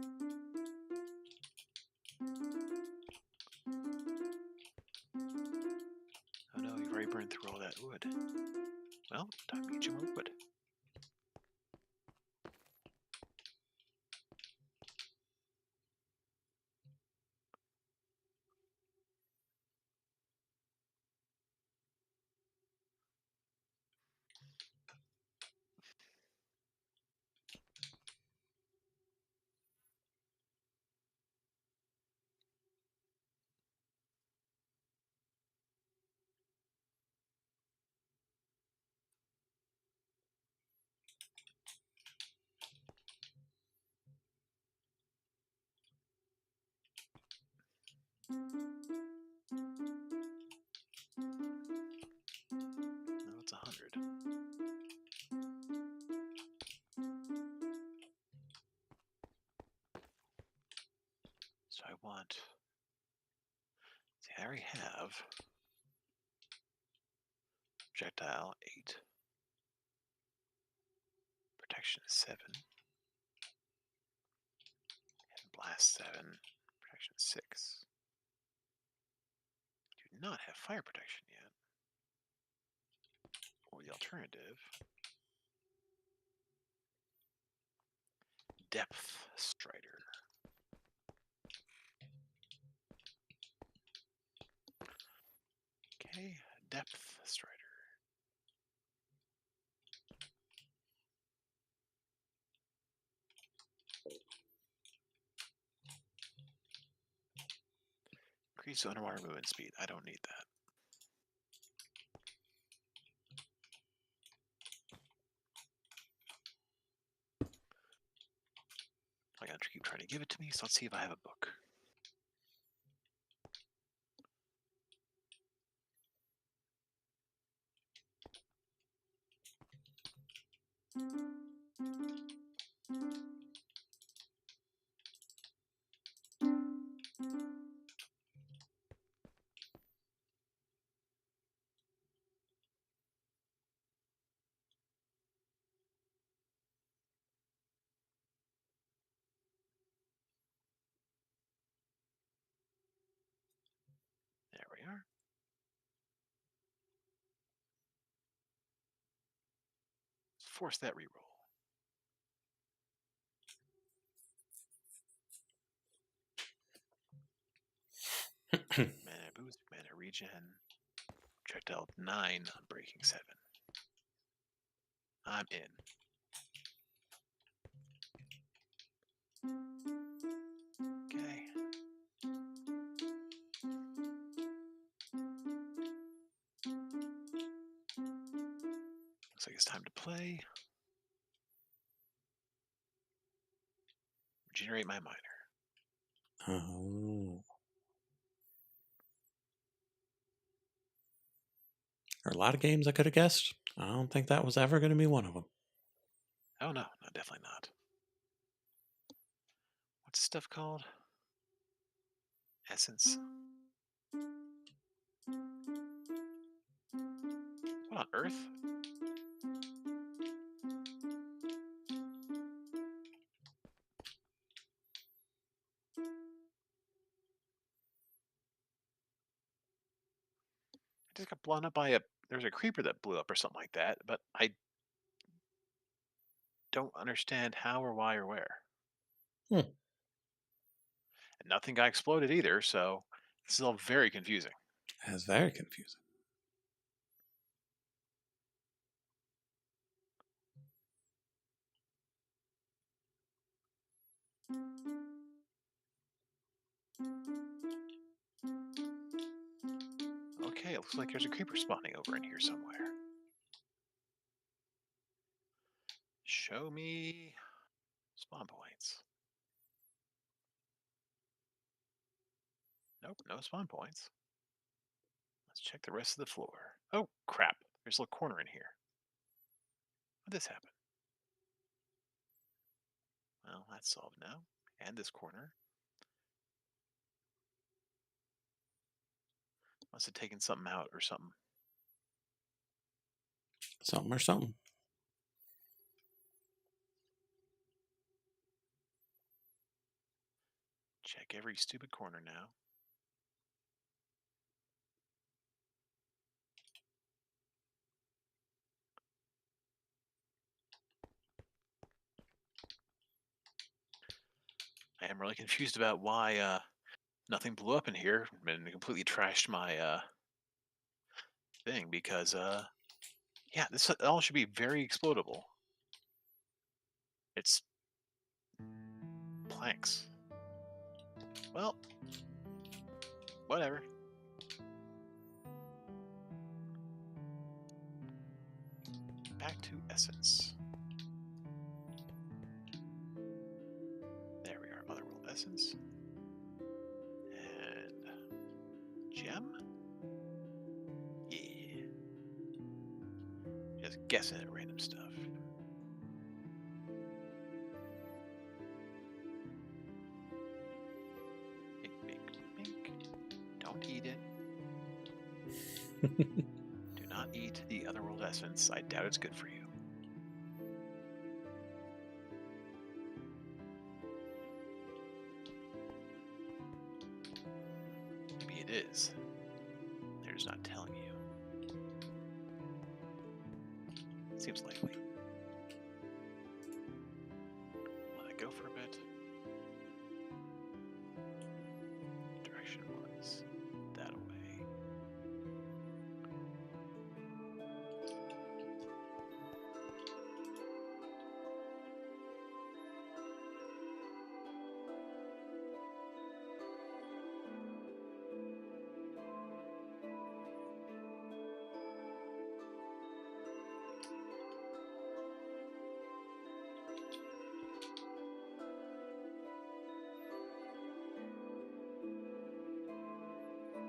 no, you've already burned through all that wood. Well, time to get you more wood. No, it's 100. So I want. See, I already have projectile 8, protection 7, and blast 7, protection 6. Do not have fire protection yet. Or the alternative, depth strider. Okay, depth strider. Increase underwater movement speed. I don't need that. I gotta keep trying to give it to me, so let's see if I have a book. There we are. Let's force that reroll. Mana boost, mana regen, projectile 9 on breaking 7. I'm in. Okay. Looks like it's time to play. Regenerate my miner. Oh. There are a lot of games I could have guessed. I don't think that was ever going to be one of them. Oh no, no, definitely not. What's stuff called? Essence. What on earth? just got blown up by there's a creeper that blew up or something like that, but I don't understand how or why or where. Hmm. And nothing got exploded either, so this is all very confusing. That's very confusing. Okay, it looks like there's a creeper spawning over in here somewhere. Show me spawn points. Nope, no spawn points. Let's check the rest of the floor. Oh, crap. There's a little corner in here. How'd this happen? Well, that's solved now. And this corner. Must have taken something out or something. Something or something. Check every stupid corner now. I am really confused about why nothing blew up in here and completely trashed my thing because yeah, this all should be very explodable. It's planks. Well, whatever. Back to essence. There we are, Otherworld essence. And gem? Yeah. Just guessing at random stuff. Bink, bink, bink. Don't eat it. Do not eat the Otherworld essence. I doubt it's good for you. Maybe it is. They're just not telling you. Seems likely. Let it go for a bit. Direction was that way.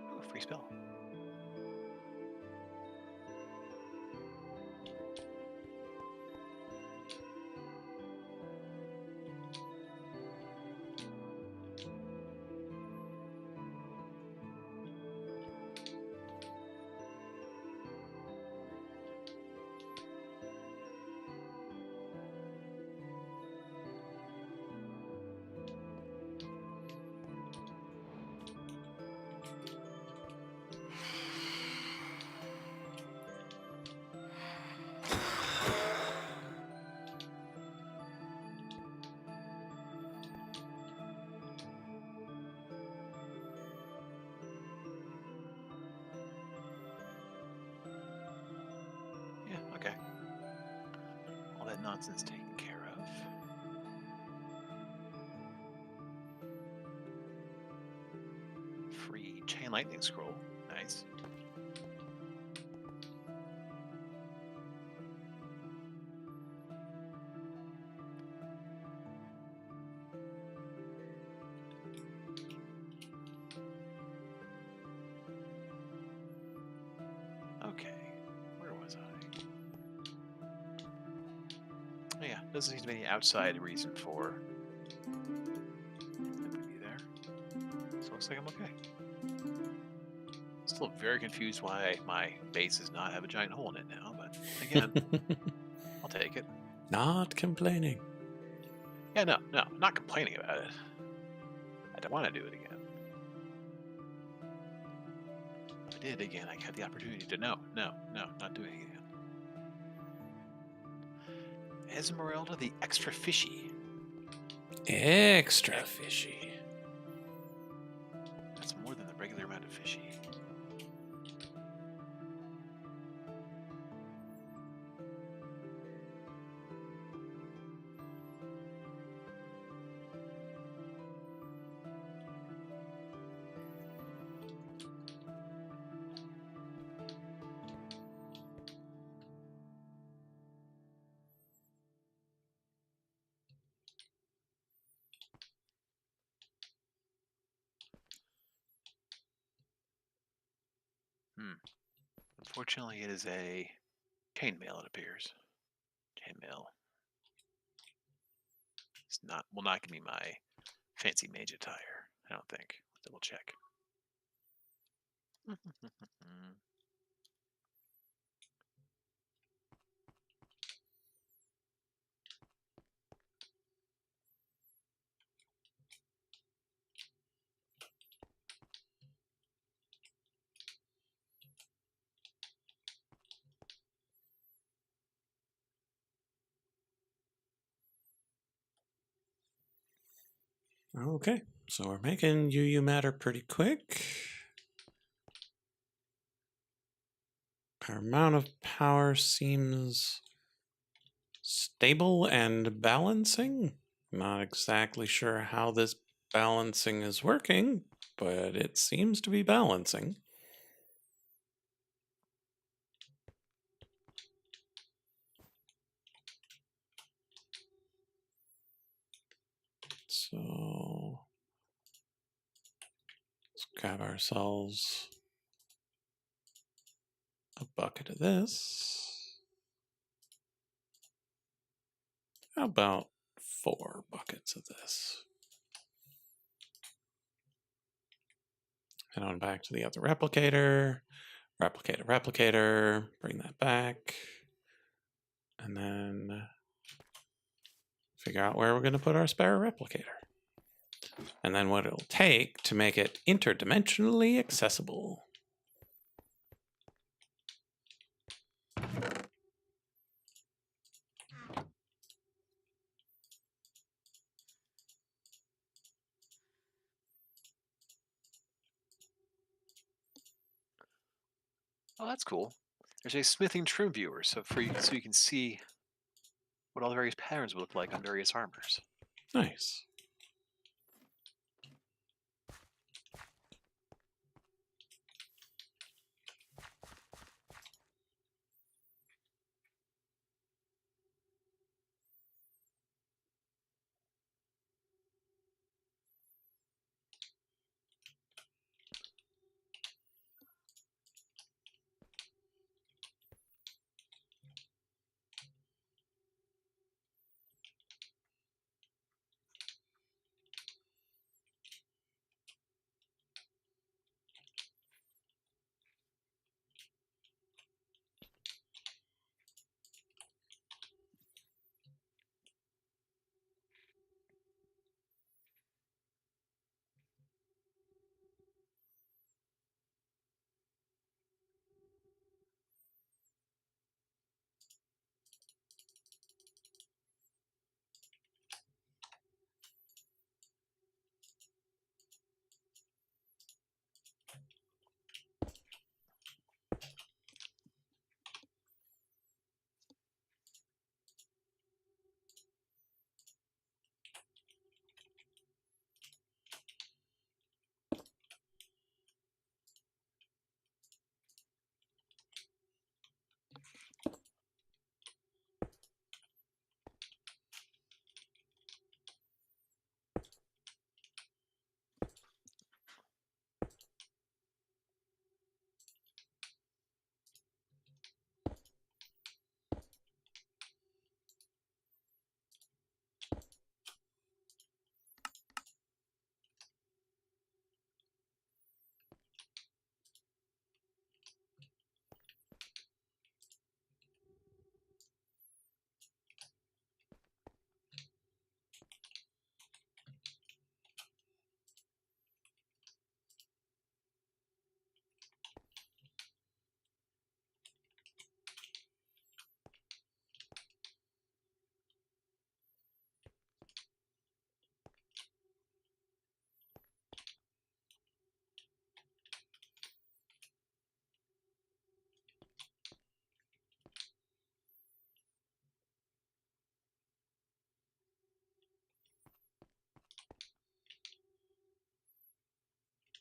Oh, free spell. Yeah, okay. All that nonsense taken care of. Free chain lightning scroll. Nice. Okay, where was I? Oh, yeah, doesn't seem to be any outside reason for him to be there. So it looks like I'm okay. Still very confused why my base does not have a giant hole in it now, but again, I'll take it. Not complaining. Yeah, no, I'm not complaining about it. I don't want to do it again. I did again, I had the opportunity to no, not doing it again. Esmeralda the extra fishy. Extra fishy. That's more than the regular amount of fishy. Unfortunately, it is a chainmail, it appears. Chainmail. It's not, will not give me my fancy mage attire, I don't think. Double check. Okay, so we're making UU matter pretty quick. Our amount of power seems stable and balancing. Not exactly sure how this balancing is working, but it seems to be balancing. So let's grab ourselves a bucket of this. How about 4 buckets of this? Head on back to the other replicator. Replicator. Bring that back. And then figure out where we're going to put our spare replicator. And then what it'll take to make it interdimensionally accessible. Oh, that's cool. There's a smithing trim viewer, so so you can see what all the various patterns would look like on various armors. Nice.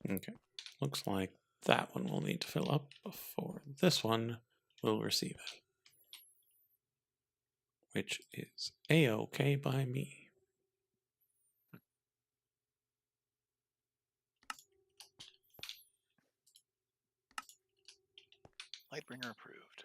Okay. Looks like that one will need to fill up before this one will receive it. Which is A-OK by me. Lightbringer approved.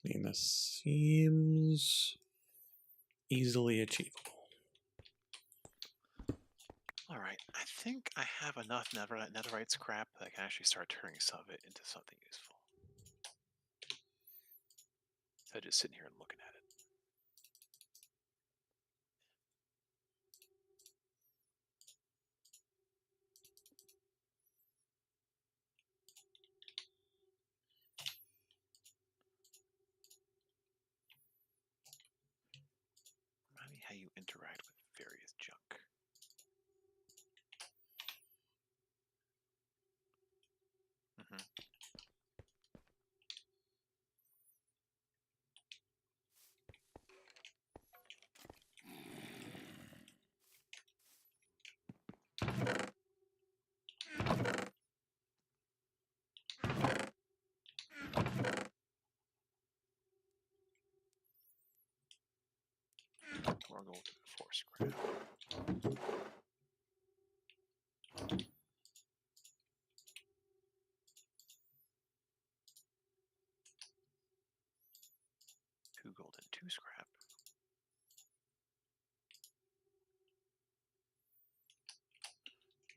I mean, this seems easily achievable. All right, I think I have enough netherite scrap that I can actually start turning some of it into something useful. Instead of just sitting here and looking at it. Remind me how you interact with various junk. More gold, 4 scrap. Two gold and 2 scrap.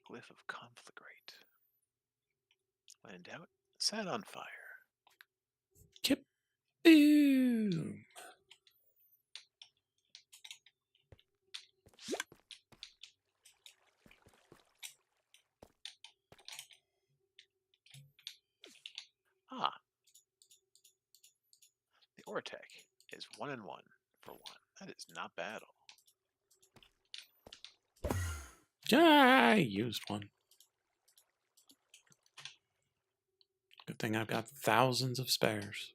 Glyph of conflagrate. When in doubt, set on fire. Kip. Boom. Ah, the Ortec is 1 and 1 for 1. That is not bad at all. I used one. Good thing I've got thousands of spares.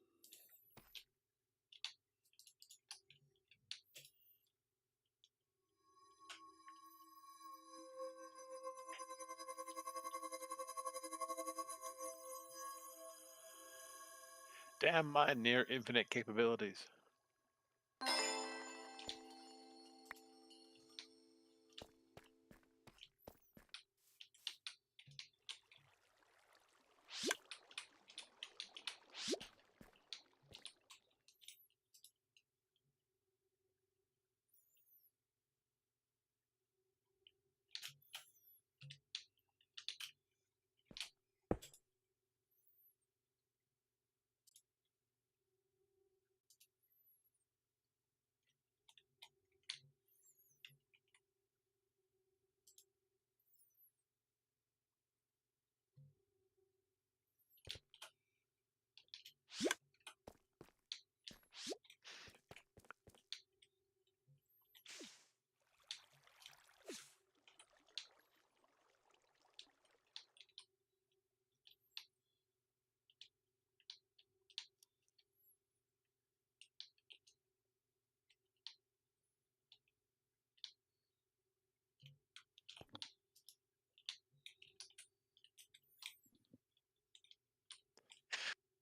Damn my near infinite capabilities.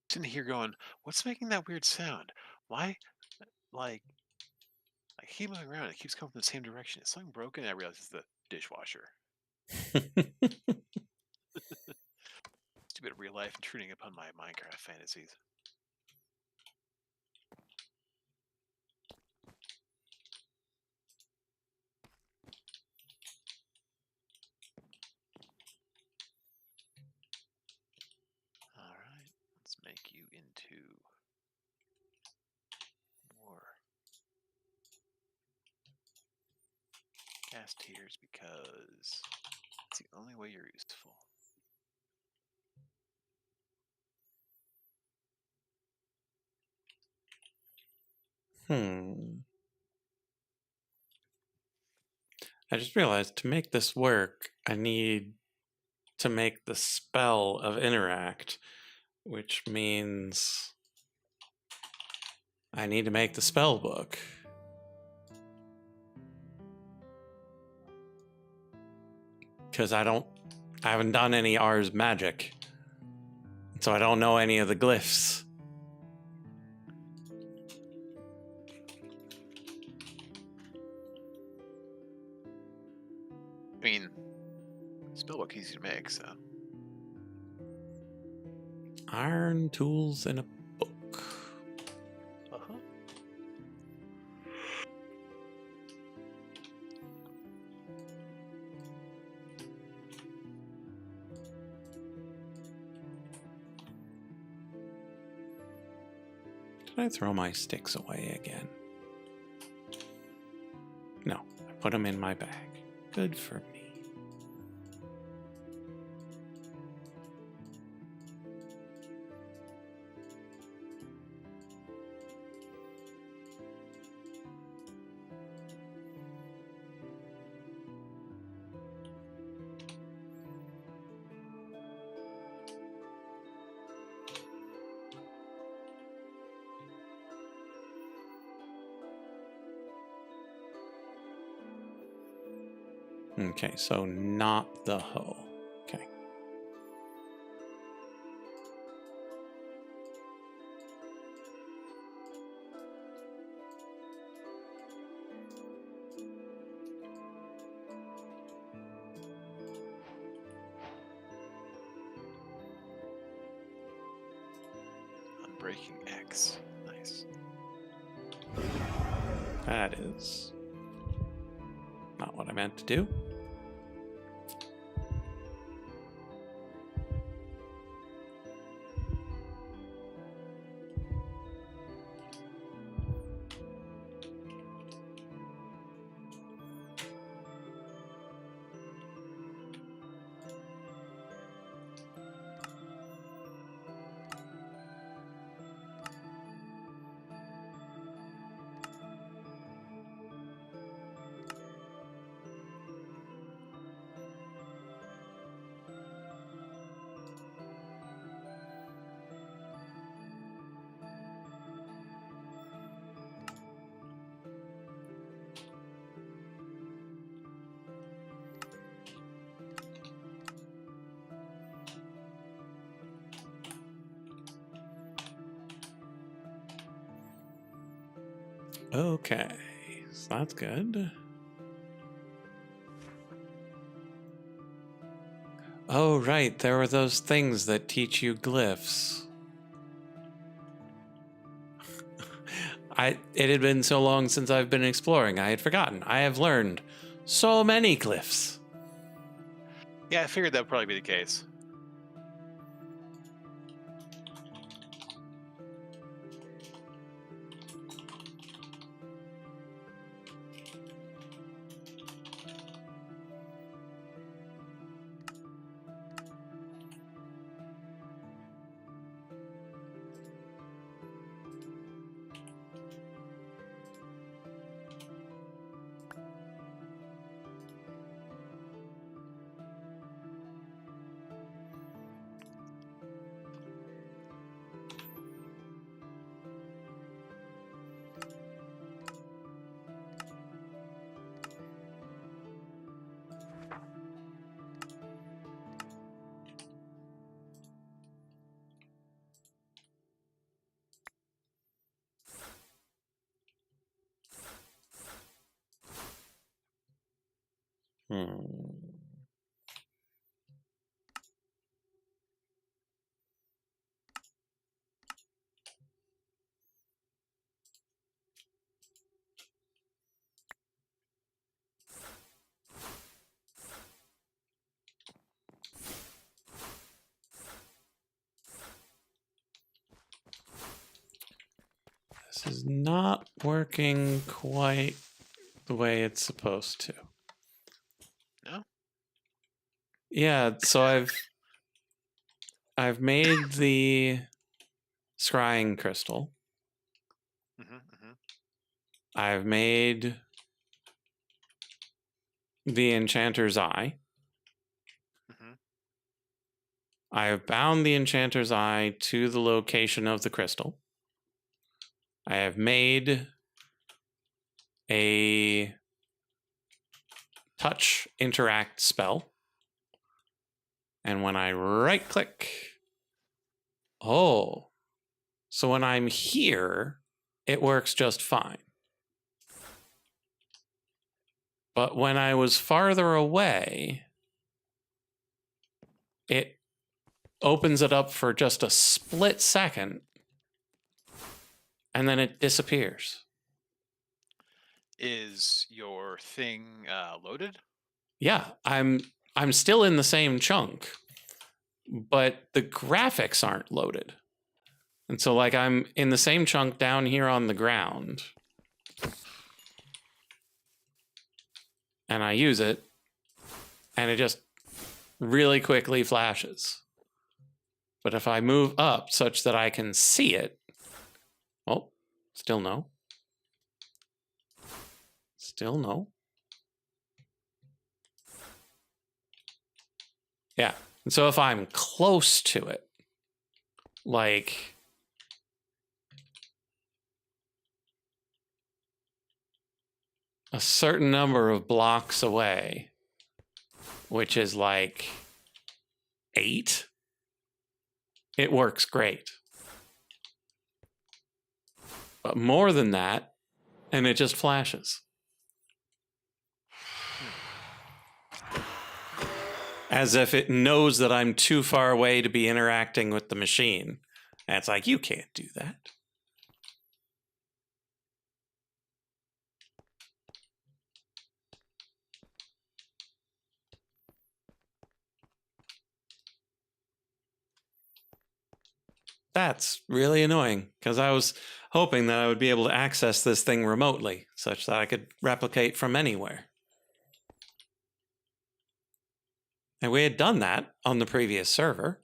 Sitting here going, what's making that weird sound? Why? Like, I keep moving around. It keeps coming from the same direction. Is something broken? I realize it's the dishwasher. Stupid real life intruding upon my Minecraft fantasies. S tiers because it's the only way you're useful. I just realized to make this work, I need to make the spell of interact, which means I need to make the spell book. Because I haven't done any Ars magic. So I don't know any of the glyphs. I mean, spellbook easy to make, so. Iron tools in a book. Uh-huh. Did I throw my sticks away again? No, I put them in my bag. Good for me. Okay, so not the hoe. Okay. Unbreaking X. Nice. That is not what I meant to do. Okay, so that's good. Oh, right, there were those things that teach you glyphs. It had been so long since I've been exploring, I had forgotten. I have learned so many glyphs. Yeah, I figured that would probably be the case. This is not working quite the way it's supposed to. Yeah, so I've made the scrying crystal. I've made the enchanter's eye. I have bound the enchanter's eye to the location of the crystal. I have made a touch interact spell. And when I right click, oh, so when I'm here, it works just fine. But when I was farther away, it opens it up for just a split second, and then it disappears. Is your thing loaded? Yeah, I'm still in the same chunk, but the graphics aren't loaded. And so like I'm in the same chunk down here on the ground. And I use it, and it just really quickly flashes. But if I move up such that I can see it, oh, still no. Still no. Yeah. And so if I'm close to it, like a certain number of blocks away, which is like 8, it works great. But more than that, and it just flashes. As if it knows that I'm too far away to be interacting with the machine. And it's like, you can't do that. That's really annoying, because I was hoping that I would be able to access this thing remotely, such that I could replicate from anywhere. And we had done that on the previous server.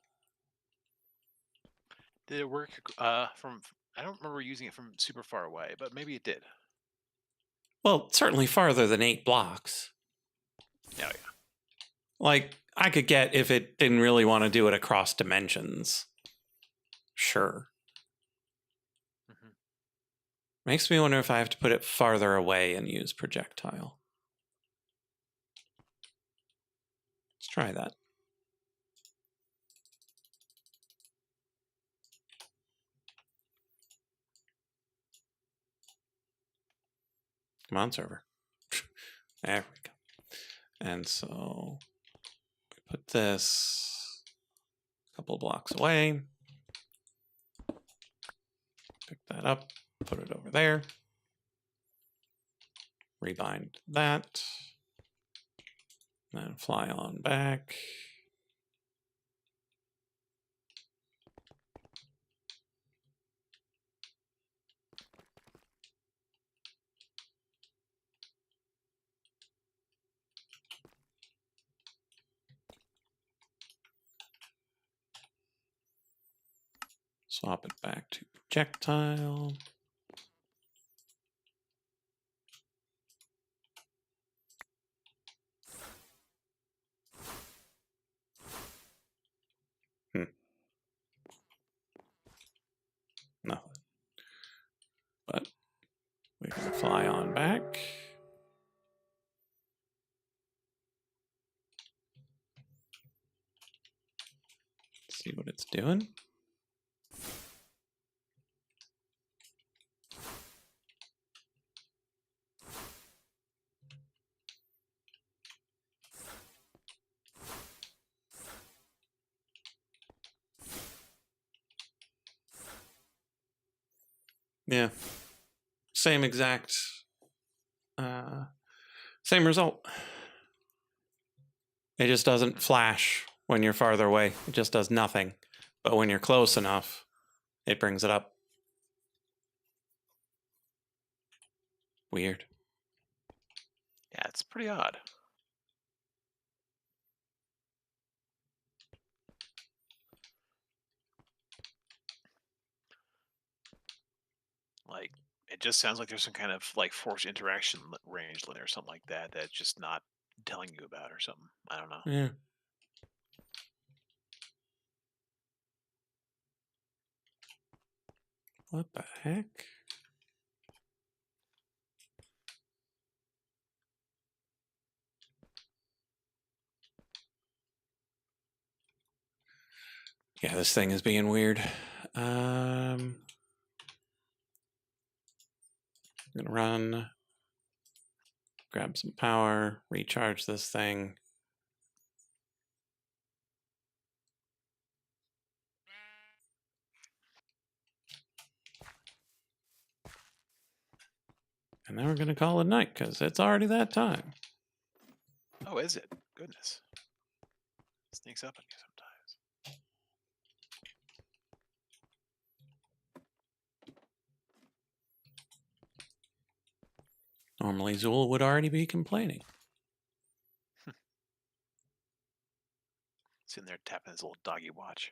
Did it work from... I don't remember using it from super far away, but maybe it did. Well, certainly farther than 8 blocks. Oh, yeah. Like, I could get if it didn't really want to do it across dimensions. Sure. Makes me wonder if I have to put it farther away and use projectile. Let's try that. Come on, server. There we go. And so we put this a couple blocks away. Pick that up, put it over there. Rebind that. Then fly on back. Swap it back to projectile. Nothing. But we can fly on back. See what it's doing. Yeah. Same exact same result. It just doesn't flash when you're farther away. It just does nothing. But when you're close enough, it brings it up. Weird. Yeah, it's pretty odd. like it just sounds like there's some kind of like forced interaction range limit or something like that that's just not telling you about or something. I don't know. Yeah. What the heck? Yeah, this thing is being weird. I'm gonna run, grab some power, recharge this thing. And then we're gonna call it night because it's already that time. Oh, is it? Goodness. Sneaks up on you sometimes. Normally Zool would already be complaining. Sitting there tapping his little doggy watch.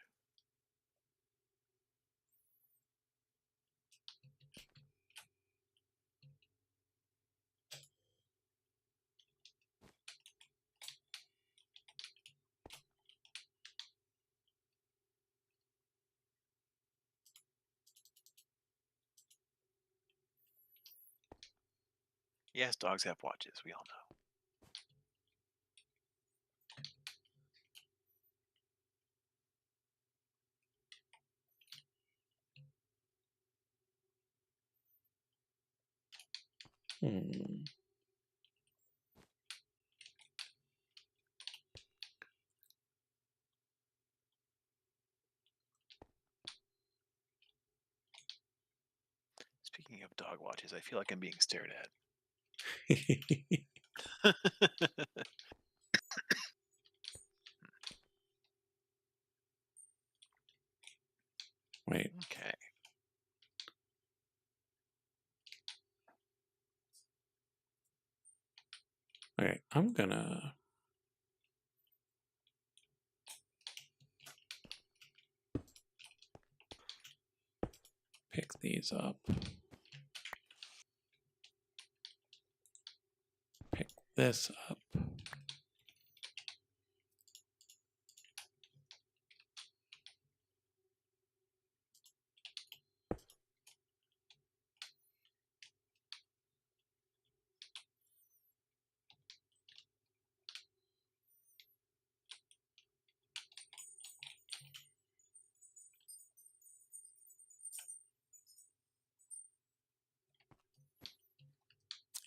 Yes, dogs have watches. We all know. Hmm. Speaking of dog watches, I feel like I'm being stared at. Wait. Okay. Okay, I'm gonna pick these up. Pick this up.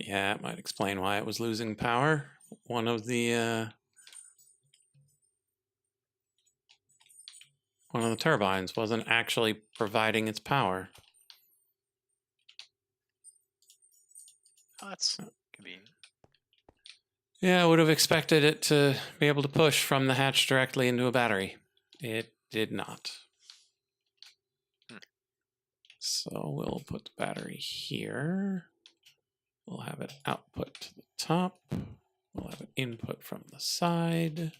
Yeah, it might explain why it was losing power. One of the turbines wasn't actually providing its power. Oh, that's convenient. Yeah, I would have expected it to be able to push from the hatch directly into a battery. It did not. So we'll put the battery here. We'll have it output to the top. We'll have an input from the side.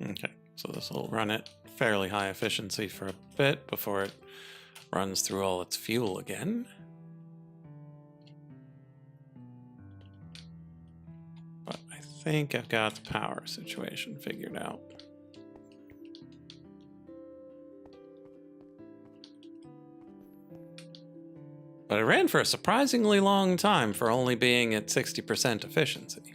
Okay, so this will run at fairly high efficiency for a bit before it runs through all its fuel again. But I think I've got the power situation figured out. But it ran for a surprisingly long time for only being at 60% efficiency.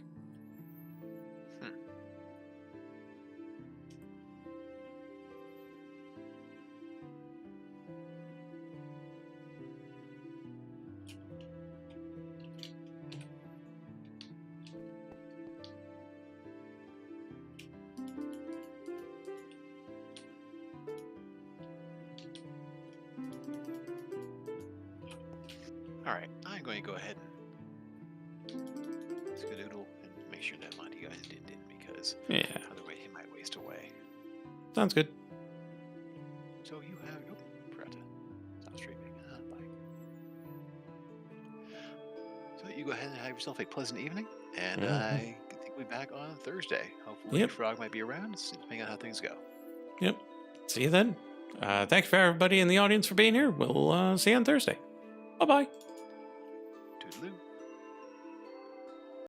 All right, I'm going to go ahead and skedoodle and make sure that Monty guys didn't because Yeah. otherwise he might waste away. Sounds good. So you have forgot to stop streaming. Bye. So you go ahead and have yourself a pleasant evening, and I think we'll be back on Thursday. Hopefully, Frog might be around, depending on how things go. Yep. See you then. Thanks for everybody in the audience for being here. We'll see you on Thursday. Bye-bye. Toodaloo.